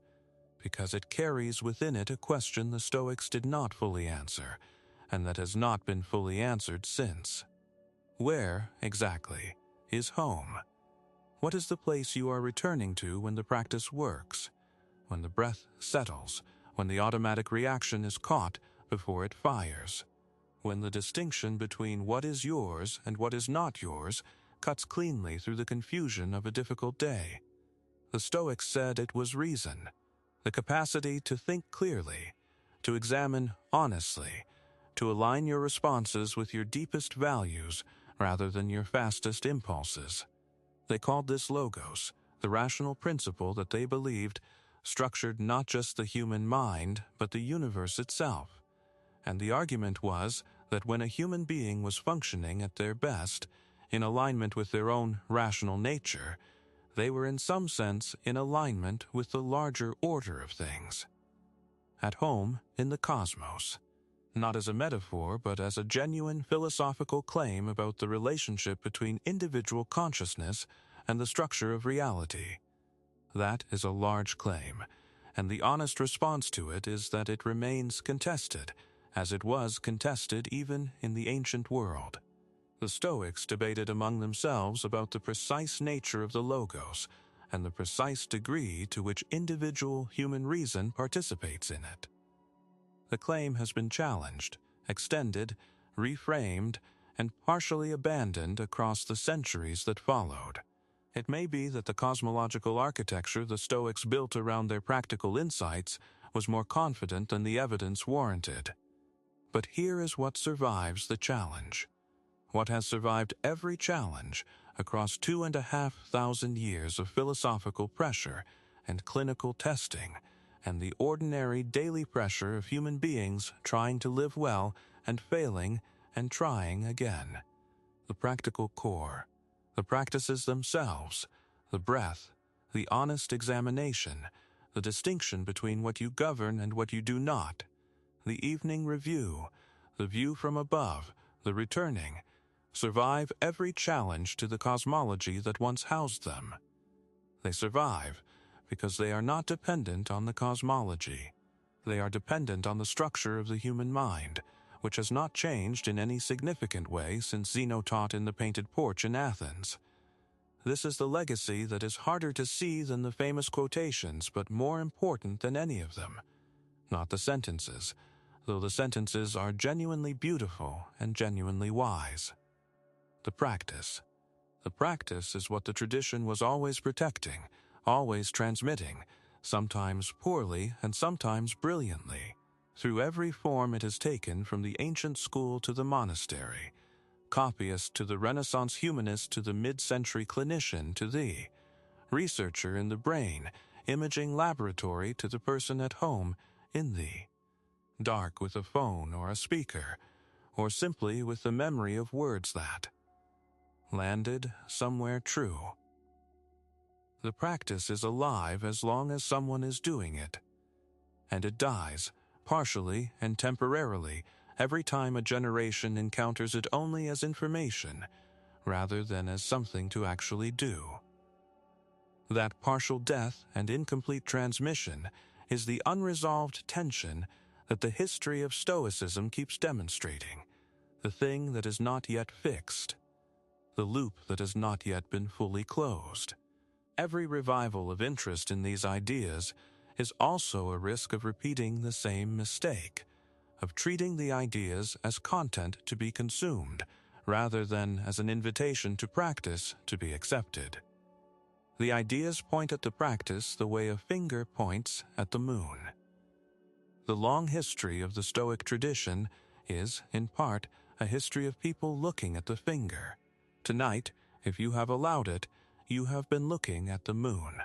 because it carries within it a question the Stoics did not fully answer, and that has not been fully answered since. Where, exactly, is home? What is the place you are returning to when the practice works, when the breath settles, when the automatic reaction is caught before it fires, when the distinction between what is yours and what is not yours cuts cleanly through the confusion of a difficult day? The Stoics said it was reason, the capacity to think clearly, to examine honestly, to align your responses with your deepest values rather than your fastest impulses. They called this logos, the rational principle that they believed structured not just the human mind, but the universe itself. And the argument was that when a human being was functioning at their best, in alignment with their own rational nature, they were in some sense in alignment with the larger order of things. At home in the cosmos, not as a metaphor but as a genuine philosophical claim about the relationship between individual consciousness and the structure of reality. That is a large claim, and the honest response to it is that it remains contested, as it was contested even in the ancient world. The Stoics debated among themselves about the precise nature of the logos and the precise degree to which individual human reason participates in it. The claim has been challenged, extended, reframed, and partially abandoned across the centuries that followed. It may be that the cosmological architecture the Stoics built around their practical insights was more confident than the evidence warranted. But here is what survives the challenge. What has survived every challenge across 2,500 years of philosophical pressure and clinical testing, and the ordinary daily pressure of human beings trying to live well and failing and trying again. The practical core, the practices themselves, the breath, the honest examination, the distinction between what you govern and what you do not, the evening review, the view from above, the returning, survive every challenge to the cosmology that once housed them. They survive because they are not dependent on the cosmology. They are dependent on the structure of the human mind, which has not changed in any significant way since Zeno taught in the painted porch in Athens. This is the legacy that is harder to see than the famous quotations, but more important than any of them. Not the sentences, though the sentences are genuinely beautiful and genuinely wise. The practice. The practice is what the tradition was always protecting, always transmitting, sometimes poorly and sometimes brilliantly, through every form it has taken from the ancient school to the monastery, copyist to the Renaissance humanist to the mid-century clinician to thee, researcher in the brain, imaging laboratory to the person at home in thee, dark with a phone or a speaker, or simply with the memory of words that landed somewhere true. The practice is alive as long as someone is doing it, and it dies, partially and temporarily, every time a generation encounters it only as information, rather than as something to actually do. That partial death and incomplete transmission is the unresolved tension that the history of Stoicism keeps demonstrating, the thing that is not yet fixed, the loop that has not yet been fully closed. Every revival of interest in these ideas is also a risk of repeating the same mistake, of treating the ideas as content to be consumed, rather than as an invitation to practice to be accepted. The ideas point at the practice the way a finger points at the moon. The long history of the Stoic tradition is, in part, a history of people looking at the finger. Tonight, if you have allowed it, you have been looking at the moon.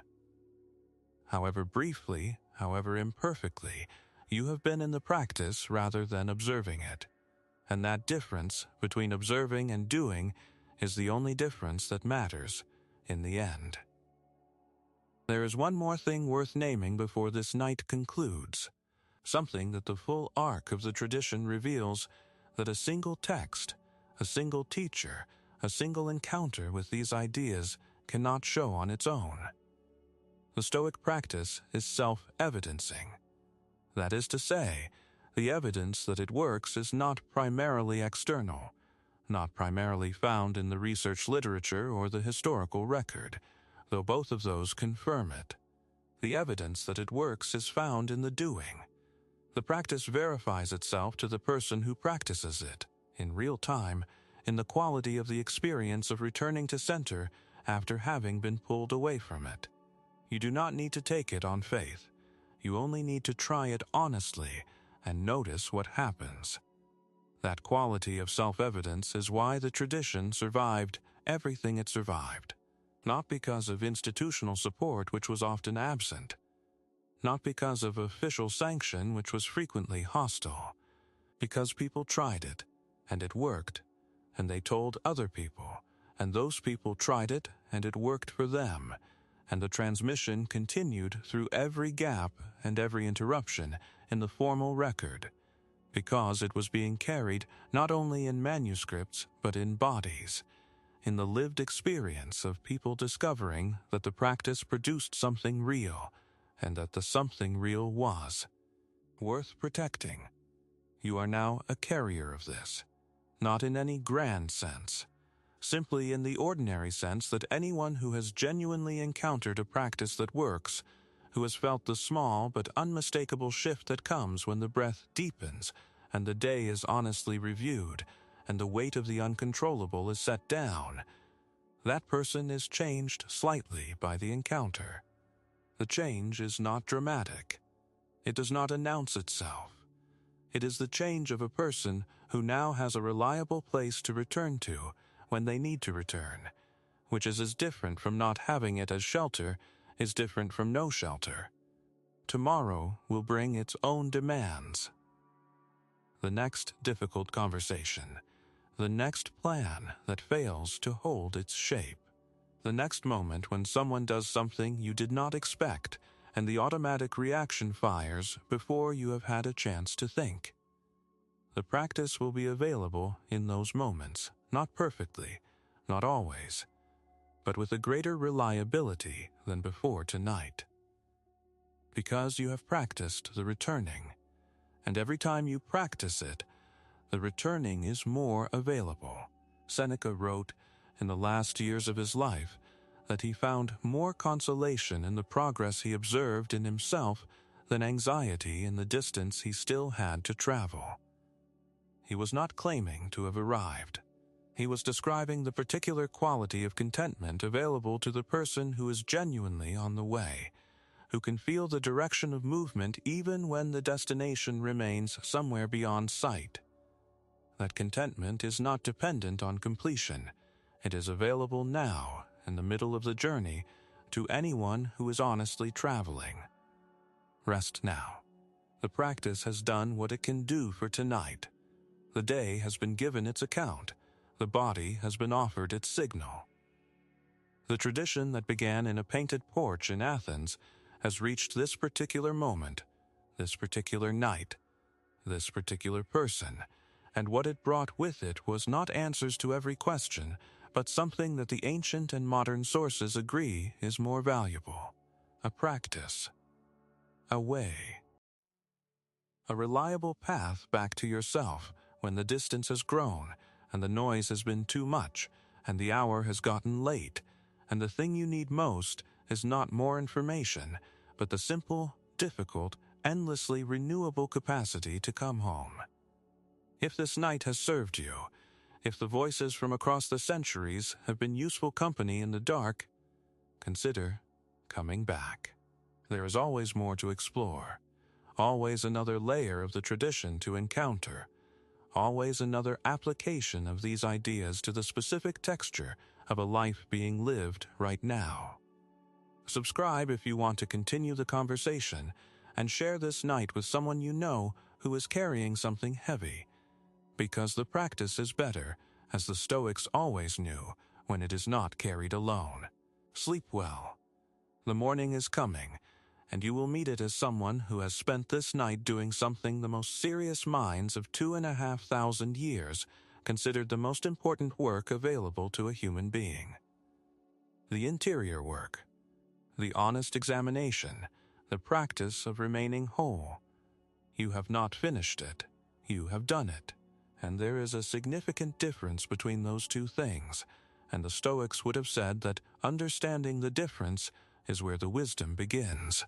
However briefly, however imperfectly, You have been in the practice rather than observing it, and that difference between observing and doing is the only difference that matters in the end. There is one more thing worth naming before this night concludes, something that the full arc of the tradition reveals, that a single text, a single teacher, a single encounter with these ideas cannot show on its own. The Stoic practice is self-evidencing. That is to say, the evidence that it works is not primarily external, not primarily found in the research literature or the historical record, though both of those confirm it. The evidence that it works is found in the doing. The practice verifies itself to the person who practices it, in real time, in the quality of the experience of returning to center after having been pulled away from it. You do not need to take it on faith. You only need to try it honestly and notice what happens. That quality of self-evidence is why the tradition survived everything it survived, not because of institutional support, which was often absent, not because of official sanction, which was frequently hostile, because people tried it, and it worked, and they told other people, and those people tried it, and it worked for them, and the transmission continued through every gap and every interruption in the formal record, because it was being carried not only in manuscripts but in bodies, in the lived experience of people discovering that the practice produced something real, and that the something real was worth protecting. You are now a carrier of this, not in any grand sense, simply in the ordinary sense that anyone who has genuinely encountered a practice that works, who has felt the small but unmistakable shift that comes when the breath deepens and the day is honestly reviewed and the weight of the uncontrollable is set down, that person is changed slightly by the encounter. The change is not dramatic. It does not announce itself. It is the change of a person who now has a reliable place to return to when they need to return, which is as different from not having it as shelter is different from no shelter. Tomorrow will bring its own demands. The next difficult conversation, the next plan that fails to hold its shape, the next moment when someone does something you did not expect and the automatic reaction fires before you have had a chance to think. The practice will be available in those moments, not perfectly, not always, but with a greater reliability than before tonight. Because you have practiced the returning, and every time you practice it, the returning is more available. Seneca wrote in the last years of his life that he found more consolation in the progress he observed in himself than anxiety in the distance he still had to travel. He was not claiming to have arrived. He was describing the particular quality of contentment available to the person who is genuinely on the way, who can feel the direction of movement even when the destination remains somewhere beyond sight. That contentment is not dependent on completion. It is available now, in the middle of the journey, to anyone who is honestly traveling. Rest now. The practice has done what it can do for tonight. The day has been given its account. The body has been offered its signal. The tradition that began in a painted porch in Athens has reached this particular moment, this particular night, this particular person, and what it brought with it was not answers to every question, but something that the ancient and modern sources agree is more valuable: a practice, a way, a reliable path back to yourself when the distance has grown and the noise has been too much and the hour has gotten late, and the thing you need most is not more information, but the simple, difficult, endlessly renewable capacity to come home. If this night has served you, if the voices from across the centuries have been useful company in the dark, consider coming back. There is always more to explore, always another layer of the tradition to encounter, always another application of these ideas to the specific texture of a life being lived right now. Subscribe if you want to continue the conversation, and share this night with someone you know who is carrying something heavy, because the practice is better, as the Stoics always knew, when it is not carried alone. Sleep well. The morning is coming, and you will meet it as someone who has spent this night doing something the most serious minds of 2,500 years considered the most important work available to a human being. The interior work, the honest examination, the practice of remaining whole. You have not finished it, you have done it, and there is a significant difference between those two things, and the Stoics would have said that understanding the difference is where the wisdom begins.